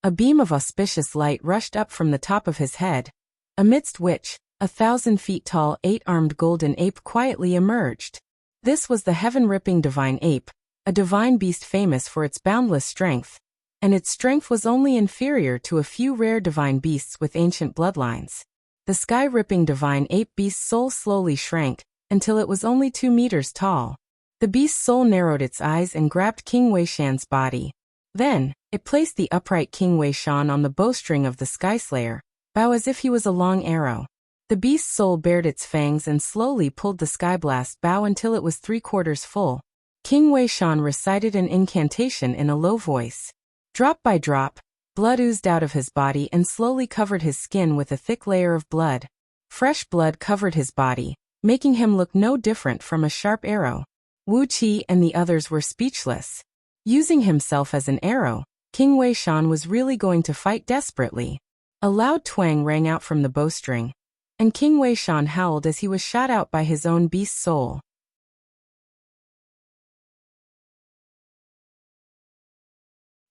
A beam of auspicious light rushed up from the top of his head, amidst which, 1,000 feet tall 8-armed golden ape quietly emerged. This was the heaven-ripping divine ape, a divine beast famous for its boundless strength, and its strength was only inferior to a few rare divine beasts with ancient bloodlines. The sky-ripping divine ape beast's soul slowly shrank, until it was only 2 meters tall. The beast's soul narrowed its eyes and grabbed King Weishan's body. Then, it placed the upright King Weishan on the bowstring of the Skyslayer, bow as if he was a long arrow. The beast's soul bared its fangs and slowly pulled the Skyblast bow until it was 3/4 full. King Weishan recited an incantation in a low voice. Drop by drop, blood oozed out of his body and slowly covered his skin with a thick layer of blood. Fresh blood covered his body, making him look no different from a sharp arrow. Wuqi and the others were speechless. Using himself as an arrow, King Weishan was really going to fight desperately. A loud twang rang out from the bowstring, and King Weishan howled as he was shot out by his own beast soul.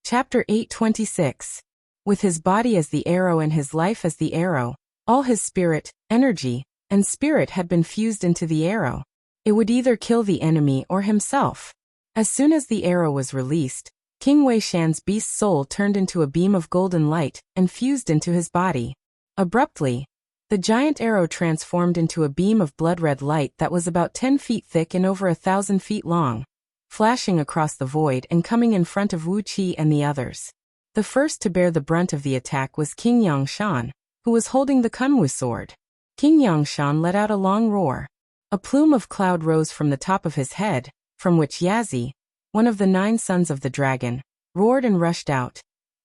Chapter 826. With his body as the arrow and his life as the arrow, all his spirit, energy, and spirit had been fused into the arrow. It would either kill the enemy or himself. As soon as the arrow was released, King Weishan's beast soul turned into a beam of golden light and fused into his body. Abruptly, the giant arrow transformed into a beam of blood-red light that was about 10 feet thick and over 1,000 feet long, flashing across the void and coming in front of Wuqi and the others. The first to bear the brunt of the attack was King Yangshan, who was holding the Kunwu sword. King Yangshan let out a long roar. A plume of cloud rose from the top of his head, from which Yazi, one of the 9 sons of the dragon, roared and rushed out,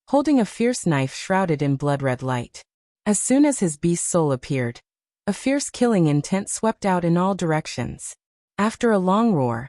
holding a fierce knife shrouded in blood-red light. As soon as his beast soul appeared, a fierce killing intent swept out in all directions. After a long roar,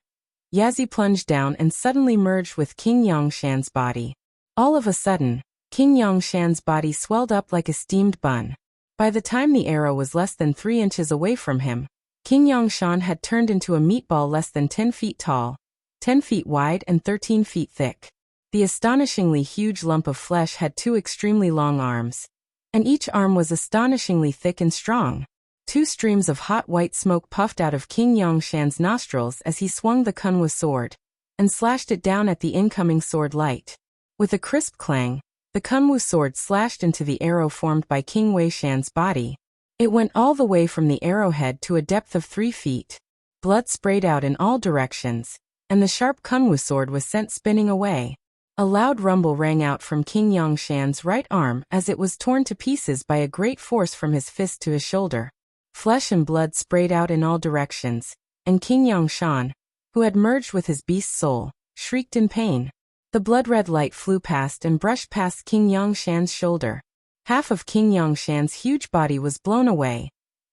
Yazi plunged down and suddenly merged with King Yongshan's body. All of a sudden, King Yongshan's body swelled up like a steamed bun. By the time the arrow was less than 3 inches away from him, King Yongshan had turned into a meatball less than 10 feet tall, 10 feet wide and 13 feet thick. The astonishingly huge lump of flesh had 2 extremely long arms, and each arm was astonishingly thick and strong. 2 streams of hot white smoke puffed out of King Yongshan's nostrils as he swung the Kunwu sword and slashed it down at the incoming sword light. With a crisp clang, the Kunwu sword slashed into the arrow formed by King Weishan's body. It went all the way from the arrowhead to a depth of 3 feet. Blood sprayed out in all directions, and the sharp Kunwu sword was sent spinning away. A loud rumble rang out from King Yongshan's right arm as it was torn to pieces by a great force from his fist to his shoulder. Flesh and blood sprayed out in all directions, and King Yongshan, who had merged with his beast soul, shrieked in pain. The blood-red light flew past and brushed past King Yongshan's shoulder. Half of King Yongshan's huge body was blown away,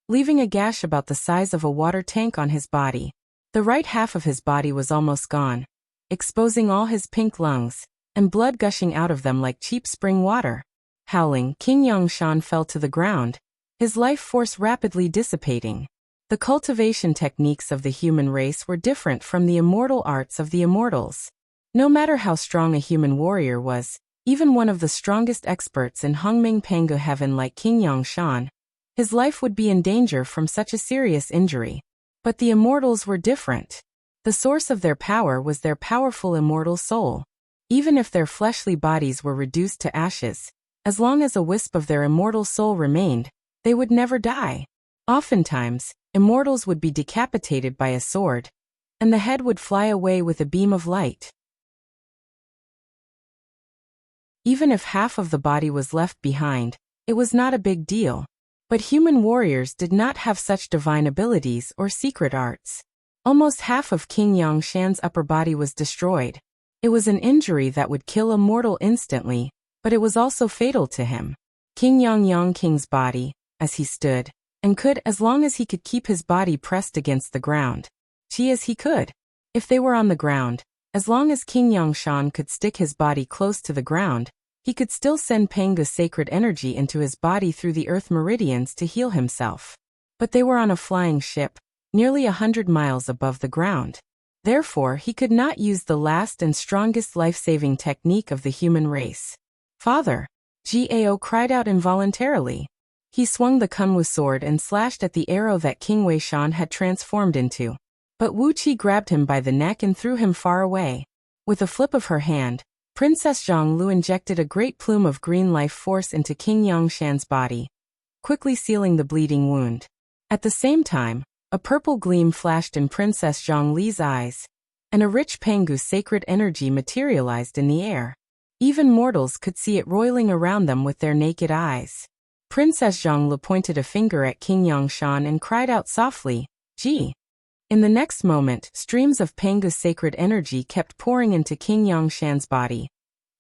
leaving a gash about the size of a water tank on his body. The right half of his body was almost gone, exposing all his pink lungs, and blood gushing out of them like cheap spring water. Howling, King Yongshan fell to the ground, his life force rapidly dissipating. The cultivation techniques of the human race were different from the immortal arts of the immortals. No matter how strong a human warrior was, even one of the strongest experts in Hongming Pangu heaven like King Yongshan, his life would be in danger from such a serious injury. But the immortals were different. The source of their power was their powerful immortal soul. Even if their fleshly bodies were reduced to ashes, as long as a wisp of their immortal soul remained, they would never die. Oftentimes, immortals would be decapitated by a sword, and the head would fly away with a beam of light. Even if half of the body was left behind, it was not a big deal. But human warriors did not have such divine abilities or secret arts. Almost half of King Yongshan's upper body was destroyed. It was an injury that would kill a mortal instantly, but it was also fatal to him. King Yongking's body, as he stood, and could as long as he could keep his body pressed against the ground. As he could. If they were on the ground, as long as King Yongshan could stick his body close to the ground, he could still send Pangu's sacred energy into his body through the earth meridians to heal himself. But they were on a flying ship, nearly 100 miles above the ground. Therefore, he could not use the last and strongest life-saving technique of the human race. "Father!" Gao cried out involuntarily. He swung the Kunwu sword and slashed at the arrow that King Weishan had transformed into. But Wuxia grabbed him by the neck and threw him far away. With a flip of her hand, Princess Zhonglu injected a great plume of green life force into King Yongshan's body, quickly sealing the bleeding wound. At the same time, a purple gleam flashed in Princess Zhonglu's eyes, and a rich Pangu sacred energy materialized in the air. Even mortals could see it roiling around them with their naked eyes. Princess Zhonglu pointed a finger at King Yongshan and cried out softly, "Ji." In the next moment, streams of Pangu's sacred energy kept pouring into King Yongshan's body,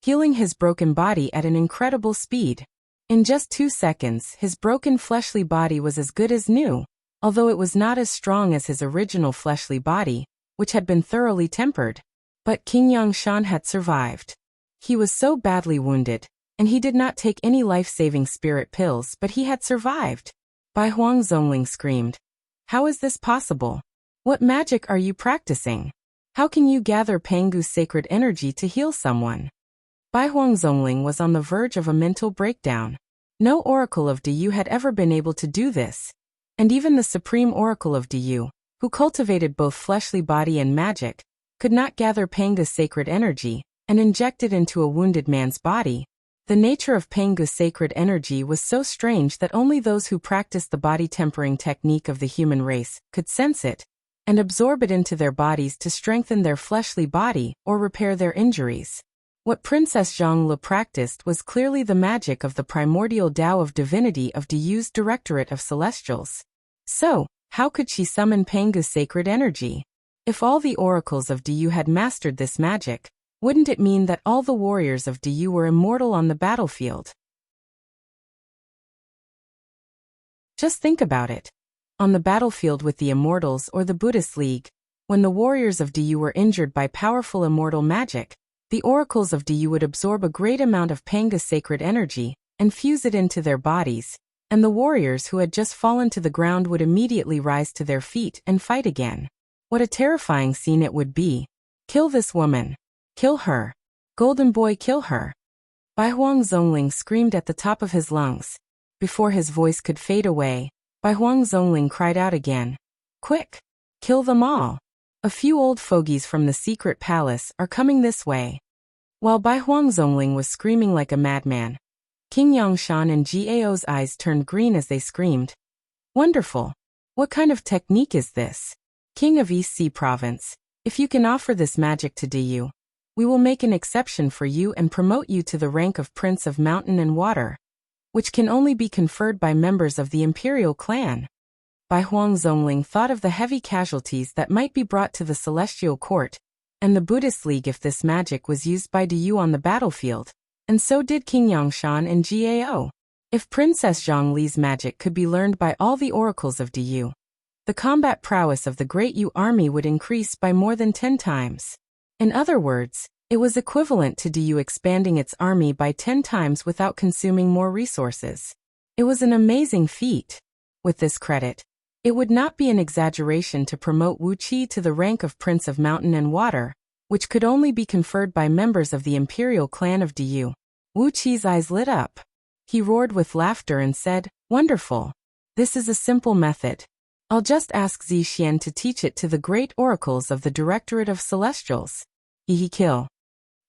healing his broken body at an incredible speed. In just 2 seconds, his broken fleshly body was as good as new, although it was not as strong as his original fleshly body, which had been thoroughly tempered. But King Yongshan had survived. He was so badly wounded, and he did not take any life-saving spirit pills, but he had survived. Bai Huang Zongling screamed, "How is this possible? What magic are you practicing? How can you gather Pangu's sacred energy to heal someone?" Bai Huang Zongling was on the verge of a mental breakdown. No oracle of Diyu had ever been able to do this, and even the supreme oracle of Diyu, who cultivated both fleshly body and magic, could not gather Pangu's sacred energy and inject it into a wounded man's body. The nature of Pangu's sacred energy was so strange that only those who practiced the body-tempering technique of the human race could sense it and absorb it into their bodies to strengthen their fleshly body or repair their injuries. What Princess Zhonglu practiced was clearly the magic of the primordial Tao of divinity of Diyu's Directorate of Celestials. So, how could she summon Pangu's sacred energy? If all the oracles of Diyu had mastered this magic, wouldn't it mean that all the warriors of Diyu were immortal on the battlefield? Just think about it. On the battlefield with the Immortals or the Buddhist League, When the warriors of Du were injured by powerful immortal magic, the oracles of Du would absorb a great amount of Panga's sacred energy and fuse it into their bodies, and the warriors who had just fallen to the ground would immediately rise to their feet and fight again. What a terrifying scene it would be. Kill this woman. Kill her. Golden boy, kill her. Bai Huang Zhongling screamed at the top of his lungs. Before his voice could fade away, Bai Huang Zhongling cried out again. Quick! Kill them all! A few old fogies from the secret palace are coming this way. While Bai Huang Zhongling was screaming like a madman, King Yangshan and Gao's eyes turned green as they screamed. Wonderful! What kind of technique is this? King of East Sea Province, if you can offer this magic to Du, we will make an exception for you and promote you to the rank of Prince of Mountain and Water, which can only be conferred by members of the imperial clan. Bai Huang Zhongling thought of the heavy casualties that might be brought to the Celestial Court and the Buddhist League if this magic was used by Du on the battlefield, and so did King Yangshan and Gao. If Princess Zhongli's magic could be learned by all the oracles of Du, the combat prowess of the Great Yu army would increase by more than 10 times. In other words, it was equivalent to Du expanding its army by 10 times without consuming more resources. It was an amazing feat. With this credit, it would not be an exaggeration to promote Wuxia to the rank of Prince of Mountain and Water, which could only be conferred by members of the imperial clan of Du. Wuxia's eyes lit up. He roared with laughter and said, Wonderful! This is a simple method. I'll just ask Zixian to teach it to the great oracles of the Directorate of Celestials. Kill.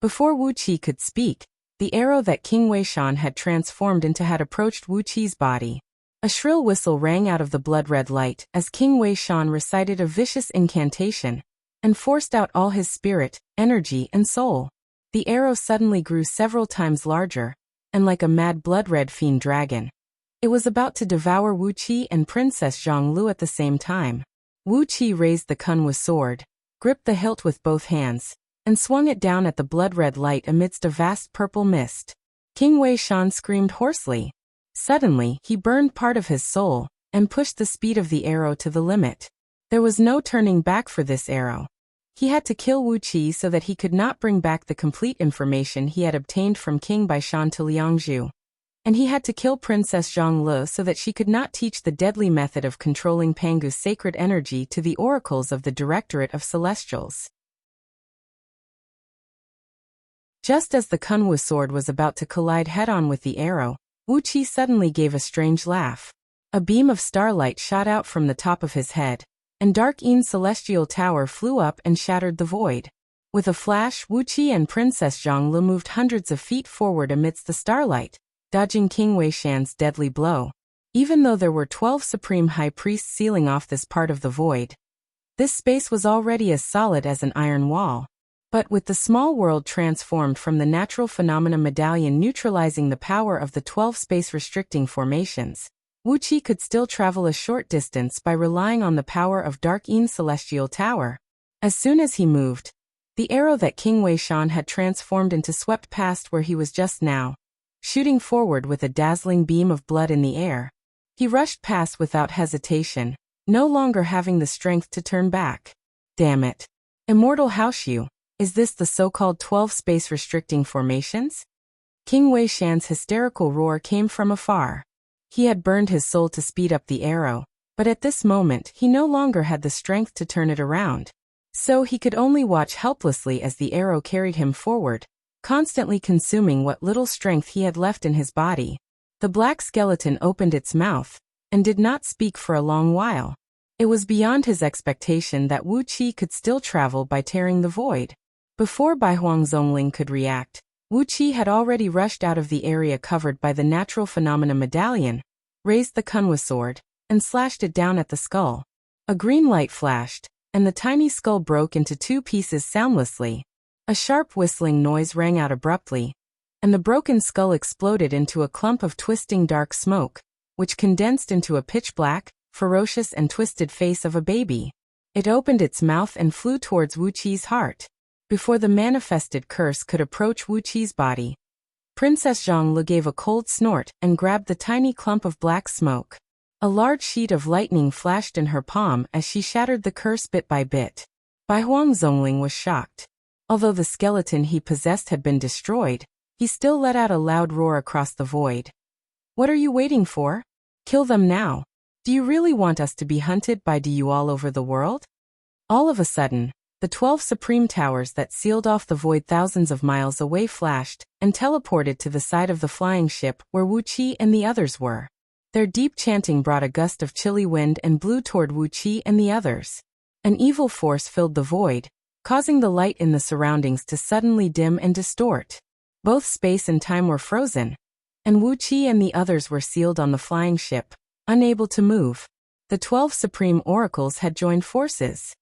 Before Wuxia could speak, the arrow that King Weishan had transformed into had approached Wuxia's body. A shrill whistle rang out of the blood-red light as King Weishan recited a vicious incantation and forced out all his spirit, energy, and soul. The arrow suddenly grew several times larger, and like a mad blood-red fiend dragon, it was about to devour Wuxia and Princess Zhonglu at the same time. Wuxia raised the Kunwa sword, gripped the hilt with both hands, and swung it down at the blood-red light amidst a vast purple mist. King Weishan screamed hoarsely. Suddenly, he burned part of his soul and pushed the speed of the arrow to the limit. There was no turning back for this arrow. He had to kill Wuxia so that he could not bring back the complete information he had obtained from King Baishan to Liangzhu. And he had to kill Princess Zhonglu so that she could not teach the deadly method of controlling Pangu's sacred energy to the oracles of the Directorate of Celestials. Just as the Kunwa sword was about to collide head-on with the arrow, Wuxia suddenly gave a strange laugh. A beam of starlight shot out from the top of his head, and Dark Een Celestial Tower flew up and shattered the void. With a flash, Wuxia and Princess Zhonglu moved hundreds of feet forward amidst the starlight, dodging King Weishan's deadly blow. Even though there were 12 supreme high priests sealing off this part of the void, this space was already as solid as an iron wall. But with the small world transformed from the natural phenomena medallion neutralizing the power of the 12 space-restricting formations, Wuxia could still travel a short distance by relying on the power of Dark Een Celestial Tower. As soon as he moved, the arrow that King Weishan had transformed into swept past where he was just now, shooting forward with a dazzling beam of blood in the air. He rushed past without hesitation, no longer having the strength to turn back. Damn it. Immortal Haoshu. Is this the so-called 12 space-restricting formations? King Weishan's hysterical roar came from afar. He had burned his soul to speed up the arrow, but at this moment he no longer had the strength to turn it around. So he could only watch helplessly as the arrow carried him forward, constantly consuming what little strength he had left in his body. The black skeleton opened its mouth and did not speak for a long while. It was beyond his expectation that Wuxia could still travel by tearing the void. Before Bai Huang Zhongling could react, Wuxia had already rushed out of the area covered by the natural phenomena medallion, raised the Kunwa sword, and slashed it down at the skull. A green light flashed, and the tiny skull broke into 2 pieces soundlessly. A sharp whistling noise rang out abruptly, and the broken skull exploded into a clump of twisting dark smoke, which condensed into a pitch-black, ferocious and twisted face of a baby. It opened its mouth and flew towards Wuxia's heart. Before the manifested curse could approach Wuxia's body, Princess Zhonglu gave a cold snort and grabbed the tiny clump of black smoke. A large sheet of lightning flashed in her palm as she shattered the curse bit by bit. Bai Huang Zhongling was shocked. Although the skeleton he possessed had been destroyed, he still let out a loud roar across the void. What are you waiting for? Kill them now. Do you really want us to be hunted by you all over the world? All of a sudden, the 12 supreme towers that sealed off the void thousands of miles away flashed and teleported to the side of the flying ship where Wuxia and the others were. Their deep chanting brought a gust of chilly wind and blew toward Wuxia and the others. An evil force filled the void, causing the light in the surroundings to suddenly dim and distort. Both space and time were frozen, and Wuxia and the others were sealed on the flying ship, unable to move. The 12 supreme oracles had joined forces.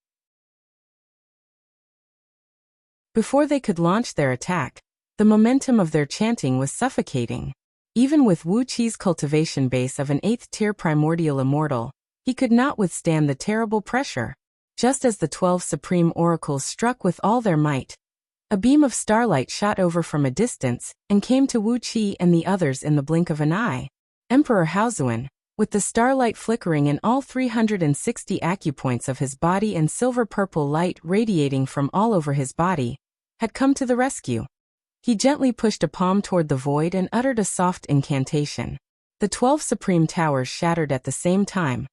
Before they could launch their attack, the momentum of their chanting was suffocating. Even with Wuxia's cultivation base of an 8th-tier primordial immortal, he could not withstand the terrible pressure. Just as the 12 supreme oracles struck with all their might, a beam of starlight shot over from a distance and came to Wuxia and the others in the blink of an eye. Emperor Haozuan, with the starlight flickering in all 360 acupoints of his body and silver-purple light radiating from all over his body, had come to the rescue. He gently pushed a palm toward the void and uttered a soft incantation. The 12 supreme towers shattered at the same time,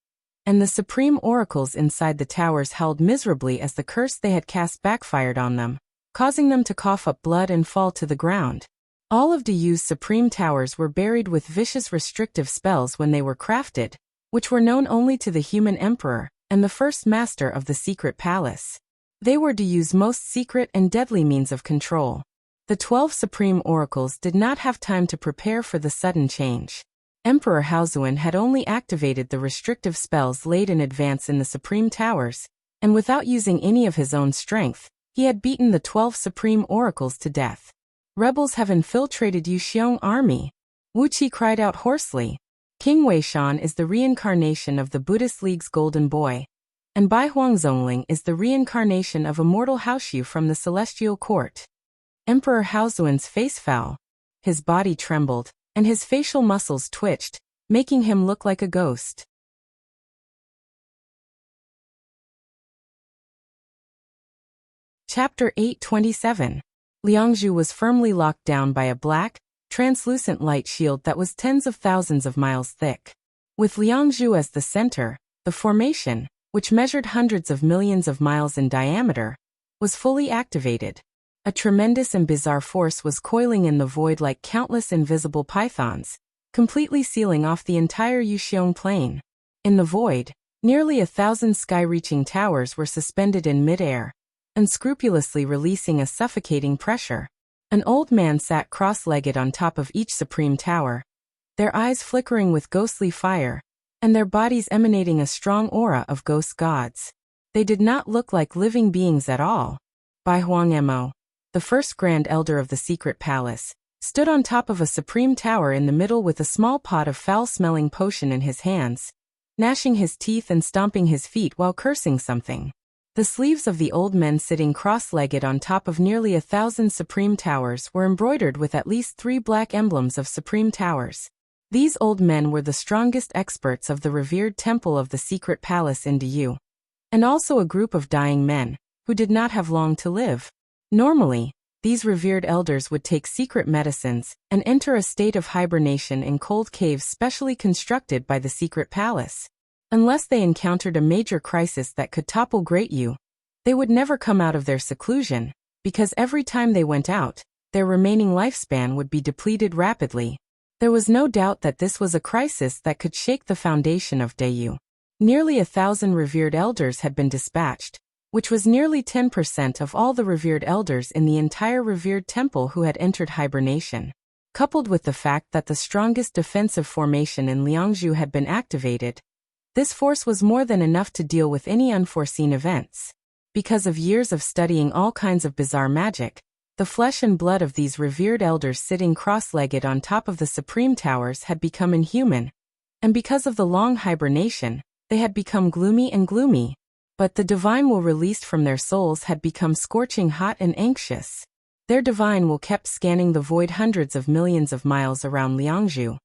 and the supreme oracles inside the towers howled miserably as the curse they had cast backfired on them, causing them to cough up blood and fall to the ground. All of Diyu's supreme towers were buried with vicious restrictive spells when they were crafted, which were known only to the human emperor and the first master of the secret palace. They were Diyu's most secret and deadly means of control. The 12 supreme oracles did not have time to prepare for the sudden change. Emperor Haozuan had only activated the restrictive spells laid in advance in the supreme towers, and without using any of his own strength, he had beaten the 12 supreme oracles to death. Rebels have infiltrated Yuxiong army. Wuxia cried out hoarsely. King Weishan is the reincarnation of the Buddhist League's golden boy, and Bai Huang Zhongling is the reincarnation of immortal Haoshu from the celestial court. Emperor Haozuan's face fell. His body trembled, and his facial muscles twitched, making him look like a ghost. Chapter 827. Liangzhu was firmly locked down by a black, translucent light shield that was tens of thousands of miles thick. With Liangzhu as the center, the formation, which measured hundreds of millions of miles in diameter, was fully activated. A tremendous and bizarre force was coiling in the void like countless invisible pythons, completely sealing off the entire Yuxiong plain. In the void, nearly 1,000 sky-reaching towers were suspended in mid-air, unscrupulously releasing a suffocating pressure. An old man sat cross-legged on top of each supreme tower, their eyes flickering with ghostly fire, and their bodies emanating a strong aura of ghost gods. They did not look like living beings at all. Bai Huang Mo, the first Grand Elder of the Secret Palace, stood on top of a supreme tower in the middle with a small pot of foul-smelling potion in his hands, gnashing his teeth and stomping his feet while cursing something. The sleeves of the old men sitting cross-legged on top of nearly 1,000 supreme towers were embroidered with at least 3 black emblems of supreme towers. These old men were the strongest experts of the revered temple of the secret palace in Diyu, and also a group of dying men, who did not have long to live. Normally, these revered elders would take secret medicines and enter a state of hibernation in cold caves specially constructed by the secret palace. Unless they encountered a major crisis that could topple Great Yu, they would never come out of their seclusion, because every time they went out, their remaining lifespan would be depleted rapidly. There was no doubt that this was a crisis that could shake the foundation of Dayu. Nearly 1,000 revered elders had been dispatched, which was nearly 10% of all the revered elders in the entire revered temple who had entered hibernation. Coupled with the fact that the strongest defensive formation in Liangzhu had been activated, this force was more than enough to deal with any unforeseen events. Because of years of studying all kinds of bizarre magic, the flesh and blood of these revered elders sitting cross-legged on top of the supreme towers had become inhuman, and because of the long hibernation, they had become gloomy and gloomy. But the divine will released from their souls had become scorching hot and anxious. Their divine will kept scanning the void hundreds of millions of miles around Liangzhu,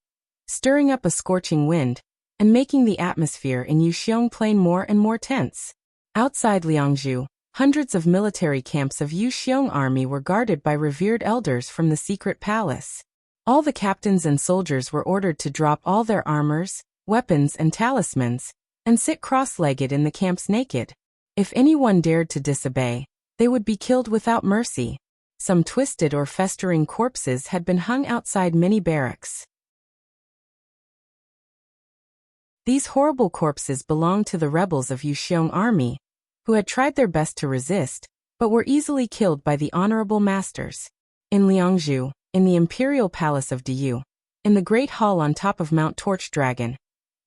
stirring up a scorching wind, and making the atmosphere in Yuxiong Plain more and more tense. Outside Liangzhu, Hundreds of military camps of Wuxiang army were guarded by revered elders from the secret palace. All the captains and soldiers were ordered to drop all their armors, weapons and talismans, and sit cross-legged in the camps naked. If anyone dared to disobey, they would be killed without mercy. Some twisted or festering corpses had been hung outside many barracks. These horrible corpses belonged to the rebels of Wuxiang army, who had tried their best to resist, but were easily killed by the honorable masters. In Liangzhu, in the imperial palace of Diyu, in the great hall on top of Mount Torch Dragon,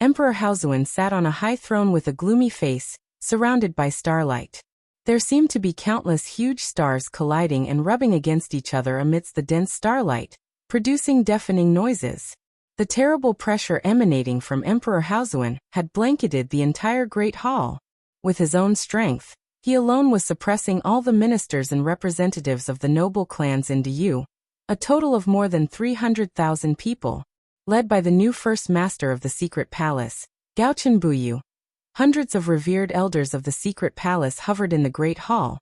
Emperor Haozuan sat on a high throne with a gloomy face, surrounded by starlight. There seemed to be countless huge stars colliding and rubbing against each other amidst the dense starlight, producing deafening noises. The terrible pressure emanating from Emperor Haozuan had blanketed the entire great hall. With his own strength, he alone was suppressing all the ministers and representatives of the noble clans in Diyu, a total of more than 300,000 people, led by the new first master of the secret palace, Gao Chenbuyu. Hundreds of revered elders of the secret palace hovered in the great hall,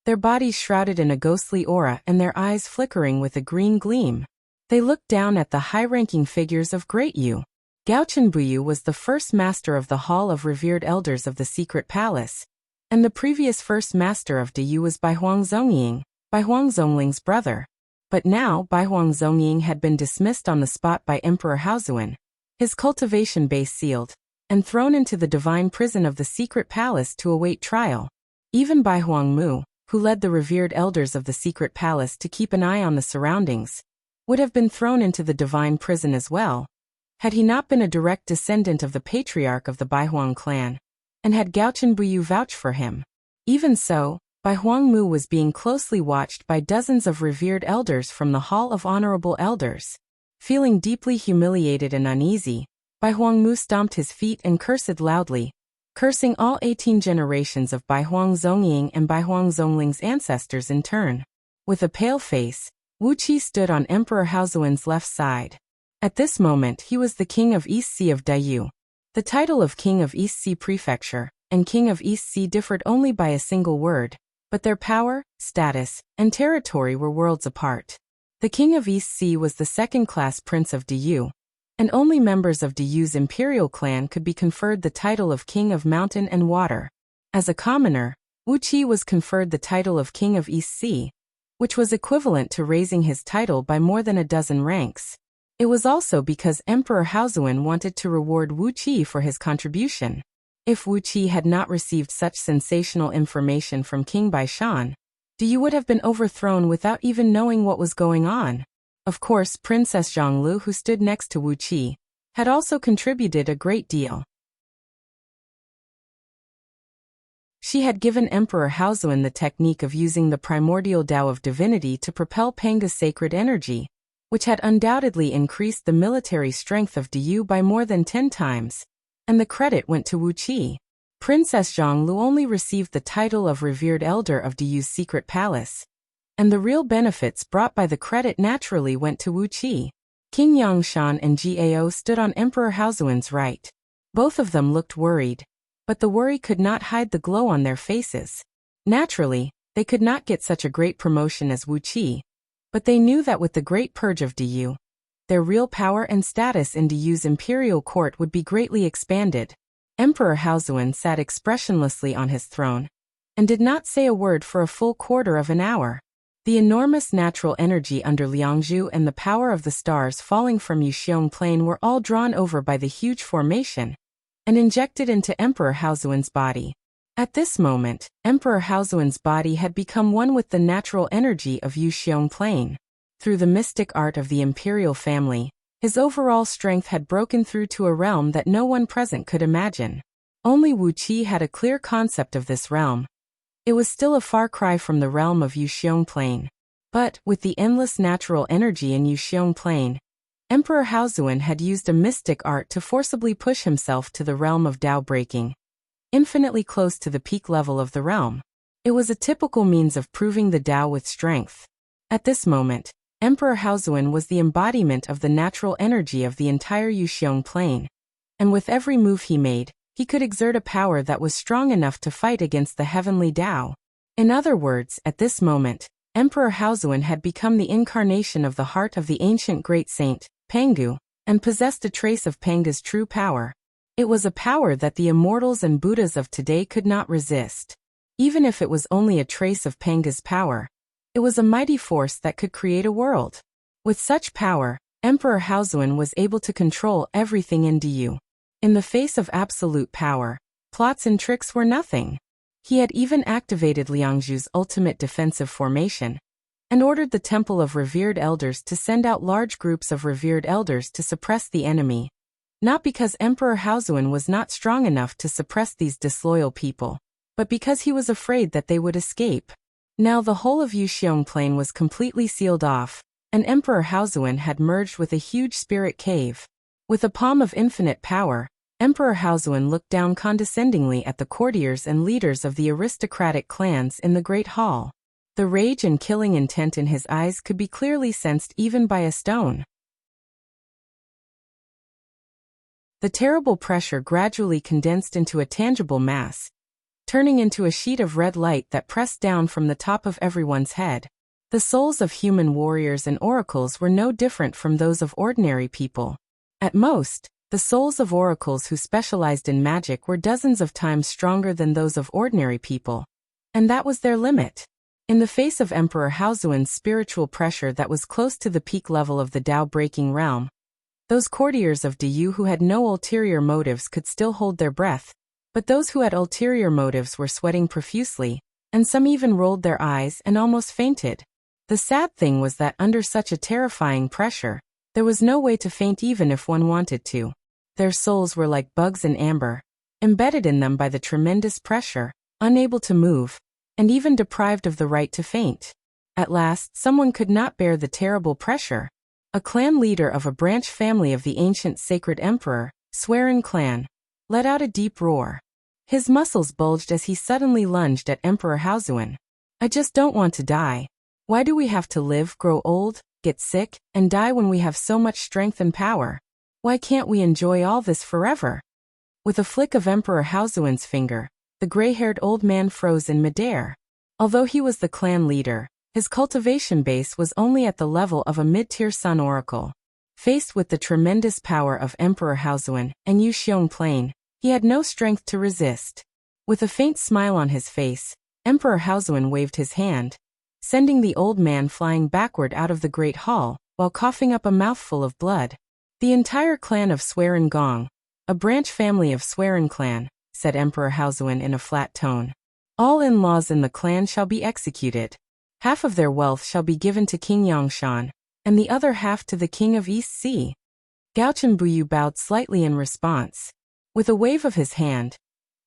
their bodies shrouded in a ghostly aura and their eyes flickering with a green gleam. They looked down at the high-ranking figures of Great Yu. Gao Chenbuyu was the first master of the Hall of Revered Elders of the Secret Palace, and the previous first master of Diyu was Baihuang Zongying, Baihuang Zongling's brother. But now Baihuang Zongying had been dismissed on the spot by Emperor Haozuan, his cultivation base sealed, and thrown into the divine prison of the secret palace to await trial. Even Baihuang Mu, who led the revered elders of the secret palace to keep an eye on the surroundings, would have been thrown into the divine prison as well, had he not been a direct descendant of the patriarch of the Baihuang clan, and had Gao Chenbuyu vouched for him. Even so, Baihuang Mu was being closely watched by dozens of revered elders from the Hall of Honorable Elders. Feeling deeply humiliated and uneasy, Baihuang Mu stomped his feet and cursed loudly, cursing all 18 generations of Baihuang Zongying and Baihuang Zongling's ancestors in turn. With a pale face, Wuxia stood on Emperor Haozuan's left side. At this moment he was the King of East Sea of Diyu. The title of King of East Sea Prefecture and King of East Sea differed only by a single word, but their power, status, and territory were worlds apart. The King of East Sea was the second-class prince of Diyu, and only members of Diyu's imperial clan could be conferred the title of King of Mountain and Water. As a commoner, Wuxia was conferred the title of King of East Sea, which was equivalent to raising his title by more than a dozen ranks. It was also because Emperor Haozuan wanted to reward Wuxia for his contribution. If Wuxia had not received such sensational information from King Baishan, Diyu would have been overthrown without even knowing what was going on. Of course, Princess Zhonglu, who stood next to Wuxia, had also contributed a great deal. She had given Emperor Haozuan the technique of using the primordial Tao of divinity to propel Panga's sacred energy, which had undoubtedly increased the military strength of Diyu by more than 10 times, and the credit went to Wuxia. Princess Zhonglu only received the title of revered elder of Diyu's secret palace, and the real benefits brought by the credit naturally went to Wuxia. King Yangshan and Gao stood on Emperor Haozuan's right. Both of them looked worried, but the worry could not hide the glow on their faces. Naturally, they could not get such a great promotion as Wuxia, but they knew that with the great purge of Diyu, their real power and status in Diyu's imperial court would be greatly expanded. Emperor Haozuan sat expressionlessly on his throne, and did not say a word for a full quarter of an hour. The enormous natural energy under Liangzhu and the power of the stars falling from Wuxiang Plain were all drawn over by the huge formation, and injected into Emperor Haozuan's body. At this moment, Emperor Haozuan's body had become one with the natural energy of Wuxiang Plain. Through the mystic art of the imperial family, his overall strength had broken through to a realm that no one present could imagine. Only Wuxia had a clear concept of this realm. It was still a far cry from the realm of Wuxiang Plain. But, with the endless natural energy in Wuxiang Plain, Emperor Haozuan had used a mystic art to forcibly push himself to the realm of Tao breaking, infinitely close to the peak level of the realm. It was a typical means of proving the Tao with strength. At this moment, Emperor Haozuan was the embodiment of the natural energy of the entire Wuxiang Plain, and with every move he made, he could exert a power that was strong enough to fight against the heavenly Tao. In other words, at this moment, Emperor Haozuan had become the incarnation of the heart of the ancient great saint, Pangu, and possessed a trace of Panga's true power. It was a power that the immortals and Buddhas of today could not resist. Even if it was only a trace of Panga's power, it was a mighty force that could create a world. With such power, Emperor Haozuan was able to control everything in Du. In the face of absolute power, plots and tricks were nothing. He had even activated Liangzhu's ultimate defensive formation, and ordered the Temple of Revered Elders to send out large groups of revered elders to suppress the enemy. Not because Emperor Haozuan was not strong enough to suppress these disloyal people, but because he was afraid that they would escape. Now the whole of Wuxia plain was completely sealed off, and Emperor Haozuan had merged with a huge spirit cave. With a palm of infinite power, Emperor Haozuan looked down condescendingly at the courtiers and leaders of the aristocratic clans in the Great Hall. The rage and killing intent in his eyes could be clearly sensed even by a stone. The terrible pressure gradually condensed into a tangible mass, turning into a sheet of red light that pressed down from the top of everyone's head. The souls of human warriors and oracles were no different from those of ordinary people. At most, the souls of oracles who specialized in magic were dozens of times stronger than those of ordinary people. And that was their limit. In the face of Emperor Haozuan's spiritual pressure that was close to the peak level of the Tao-breaking realm, those courtiers of Du who had no ulterior motives could still hold their breath, but those who had ulterior motives were sweating profusely, and some even rolled their eyes and almost fainted. The sad thing was that under such a terrifying pressure, there was no way to faint even if one wanted to. Their souls were like bugs in amber, embedded in them by the tremendous pressure, unable to move, and even deprived of the right to faint. At last, someone could not bear the terrible pressure. A clan leader of a branch family of the ancient sacred emperor, Swerin clan, let out a deep roar. His muscles bulged as he suddenly lunged at Emperor Haozuan. I just don't want to die. Why do we have to live, grow old, get sick, and die when we have so much strength and power? Why can't we enjoy all this forever? With a flick of Emperor Haozuan's finger, the gray-haired old man froze in midair. Although he was the clan leader, his cultivation base was only at the level of a mid-tier sun oracle. Faced with the tremendous power of Emperor Haozuan and Wuxia plain, he had no strength to resist. With a faint smile on his face, Emperor Haozuan waved his hand, sending the old man flying backward out of the great hall, while coughing up a mouthful of blood. The entire clan of Swerin Gong, a branch family of Swerin clan, said Emperor Haozuan in a flat tone. All in-laws in the clan shall be executed. Half of their wealth shall be given to King Yangshan, and the other half to the King of East Sea. Gaochen Buyu bowed slightly in response. With a wave of his hand,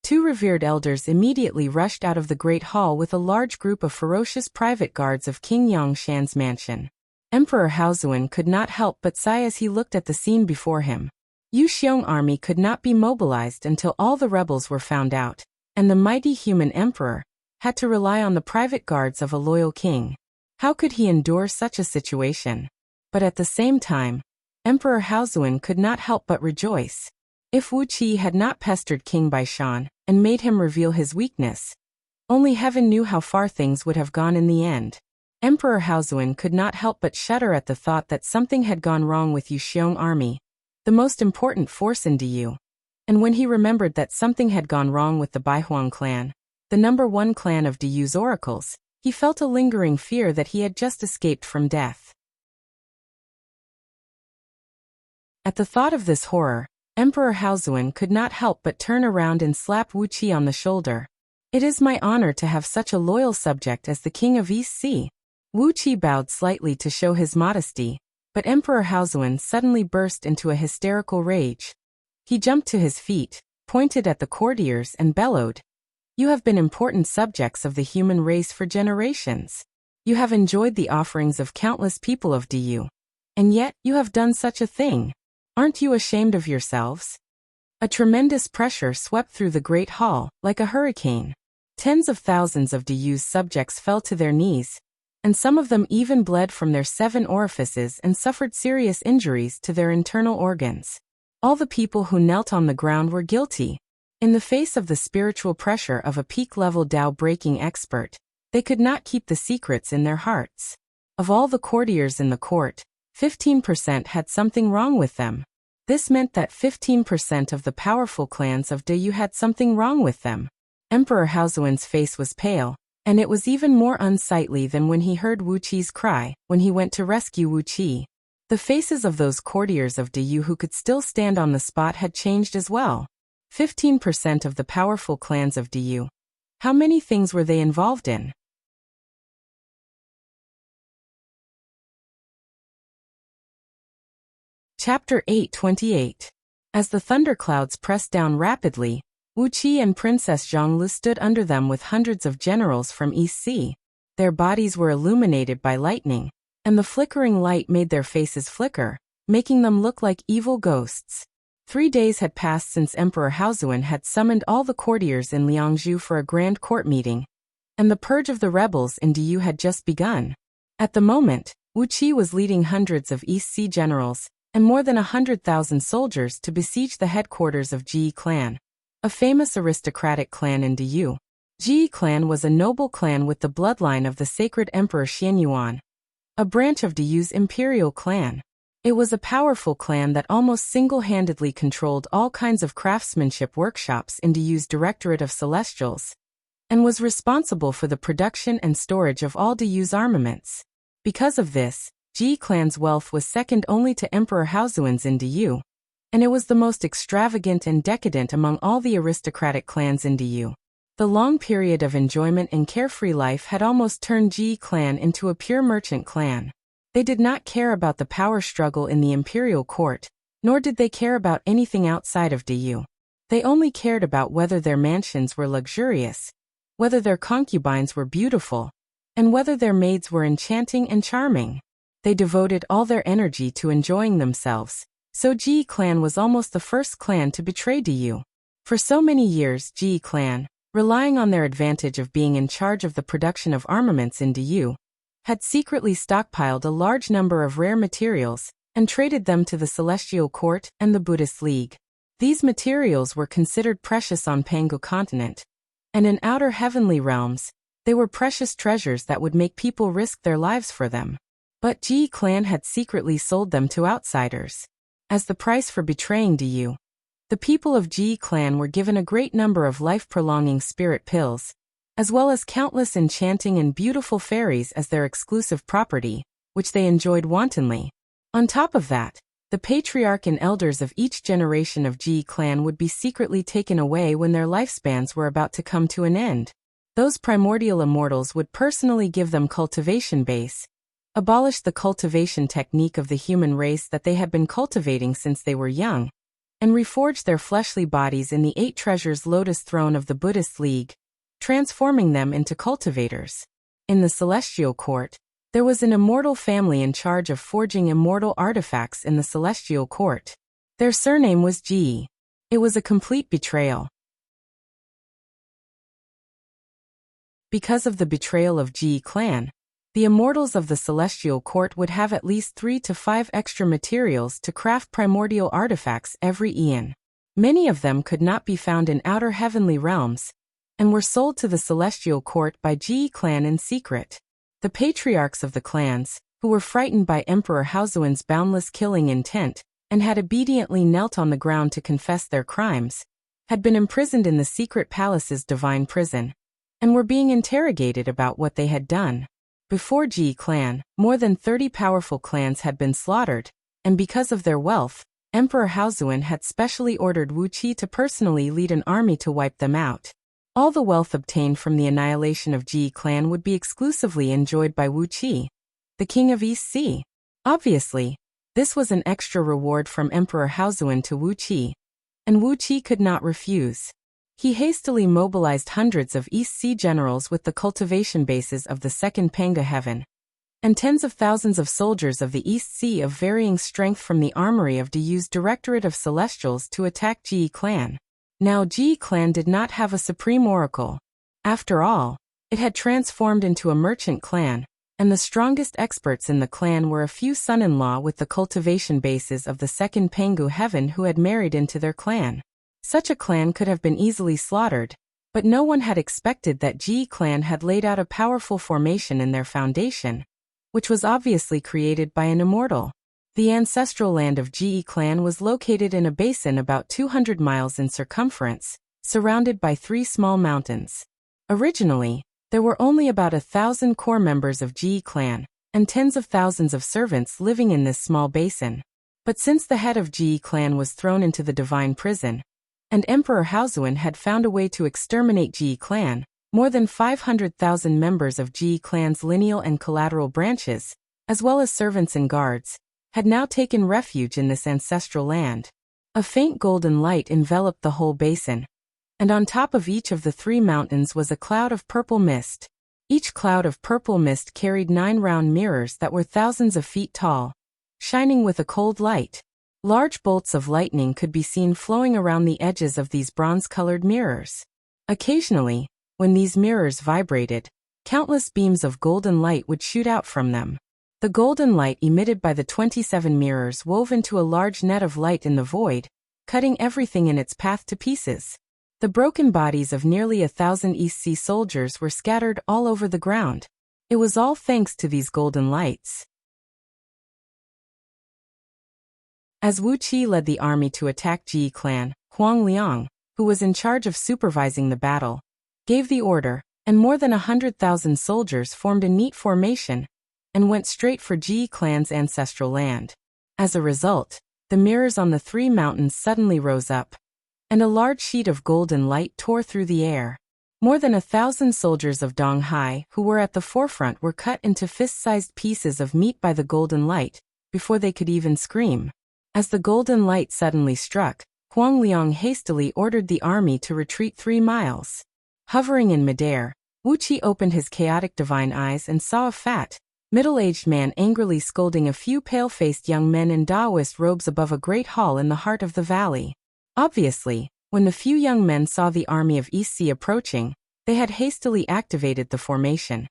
two revered elders immediately rushed out of the great hall with a large group of ferocious private guards of King Yangshan's mansion. Emperor Haozuan could not help but sigh as he looked at the scene before him. Wuxia's army could not be mobilized until all the rebels were found out, and the mighty human emperor had to rely on the private guards of a loyal king. How could he endure such a situation? But at the same time, Emperor Haozuan could not help but rejoice. If Wuxia had not pestered King Baishan and made him reveal his weakness, only heaven knew how far things would have gone in the end. Emperor Haozuan could not help but shudder at the thought that something had gone wrong with Wuxia's army, the most important force in Du. And when he remembered that something had gone wrong with the Baihuang clan, the #1 clan of Du's oracles, he felt a lingering fear that he had just escaped from death. At the thought of this horror, Emperor Haozuan could not help but turn around and slap Wuxia on the shoulder. It is my honor to have such a loyal subject as the King of East Sea. Wuxia bowed slightly to show his modesty, but Emperor Haozuan suddenly burst into a hysterical rage. He jumped to his feet, pointed at the courtiers and bellowed, "You have been important subjects of the human race for generations. You have enjoyed the offerings of countless people of Du. And yet, you have done such a thing. Aren't you ashamed of yourselves?" A tremendous pressure swept through the great hall, like a hurricane. Tens of thousands of Du's subjects fell to their knees, and some of them even bled from their 7 orifices and suffered serious injuries to their internal organs. All the people who knelt on the ground were guilty. In the face of the spiritual pressure of a peak-level Tao-breaking expert, They could not keep the secrets in their hearts. Of all the courtiers in the court, 15% had something wrong with them. This meant that 15% of the powerful clans of Deyu had something wrong with them. Emperor Haozuan's face was pale, and it was even more unsightly than when he heard Wu Qi's cry, when he went to rescue Wu Qi. The faces of those courtiers of Deyu who could still stand on the spot had changed as well. 15% of the powerful clans of Deyu. How many things were they involved in? Chapter 8:28. As the thunderclouds pressed down rapidly, Wu Qi and Princess Zhonglu stood under them with hundreds of generals from East Sea. Their bodies were illuminated by lightning, and the flickering light made their faces flicker, making them look like evil ghosts. 3 days had passed since Emperor Haozuan had summoned all the courtiers in Liangzhu for a grand court meeting, and the purge of the rebels in Deyu had just begun. At the moment, Wu Qi was leading hundreds of East Sea generals and more than 100,000 soldiers to besiege the headquarters of Ji clan, a famous aristocratic clan in Deyu. Ji clan was a noble clan with the bloodline of the sacred Emperor Xianyuan, a branch of Deyu's imperial clan. It was a powerful clan that almost single-handedly controlled all kinds of craftsmanship workshops in Deyu's Directorate of Celestials, and was responsible for the production and storage of all Deyu's armaments. Because of this, Ji clan's wealth was second only to Emperor Haozuan's in Deyu, and it was the most extravagant and decadent among all the aristocratic clans in Deyu. The long period of enjoyment and carefree life had almost turned Ji clan into a pure merchant clan. They did not care about the power struggle in the imperial court, nor did they care about anything outside of Deyu. They only cared about whether their mansions were luxurious, whether their concubines were beautiful, and whether their maids were enchanting and charming. They devoted all their energy to enjoying themselves, so Ji clan was almost the first clan to betray Deyu. For so many years, Ji clan, relying on their advantage of being in charge of the production of armaments in Deyu, had secretly stockpiled a large number of rare materials and traded them to the Celestial Court and the Buddhist League. These materials were considered precious on Pangu continent, and in outer heavenly realms, they were precious treasures that would make people risk their lives for them. But Ji clan had secretly sold them to outsiders. As the price for betraying Deyu, the people of Ji clan were given a great number of life-prolonging spirit pills, as well as countless enchanting and beautiful fairies as their exclusive property, which they enjoyed wantonly. On top of that, the patriarch and elders of each generation of Ji clan would be secretly taken away when their lifespans were about to come to an end. Those primordial immortals would personally give them cultivation base, abolish the cultivation technique of the human race that they had been cultivating since they were young, and reforge their fleshly bodies in the 8 treasures lotus throne of the Buddhist League, transforming them into cultivators. In the Celestial Court, there was an immortal family in charge of forging immortal artifacts in the Celestial Court. Their surname was Ji. It was a complete betrayal. Because of the betrayal of Ji clan, the immortals of the Celestial Court would have at least 3 to 5 extra materials to craft primordial artifacts every eon. Many of them could not be found in outer heavenly realms, and were sold to the Celestial Court by Ji clan in secret. The patriarchs of the clans, who were frightened by Emperor Haozuan's boundless killing intent, and had obediently knelt on the ground to confess their crimes, had been imprisoned in the secret palace's divine prison, and were being interrogated about what they had done. Before Ji clan, more than 30 powerful clans had been slaughtered, and because of their wealth, Emperor Haozuan had specially ordered Wu Qi to personally lead an army to wipe them out. All the wealth obtained from the annihilation of Ji clan would be exclusively enjoyed by Wu Qi, the king of East Sea. Obviously, this was an extra reward from Emperor Haozuan to Wu Qi, and Wu Qi could not refuse. He hastily mobilized hundreds of East Sea generals with the cultivation bases of the Second Panga Heaven, and tens of thousands of soldiers of the East Sea of varying strength from the armory of Deyu's Directorate of Celestials to attack Ji clan. Now Ji clan did not have a supreme oracle. After all, it had transformed into a merchant clan, and the strongest experts in the clan were a few son-in-law with the cultivation bases of the Second Pangu Heaven who had married into their clan. Such a clan could have been easily slaughtered, But no one had expected that Ji clan had laid out a powerful formation in their foundation, which was obviously created by an immortal. The ancestral land of Ji clan was located in a basin about 200 miles in circumference, surrounded by 3 small mountains. Originally, there were only about 1,000 core members of Ji clan, and tens of thousands of servants living in this small basin. But since the head of Ji clan was thrown into the divine prison, and Emperor Haozuan had found a way to exterminate Ji clan, more than 500,000 members of Ji clan's lineal and collateral branches, as well as servants and guards, had now taken refuge in this ancestral land. A faint golden light enveloped the whole basin, and on top of each of the 3 mountains was a cloud of purple mist. Each cloud of purple mist carried 9 round mirrors that were thousands of feet tall, shining with a cold light. Large bolts of lightning could be seen flowing around the edges of these bronze-colored mirrors. Occasionally, when these mirrors vibrated, countless beams of golden light would shoot out from them. The golden light emitted by the 27 mirrors wove into a large net of light in the void, cutting everything in its path to pieces. The broken bodies of nearly 1,000 East Sea soldiers were scattered all over the ground. It was all thanks to these golden lights. As Wuxia led the army to attack Ji clan, Huang Liang, who was in charge of supervising the battle, gave the order, and more than 100,000 soldiers formed a neat formation and went straight for Ji clan's ancestral land. As a result, the mirrors on the 3 mountains suddenly rose up, and a large sheet of golden light tore through the air. More than 1,000 soldiers of Dong Hai who were at the forefront were cut into fist-sized pieces of meat by the golden light, before they could even scream. As the golden light suddenly struck, Huang Liang hastily ordered the army to retreat 3 miles. Hovering in midair, Wuxia opened his chaotic divine eyes and saw a fat, middle-aged man angrily scolding a few pale-faced young men in Daoist robes above a great hall in the heart of the valley. Obviously, when the few young men saw the army of East Sea approaching, they had hastily activated the formation,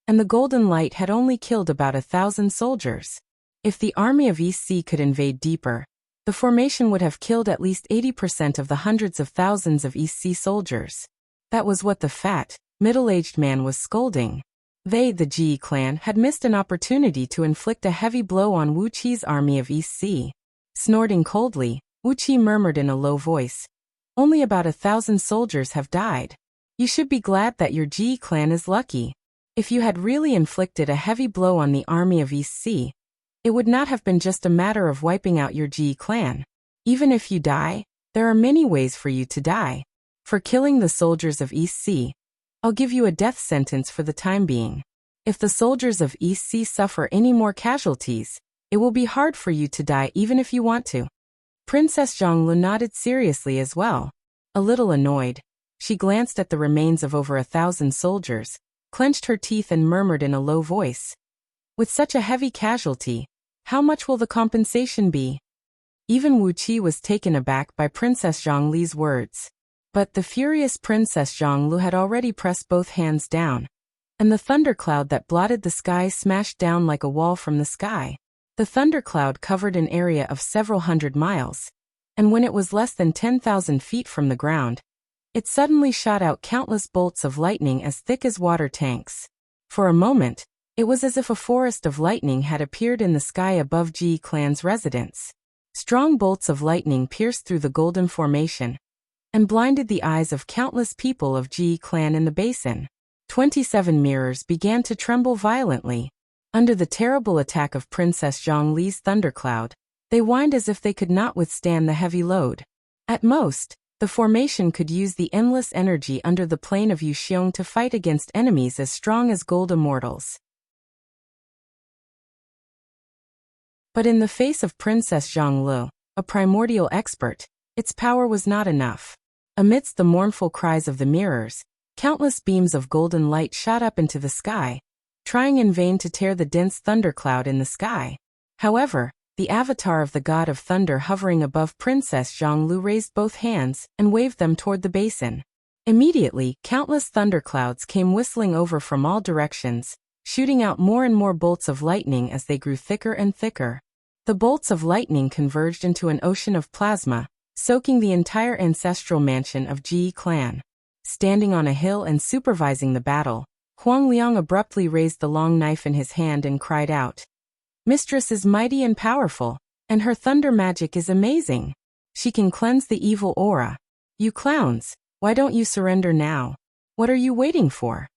and the golden light had only killed about 1,000 soldiers. If the army of East Sea could invade deeper, the formation would have killed at least 80% of the hundreds of thousands of East Sea soldiers. That was what the fat, middle-aged man was scolding. They, the Ji clan, had missed an opportunity to inflict a heavy blow on Wuqia's army of East Sea. Snorting coldly, Wuxia murmured in a low voice, "Only about 1,000 soldiers have died. You should be glad that your Ji clan is lucky. If you had really inflicted a heavy blow on the army of East Sea, it would not have been just a matter of wiping out your Ji clan. Even if you die, there are many ways for you to die. For killing the soldiers of East Sea, I'll give you a death sentence for the time being. If the soldiers of East Sea suffer any more casualties, it will be hard for you to die even if you want to." Princess Zhonglu nodded seriously as well. A little annoyed, she glanced at the remains of over 1,000 soldiers, clenched her teeth and murmured in a low voice, "With such a heavy casualty, how much will the compensation be?" Even Wuqia was taken aback by Princess Zhongli's words. But the furious Princess Zhonglu had already pressed both hands down, and the thundercloud that blotted the sky smashed down like a wall from the sky. The thundercloud covered an area of several hundred miles, and when it was less than 10,000 feet from the ground, it suddenly shot out countless bolts of lightning as thick as water tanks. For a moment, it was as if a forest of lightning had appeared in the sky above Ji clan's residence. Strong bolts of lightning pierced through the golden formation and blinded the eyes of countless people of Ji clan in the basin. 27 mirrors began to tremble violently. Under the terrible attack of Princess Zhongli's thundercloud, they whined as if they could not withstand the heavy load. At most, the formation could use the endless energy under the plane of Yuxiong to fight against enemies as strong as gold immortals. But in the face of Princess Zhonglu, a primordial expert, its power was not enough. Amidst the mournful cries of the mirrors, countless beams of golden light shot up into the sky, trying in vain to tear the dense thundercloud in the sky. However, the avatar of the god of thunder hovering above Princess Zhonglu raised both hands and waved them toward the basin. Immediately, countless thunderclouds came whistling over from all directions, shooting out more and more bolts of lightning as they grew thicker and thicker. The bolts of lightning converged into an ocean of plasma, soaking the entire ancestral mansion of Ji clan. standing on a hill and supervising the battle, Huang Liang abruptly raised the long knife in his hand and cried out, "Mistress is mighty and powerful, and her thunder magic is amazing. She can cleanse the evil aura. You clowns, why don't you surrender now? What are you waiting for?"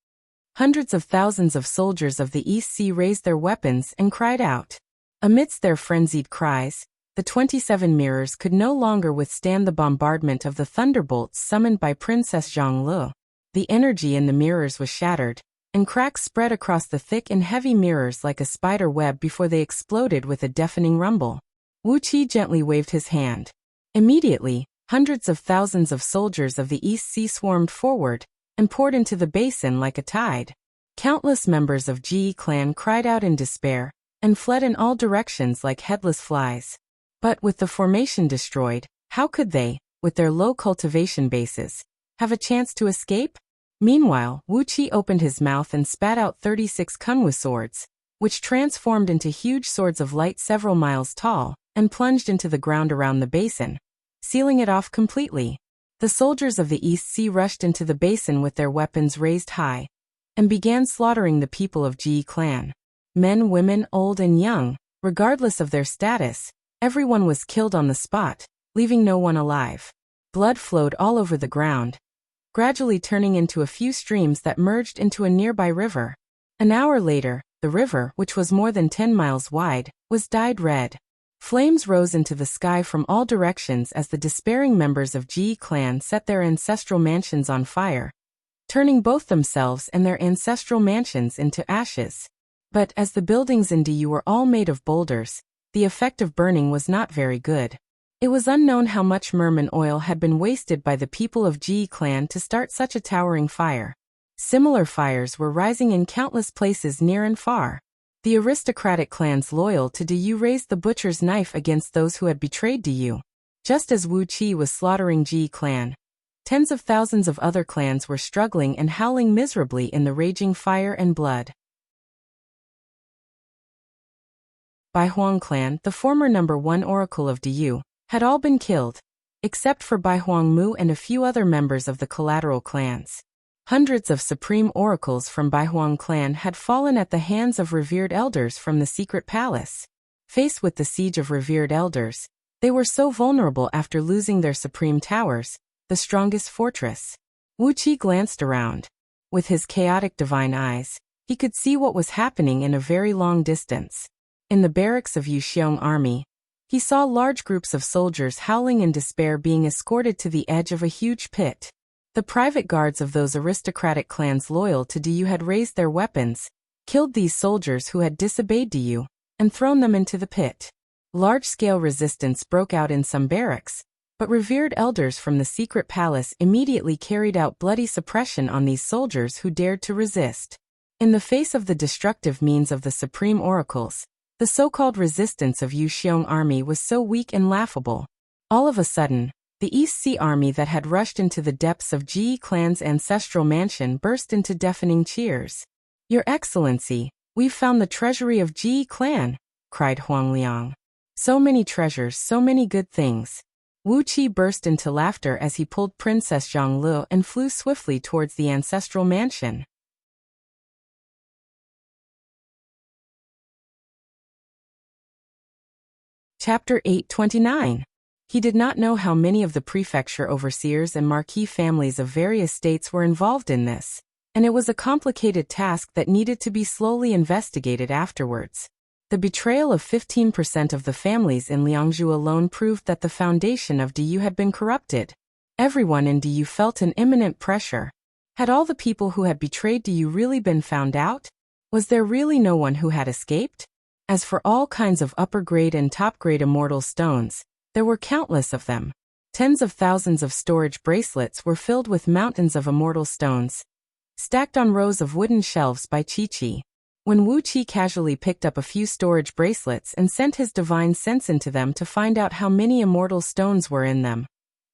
Hundreds of thousands of soldiers of the East Sea raised their weapons and cried out. Amidst their frenzied cries, the 27 mirrors could no longer withstand the bombardment of the thunderbolts summoned by Princess Zhonglu. The energy in the mirrors was shattered, and cracks spread across the thick and heavy mirrors like a spider web before they exploded with a deafening rumble. Wuxia gently waved his hand. Immediately, hundreds of thousands of soldiers of the East Sea swarmed forward and poured into the basin like a tide. Countless members of Ji clan cried out in despair and fled in all directions like headless flies. But with the formation destroyed, how could they, with their low cultivation bases, have a chance to escape? Meanwhile, Wuxia opened his mouth and spat out 36 kunwu swords, which transformed into huge swords of light several miles tall, and plunged into the ground around the basin, sealing it off completely. The soldiers of the East Sea rushed into the basin with their weapons raised high, and began slaughtering the people of Ji clan. Men, women, old and young, regardless of their status, everyone was killed on the spot, leaving no one alive. Blood flowed all over the ground, gradually turning into a few streams that merged into a nearby river. An hour later, the river, which was more than 10 miles wide, was dyed red. Flames rose into the sky from all directions as the despairing members of Ji clan set their ancestral mansions on fire, turning both themselves and their ancestral mansions into ashes. But as the buildings in Diyu were all made of boulders, the effect of burning was not very good. It was unknown how much merman oil had been wasted by the people of Ji clan to start such a towering fire. Similar fires were rising in countless places near and far. The aristocratic clans loyal to Diyu raised the butcher's knife against those who had betrayed Diyu. Just as Wuxia was slaughtering Ji clan, tens of thousands of other clans were struggling and howling miserably in the raging fire and blood. Bai Huang clan, the former #1 oracle of Diyu, had all been killed, except for Bai Huang Mu and a few other members of the collateral clans. Hundreds of supreme oracles from Bai Huang clan had fallen at the hands of revered elders from the secret palace. Faced with the siege of revered elders, they were so vulnerable after losing their supreme towers, the strongest fortress. Wuxia glanced around. With his chaotic divine eyes, he could see what was happening in a very long distance. In the barracks of Yuxiong army, he saw large groups of soldiers howling in despair being escorted to the edge of a huge pit. The private guards of those aristocratic clans loyal to Diyu had raised their weapons, killed these soldiers who had disobeyed Diyu, and thrown them into the pit. Large-scale resistance broke out in some barracks, but revered elders from the secret palace immediately carried out bloody suppression on these soldiers who dared to resist. In the face of the destructive means of the supreme oracles, the so-called resistance of Yuxiong army was so weak and laughable. All of a sudden, the East Sea army that had rushed into the depths of Ji clan's ancestral mansion burst into deafening cheers. "Your Excellency, we've found the treasury of Ji clan," cried Huang Liang. "So many treasures, so many good things." Wuxia burst into laughter as he pulled Princess Zhonglu and flew swiftly towards the ancestral mansion. Chapter 829. He did not know how many of the prefecture overseers and marquis families of various states were involved in this, and it was a complicated task that needed to be slowly investigated afterwards. The betrayal of 15% of the families in Liangzhu alone proved that the foundation of Diyu had been corrupted. Everyone in Diyu felt an imminent pressure. Had all the people who had betrayed Diyu really been found out? Was there really no one who had escaped? As for all kinds of upper-grade and top-grade immortal stones, there were countless of them. Tens of thousands of storage bracelets were filled with mountains of immortal stones, stacked on rows of wooden shelves by Chi-Chi. When Wuxia casually picked up a few storage bracelets and sent his divine sense into them to find out how many immortal stones were in them.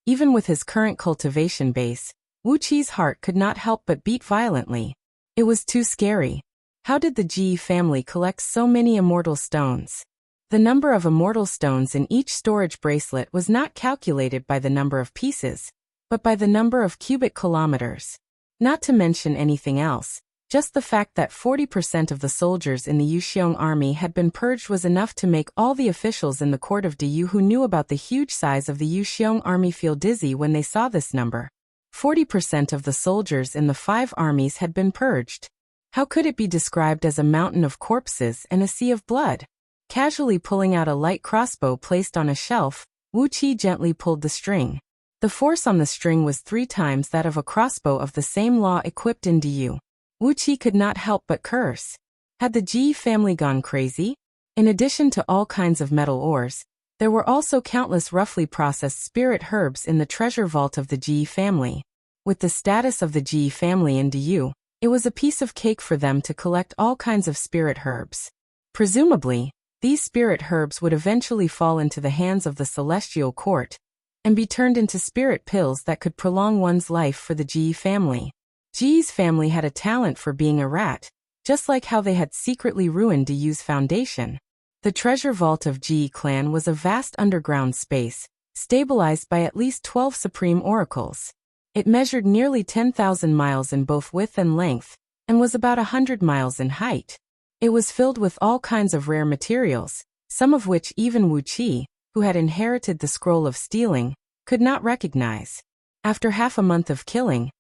Even with his current cultivation base, Wuxia's heart could not help but beat violently. It was too scary. How did the Ji family collect so many immortal stones? The number of immortal stones in each storage bracelet was not calculated by the number of pieces, but by the number of cubic kilometers. Not to mention anything else, just the fact that 40% of the soldiers in the Yuxiong army had been purged was enough to make all the officials in the court of Diyu who knew about the huge size of the Yuxiong army feel dizzy when they saw this number. 40% of the soldiers in the 5 armies had been purged. How could it be described as a mountain of corpses and a sea of blood? Casually pulling out a light crossbow placed on a shelf, Wuqi gently pulled the string. The force on the string was 3 times that of a crossbow of the same law equipped in Diyu. Wuqi could not help but curse. Had the Ji family gone crazy? In addition to all kinds of metal ores, there were also countless roughly processed spirit herbs in the treasure vault of the Ji family. With the status of the Ji family in Diyu, it was a piece of cake for them to collect all kinds of spirit herbs. Presumably, these spirit herbs would eventually fall into the hands of the celestial court and be turned into spirit pills that could prolong one's life for the Ji family. Ji's family had a talent for being a rat, just like how they had secretly ruined Diyu's foundation. The treasure vault of Ji clan was a vast underground space, stabilized by at least 12 supreme oracles. It measured nearly 10,000 miles in both width and length, and was about 100 miles in height. It was filled with all kinds of rare materials, some of which even Wuqi, who had inherited the scroll of stealing, could not recognize. After half a month of killing,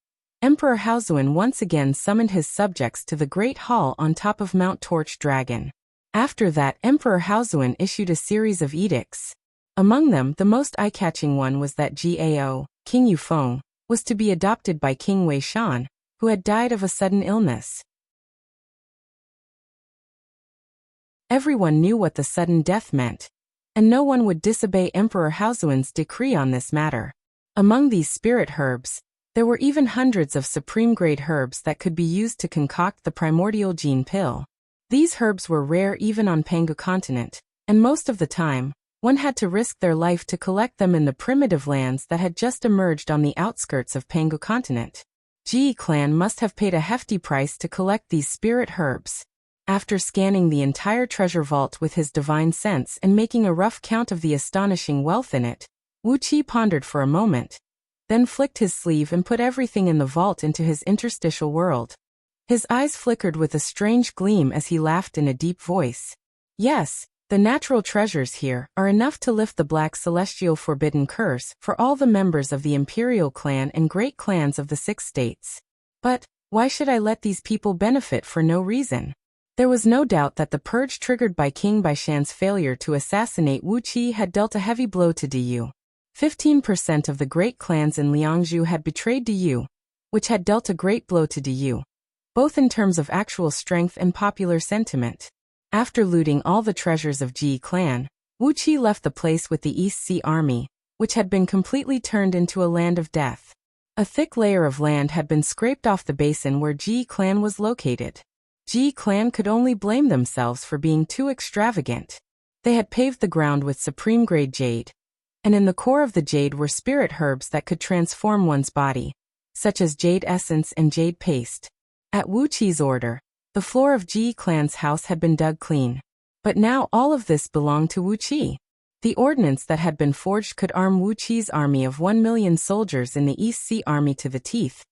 Emperor Haozuan once again summoned his subjects to the Great Hall on top of Mount Torch Dragon. After that, Emperor Haozuan issued a series of edicts. Among them, the most eye-catching one was that Gao, King Yufeng, was to be adopted by King Wei Shan, who had died of a sudden illness. Everyone knew what the sudden death meant, and no one would disobey Emperor Haozuan's decree on this matter. Among these spirit herbs, there were even hundreds of supreme-grade herbs that could be used to concoct the primordial gene pill. These herbs were rare even on Pangu continent, and most of the time, one had to risk their life to collect them in the primitive lands that had just emerged on the outskirts of Pangu continent. Ji clan must have paid a hefty price to collect these spirit herbs. After scanning the entire treasure vault with his divine sense and making a rough count of the astonishing wealth in it, Wuqi pondered for a moment, then flicked his sleeve and put everything in the vault into his interstitial world. His eyes flickered with a strange gleam as he laughed in a deep voice. Yes, the natural treasures here are enough to lift the Black Celestial Forbidden Curse for all the members of the Imperial Clan and great clans of the 6 states. But, why should I let these people benefit for no reason? There was no doubt that the purge triggered by King Baishan's failure to assassinate Wuqi had dealt a heavy blow to Diyu. 15% of the great clans in Liangzhu had betrayed Diyu, which had dealt a great blow to Diyu, both in terms of actual strength and popular sentiment. After looting all the treasures of Ji clan, Wuqi left the place with the East Sea army, which had been completely turned into a land of death. A thick layer of land had been scraped off the basin where Ji clan was located. Ji clan could only blame themselves for being too extravagant. They had paved the ground with supreme-grade jade, and in the core of the jade were spirit herbs that could transform one's body, such as jade essence and jade paste. At Wuqi's order, the floor of Ji clan's house had been dug clean. But now all of this belonged to Wuqi. The ordnance that had been forged could arm Wuqi's army of 1 million soldiers in the East Sea army to the teeth.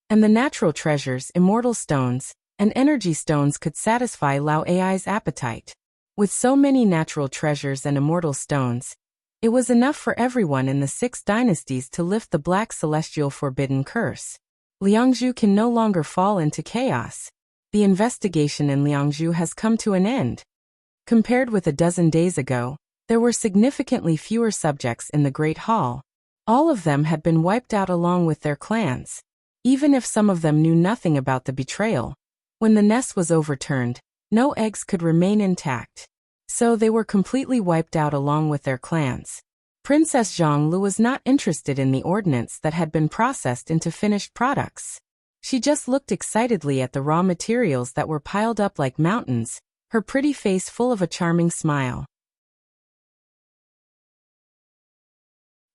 And the natural treasures, immortal stones, and energy stones could satisfy Lao Ai's appetite. With so many natural treasures and immortal stones, it was enough for everyone in the 6 dynasties to lift the Black Celestial Forbidden Curse. Liangzhu can no longer fall into chaos. The investigation in Liangzhu has come to an end. Compared with a dozen days ago, there were significantly fewer subjects in the Great Hall. All of them had been wiped out along with their clans. Even if some of them knew nothing about the betrayal, when the nest was overturned, no eggs could remain intact. So they were completely wiped out along with their clans. Princess Zhonglu was not interested in the ordnance that had been processed into finished products. She just looked excitedly at the raw materials that were piled up like mountains, her pretty face full of a charming smile.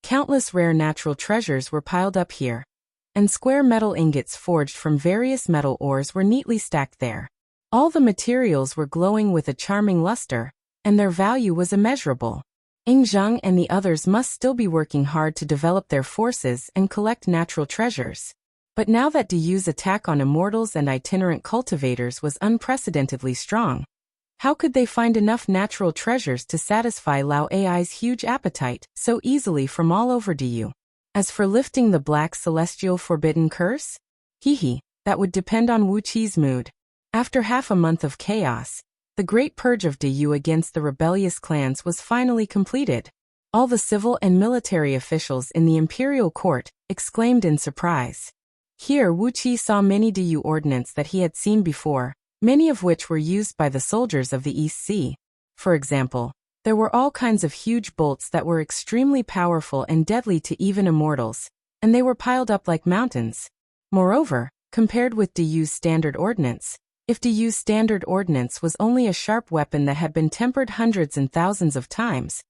Countless rare natural treasures were piled up here, and square metal ingots forged from various metal ores were neatly stacked there. All the materials were glowing with a charming luster, and their value was immeasurable. Zhang and the others must still be working hard to develop their forces and collect natural treasures. But now that Diyu's attack on immortals and itinerant cultivators was unprecedentedly strong, how could they find enough natural treasures to satisfy Lao Ai's huge appetite so easily from all over Diyu? As for lifting the black celestial forbidden curse? That would depend on Wu Qi's mood. After half a month of chaos, the great purge of Diyu against the rebellious clans was finally completed. All the civil and military officials in the imperial court exclaimed in surprise. Here Wu Qi saw many Diyu ordnance that he had seen before, many of which were used by the soldiers of the East Sea. For example, there were all kinds of huge bolts that were extremely powerful and deadly to even immortals, and they were piled up like mountains. Moreover, compared with Diyu's standard ordnance, if Diyu's standard ordnance was only a sharp weapon that had been tempered hundreds and thousands of times,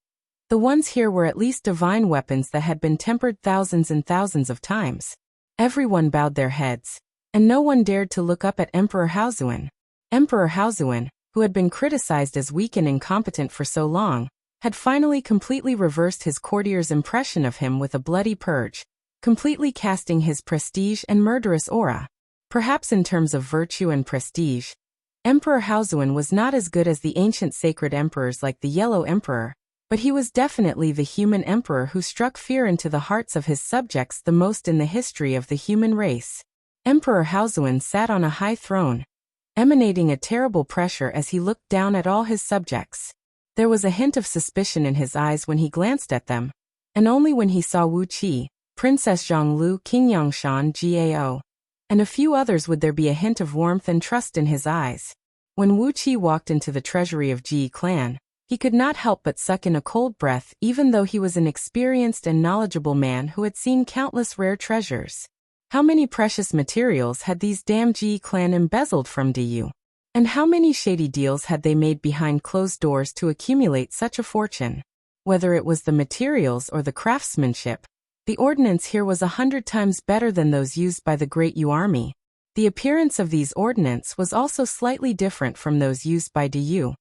the ones here were at least divine weapons that had been tempered thousands and thousands of times. Everyone bowed their heads, and no one dared to look up at Emperor Haozuan. Emperor Haozuan, who had been criticized as weak and incompetent for so long, had finally completely reversed his courtiers' impression of him with a bloody purge, completely casting his prestige and murderous aura. Perhaps in terms of virtue and prestige, Emperor Haozuan was not as good as the ancient sacred emperors like the Yellow Emperor, but he was definitely the human emperor who struck fear into the hearts of his subjects the most in the history of the human race. Emperor Haozuan sat on a high throne, emanating a terrible pressure as he looked down at all his subjects. There was a hint of suspicion in his eyes when he glanced at them, and only when he saw Wu Qi, Princess Zhonglu, King Yangshan, Gao, and a few others would there be a hint of warmth and trust in his eyes. When Wu Qi walked into the treasury of Ji clan, he could not help but suck in a cold breath even though he was an experienced and knowledgeable man who had seen countless rare treasures. How many precious materials had these damn Ji clan embezzled from Diyu? And how many shady deals had they made behind closed doors to accumulate such a fortune? Whether it was the materials or the craftsmanship, the ordnance here was 100 times better than those used by the Great Yu army. The appearance of these ordnance was also slightly different from those used by Diyu.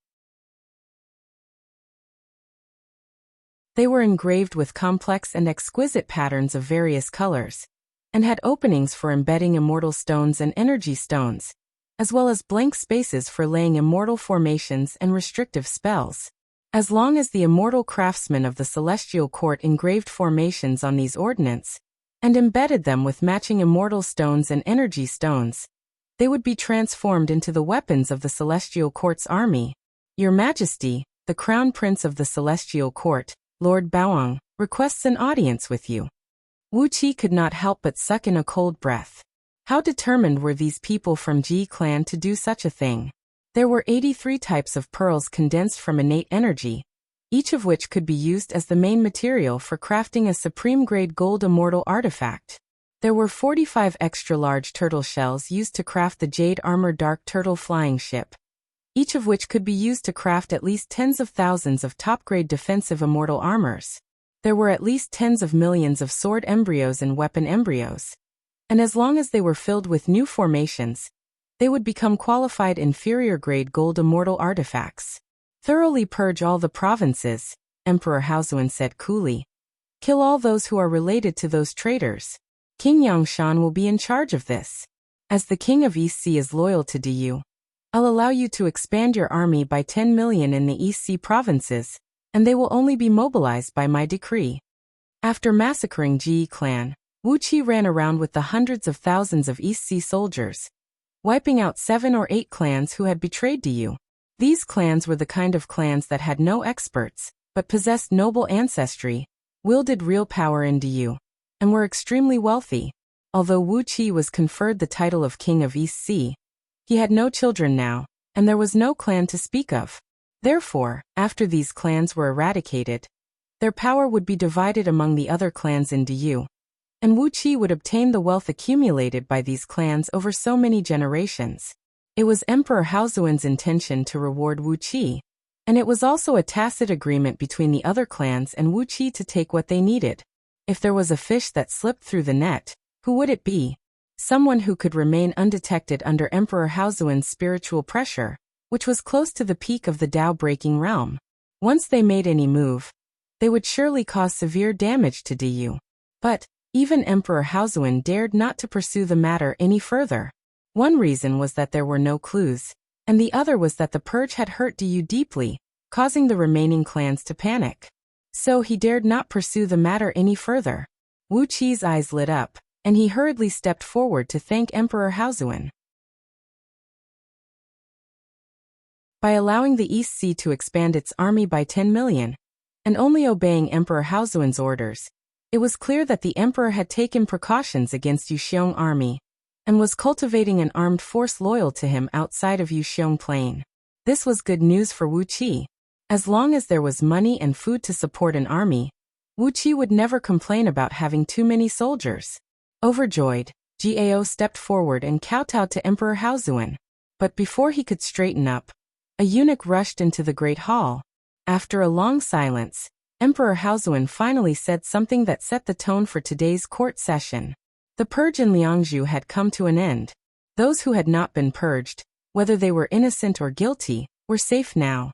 They were engraved with complex and exquisite patterns of various colors, and had openings for embedding immortal stones and energy stones, as well as blank spaces for laying immortal formations and restrictive spells. As long as the immortal craftsmen of the celestial court engraved formations on these ordnance, and embedded them with matching immortal stones and energy stones, they would be transformed into the weapons of the celestial court's army. Your Majesty, the Crown Prince of the celestial court, Lord Baoang, requests an audience with you. Wu Qi could not help but suck in a cold breath. How determined were these people from Ji clan to do such a thing? There were 83 types of pearls condensed from innate energy, each of which could be used as the main material for crafting a supreme-grade gold immortal artifact. There were 45 extra-large turtle shells used to craft the jade armor dark turtle flying ship, each of which could be used to craft at least tens of thousands of top-grade defensive immortal armors. There were at least tens of millions of sword embryos and weapon embryos. And as long as they were filled with new formations, they would become qualified inferior-grade gold immortal artifacts. Thoroughly purge all the provinces, Emperor Haozuan said coolly. Kill all those who are related to those traitors. King Yangshan will be in charge of this. As the king of East Sea is loyal to Diyu, I'll allow you to expand your army by 10 million in the East Sea provinces, and they will only be mobilized by my decree. After massacring Ji clan, Wu Qi ran around with the hundreds of thousands of East Sea soldiers, wiping out 7 or 8 clans who had betrayed Diyu. These clans were the kind of clans that had no experts, but possessed noble ancestry, wielded real power in Diyu, and were extremely wealthy. Although Wu Qi was conferred the title of King of East Sea, he had no children now, and there was no clan to speak of. Therefore, after these clans were eradicated, their power would be divided among the other clans in Diyu, and Wu Qi would obtain the wealth accumulated by these clans over so many generations. It was Emperor Haozuan's intention to reward Wu Qi, and it was also a tacit agreement between the other clans and Wu Qi to take what they needed. If there was a fish that slipped through the net, who would it be? Someone who could remain undetected under Emperor Haozuan's spiritual pressure, which was close to the peak of the Tao-breaking realm. Once they made any move, They would surely cause severe damage to Du. But even Emperor Haozuan dared not to pursue the matter any further. One reason was that there were no clues, and the other was that the purge had hurt Du deeply, causing the remaining clans to panic. So he dared not pursue the matter any further. Wu Qi's eyes lit up, and he hurriedly stepped forward to thank Emperor Haozuan. By allowing the East Sea to expand its army by 10 million, and only obeying Emperor Haozuan's orders, it was clear that the emperor had taken precautions against Yuxiong army, and was cultivating an armed force loyal to him outside of Yuxiong Plain. This was good news for Wu Qi. As long as there was money and food to support an army, Wu Qi would never complain about having too many soldiers. Overjoyed, Gao stepped forward and kowtowed to Emperor Haozuan. But before he could straighten up, a eunuch rushed into the great hall. After a long silence, Emperor Haozuan finally said something that set the tone for today's court session. The purge in Liangzhu had come to an end. Those who had not been purged, whether they were innocent or guilty, were safe now.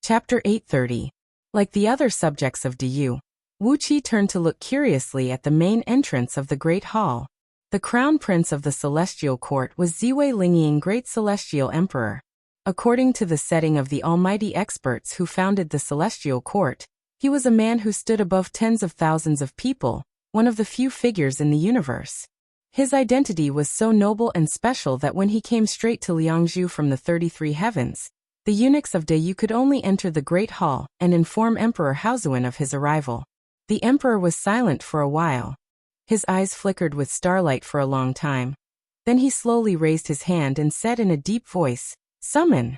Chapter 830. Like the other subjects of Du, Wu Qi turned to look curiously at the main entrance of the Great Hall. The crown prince of the Celestial Court was Ziwei Lingying, Great Celestial Emperor. According to the setting of the almighty experts who founded the Celestial Court, he was a man who stood above tens of thousands of people, one of the few figures in the universe. His identity was so noble and special that when he came straight to Liangzhu from the 33 heavens, the eunuchs of Du could only enter the Great Hall and inform Emperor Haozuan of his arrival. The emperor was silent for a while. His eyes flickered with starlight for a long time. Then he slowly raised his hand and said in a deep voice, "Summon."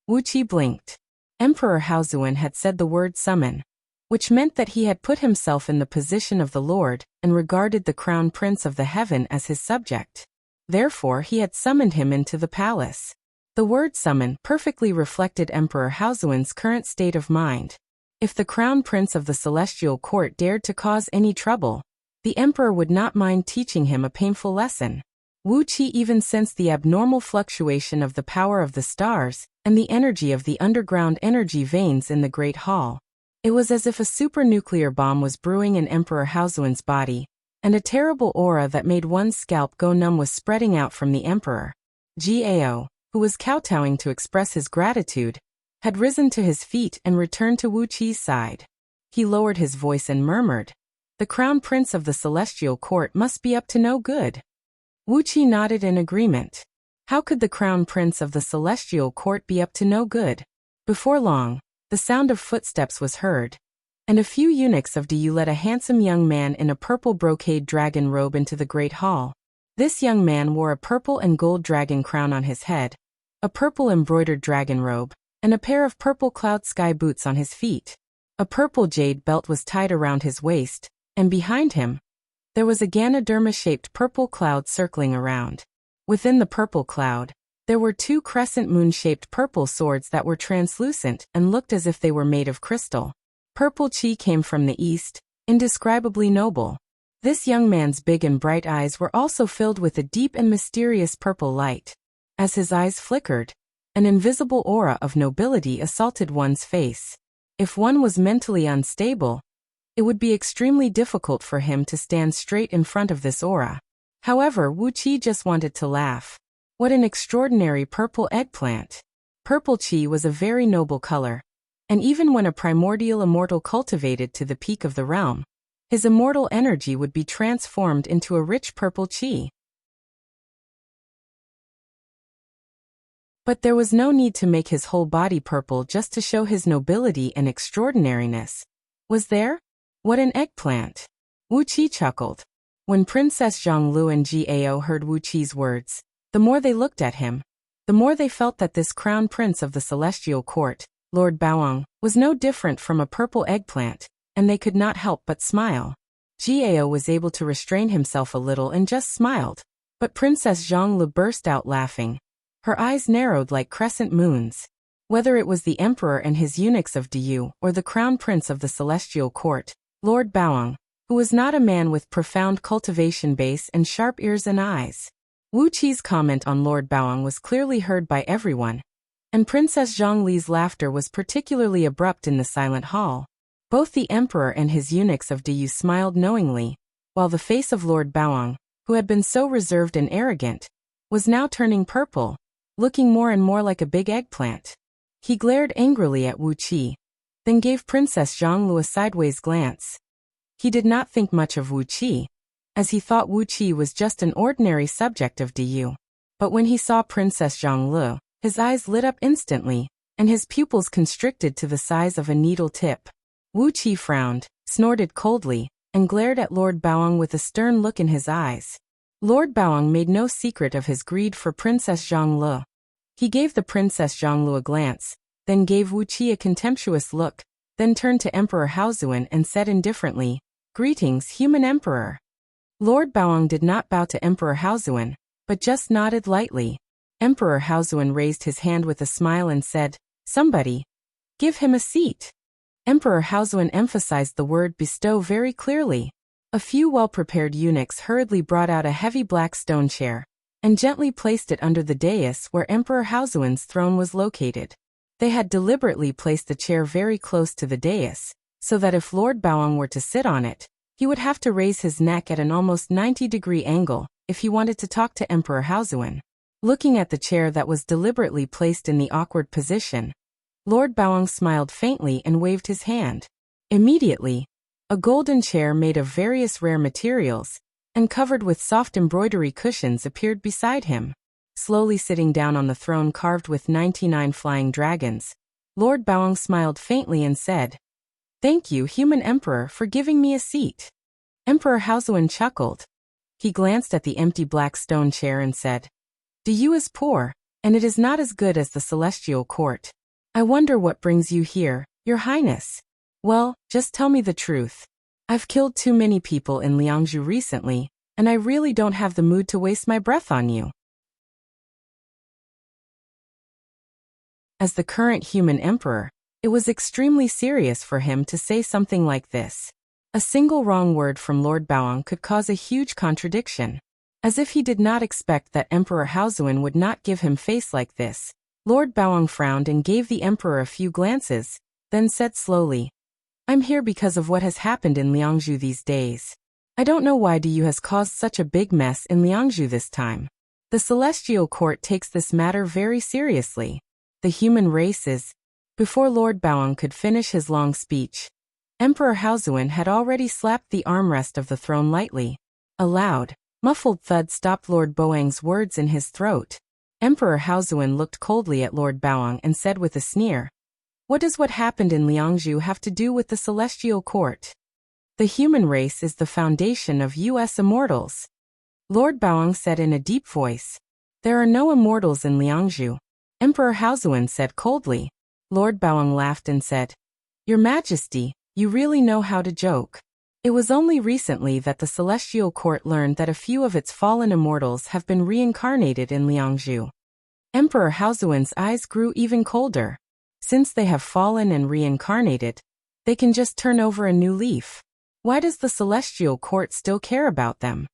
Wu Qi blinked. Emperor Haozuan had said the word summon, which meant that he had put himself in the position of the Lord and regarded the crown prince of the heaven as his subject. Therefore he had summoned him into the palace. The word summon perfectly reflected Emperor Haozuan's current state of mind. If the crown prince of the Celestial Court dared to cause any trouble, the emperor would not mind teaching him a painful lesson. Wu Qi even sensed the abnormal fluctuation of the power of the stars and the energy of the underground energy veins in the Great Hall. It was as if a supernuclear bomb was brewing in Emperor Haozuan's body, and a terrible aura that made one's scalp go numb was spreading out from the emperor. Gao, who was kowtowing to express his gratitude, had risen to his feet and returned to Wu Qi's side. He lowered his voice and murmured, "The crown prince of the Celestial Court must be up to no good." Wu Qi nodded in agreement. How could the crown prince of the Celestial Court be up to no good? Before long, the sound of footsteps was heard, and a few eunuchs of Du led a handsome young man in a purple brocade dragon robe into the great hall. This young man wore a purple and gold dragon crown on his head, a purple embroidered dragon robe, and a pair of purple cloud sky boots on his feet. A purple jade belt was tied around his waist, and behind him, there was a Ganoderma-shaped purple cloud circling around. Within the purple cloud, there were two crescent moon-shaped purple swords that were translucent and looked as if they were made of crystal. Purple Qi came from the east, indescribably noble. This young man's big and bright eyes were also filled with a deep and mysterious purple light. As his eyes flickered, an invisible aura of nobility assaulted one's face. If one was mentally unstable, it would be extremely difficult for him to stand straight in front of this aura. However, Wu Qi just wanted to laugh. What an extraordinary purple eggplant! Purple Qi was a very noble color, and even when a primordial immortal cultivated to the peak of the realm, his immortal energy would be transformed into a rich purple Qi. But there was no need to make his whole body purple just to show his nobility and extraordinariness. Was there? What an eggplant! Wu Qi chuckled. When Princess Zhonglu and Gao heard Wu Qi's words, the more they looked at him, the more they felt that this crown prince of the Celestial Court, Lord Baoang, was no different from a purple eggplant, and they could not help but smile. Gao was able to restrain himself a little and just smiled, but Princess Zhonglu burst out laughing. Her eyes narrowed like crescent moons. Whether it was the emperor and his eunuchs of Du or the crown prince of the Celestial Court, Lord Baoang, who was not a man with profound cultivation base and sharp ears and eyes, Wu Qi's comment on Lord Baoang was clearly heard by everyone, and Princess Zhongli's laughter was particularly abrupt in the silent hall. Both the emperor and his eunuchs of Diyu smiled knowingly, while the face of Lord Baoang, who had been so reserved and arrogant, was now turning purple, looking more and more like a big eggplant. He glared angrily at Wu Qi, then gave Princess Zhonglu a sideways glance. He did not think much of Wu Qi, as he thought Wu Qi was just an ordinary subject of Diyu. But when he saw Princess Zhonglu, his eyes lit up instantly, and his pupils constricted to the size of a needle tip. Wu Qi frowned, snorted coldly, and glared at Lord Baoang with a stern look in his eyes. Lord Baoang made no secret of his greed for Princess Zhonglu. He gave the Princess Zhonglu a glance, then gave Wu Qi a contemptuous look, then turned to Emperor Haozuan and said indifferently, "Greetings, human emperor." Lord Baoang did not bow to Emperor Haozuan, but just nodded lightly. Emperor Haozuan raised his hand with a smile and said, "Somebody, give him a seat." Emperor Haozuan emphasized the word bestow very clearly. A few well-prepared eunuchs hurriedly brought out a heavy black stone chair, and gently placed it under the dais where Emperor Haozuan's throne was located. They had deliberately placed the chair very close to the dais, so that if Lord Baoang were to sit on it, he would have to raise his neck at an almost 90-degree angle if he wanted to talk to Emperor Haozuan. Looking at the chair that was deliberately placed in the awkward position, Lord Baoang smiled faintly and waved his hand. Immediately, a golden chair made of various rare materials and covered with soft embroidery cushions appeared beside him. Slowly sitting down on the throne carved with 99 flying dragons, Lord Baoang smiled faintly and said, "Thank you, human emperor, for giving me a seat." Emperor Haozuan chuckled. He glanced at the empty black stone chair and said, "Diyu is poor, and it is not as good as the celestial court. I wonder what brings you here, your highness." "Well, just tell me the truth. I've killed too many people in Liangzhu recently, and I really don't have the mood to waste my breath on you." As the current human emperor, it was extremely serious for him to say something like this. A single wrong word from Lord Baoang could cause a huge contradiction. As if he did not expect that Emperor Haozuan would not give him face like this, Lord Baoang frowned and gave the emperor a few glances, then said slowly, "I'm here because of what has happened in Liangzhu these days. I don't know why Diyu has caused such a big mess in Liangzhu this time. The celestial court takes this matter very seriously. The human race is..." Before Lord Baoang could finish his long speech, Emperor Haozuan had already slapped the armrest of the throne lightly. A loud, muffled thud stopped Lord Baoang's words in his throat. Emperor Haozuan looked coldly at Lord Baoang and said with a sneer, "What does what happened in Liangzhu have to do with the celestial court? The human race is the foundation of US immortals." Lord Baoang said in a deep voice, "There are no immortals in Liangzhu." Emperor Haozuan said coldly. Lord Baoang laughed and said, "Your Majesty, you really know how to joke. It was only recently that the celestial court learned that a few of its fallen immortals have been reincarnated in Liangzhu." Emperor Haozuan's eyes grew even colder. Since they have fallen and reincarnated, they can just turn over a new leaf. Why does the celestial court still care about them?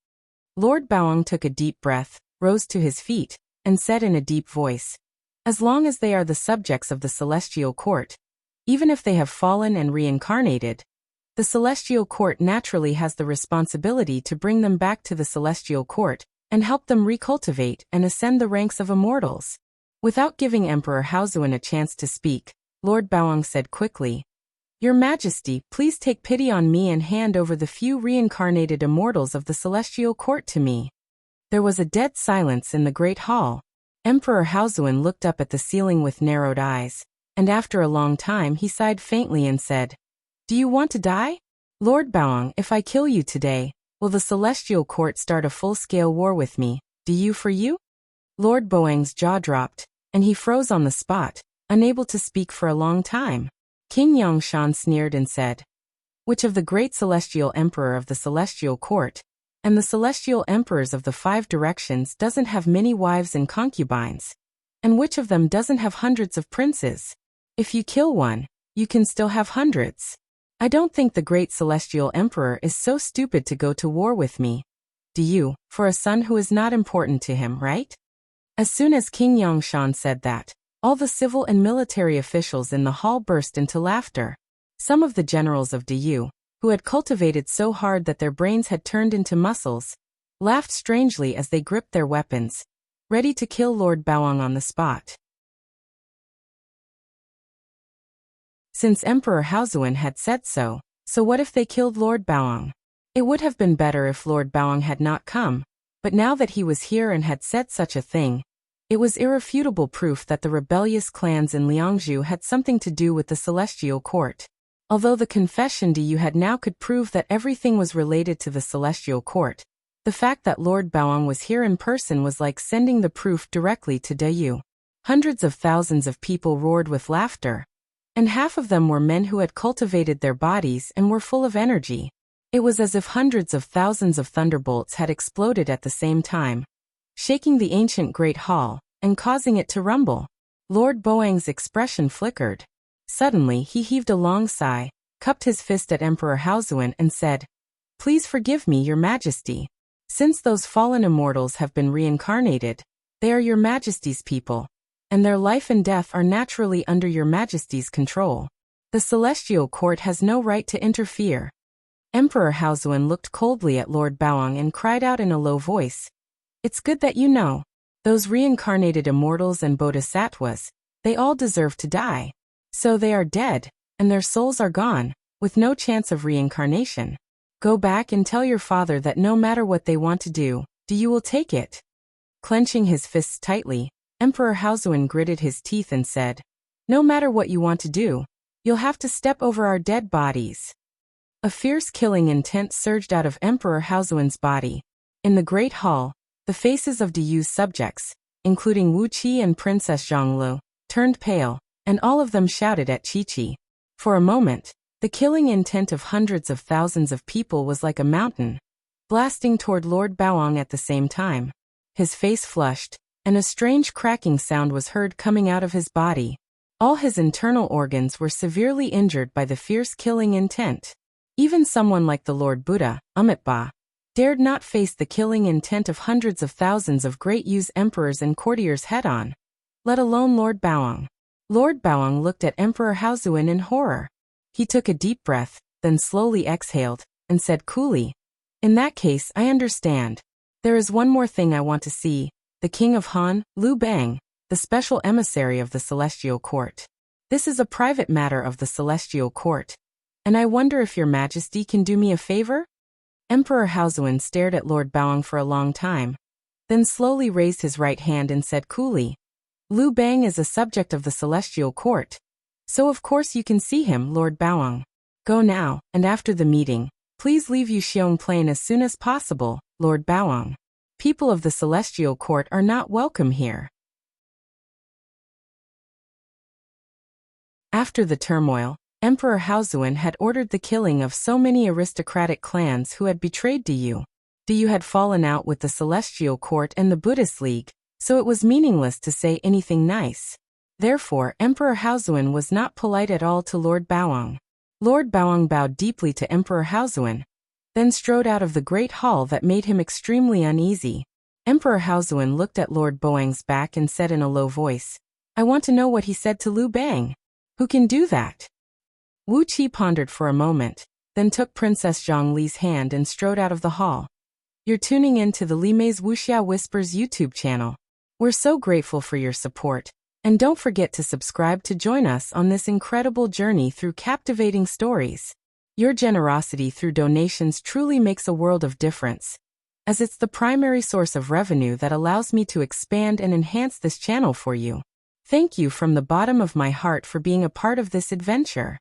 Lord Baoang took a deep breath, rose to his feet, and said in a deep voice, "As long as they are the subjects of the celestial court, even if they have fallen and reincarnated, the celestial court naturally has the responsibility to bring them back to the celestial court and help them recultivate and ascend the ranks of immortals." Without giving Emperor Haozuan a chance to speak, Lord Baoang said quickly, "Your Majesty, please take pity on me and hand over the few reincarnated immortals of the celestial court to me." There was a dead silence in the great hall. Emperor Haozuan looked up at the ceiling with narrowed eyes, and after a long time he sighed faintly and said, "Do you want to die? Lord Baoang, if I kill you today, will the celestial court start a full-scale war with me? Do you for you?" Lord Baoang's jaw dropped, and he froze on the spot, unable to speak for a long time. King Yangshan sneered and said, "Which of the great celestial emperor of the celestial court and the celestial emperors of the 5 directions doesn't have many wives and concubines? And which of them doesn't have hundreds of princes? If you kill one, you can still have hundreds. I don't think the great celestial emperor is so stupid to go to war with me." do you, for a son who is not important to him, right? As soon as King Yangshan said that, all the civil and military officials in the hall burst into laughter. Some of the generals of Du, who had cultivated so hard that their brains had turned into muscles, laughed strangely as they gripped their weapons, ready to kill Lord Baoang on the spot. Since Emperor Haozuan had said so what if they killed Lord Baoang? It would have been better if Lord Baoang had not come, but now that he was here and had said such a thing, it was irrefutable proof that the rebellious clans in Liangzhu had something to do with the Celestial Court. Although the confession Du had now could prove that everything was related to the Celestial Court, the fact that Lord Baoang was here in person was like sending the proof directly to Du. Hundreds of thousands of people roared with laughter, and half of them were men who had cultivated their bodies and were full of energy. It was as if hundreds of thousands of thunderbolts had exploded at the same time, shaking the ancient Great Hall and causing it to rumble. Lord Baoang's expression flickered. Suddenly he heaved a long sigh, cupped his fist at Emperor Haozuan and said, "Please forgive me, Your Majesty. Since those fallen immortals have been reincarnated, they are Your Majesty's people, and their life and death are naturally under Your Majesty's control. The Celestial Court has no right to interfere." Emperor Haozuan looked coldly at Lord Baoang and cried out in a low voice, "It's good that you know. Those reincarnated immortals and bodhisattvas, they all deserve to die. So they are dead, and their souls are gone, with no chance of reincarnation. Go back and tell your father that no matter what they want to do, you will take it." Clenching his fists tightly, Emperor Haozuan gritted his teeth and said, "No matter what you want to do, you'll have to step over our dead bodies." A fierce killing intent surged out of Emperor Haozuan's body. In the Great Hall, the faces of Du's subjects, including Wuxia and Princess Zhonglu, turned pale, and all of them shouted at Qiqi. For a moment, the killing intent of hundreds of thousands of people was like a mountain, blasting toward Lord Baoang at the same time. His face flushed, and a strange cracking sound was heard coming out of his body. All his internal organs were severely injured by the fierce killing intent. Even someone like the Lord Buddha, Amitabha, dared not face the killing intent of hundreds of thousands of great Yu's emperors and courtiers head-on, let alone Lord Baoang. Lord Baoang looked at Emperor Haozuan in horror. He took a deep breath, then slowly exhaled, and said coolly, "In that case, I understand. There is one more thing I want to see, the King of Han, Liu Bang, the special emissary of the Celestial Court. This is a private matter of the Celestial Court, and I wonder if Your Majesty can do me a favor?" Emperor Haozuan stared at Lord Baoang for a long time, then slowly raised his right hand and said coolly, "Liu Bang is a subject of the Celestial Court, so of course you can see him, Lord Baoang. Go now, and after the meeting, please leave Yuxiong Plain as soon as possible, Lord Baoang. People of the Celestial Court are not welcome here." After the turmoil, Emperor Haozuan had ordered the killing of so many aristocratic clans who had betrayed Du. Du had fallen out with the Celestial Court and the Buddhist League, so it was meaningless to say anything nice. Therefore, Emperor Haozuan was not polite at all to Lord Baoang. Lord Baoang bowed deeply to Emperor Haozuan, then strode out of the great hall that made him extremely uneasy. Emperor Haozuan looked at Lord Baoang's back and said in a low voice, "I want to know what he said to Liu Bang. Who can do that?" Wu Qi pondered for a moment, then took Princess Zhongli's hand and strode out of the hall. "You're tuning in to the Li Mei's Wuxia Whispers YouTube channel. We're so grateful for your support, and don't forget to subscribe to join us on this incredible journey through captivating stories. Your generosity through donations truly makes a world of difference, as it's the primary source of revenue that allows me to expand and enhance this channel for you. Thank you from the bottom of my heart for being a part of this adventure."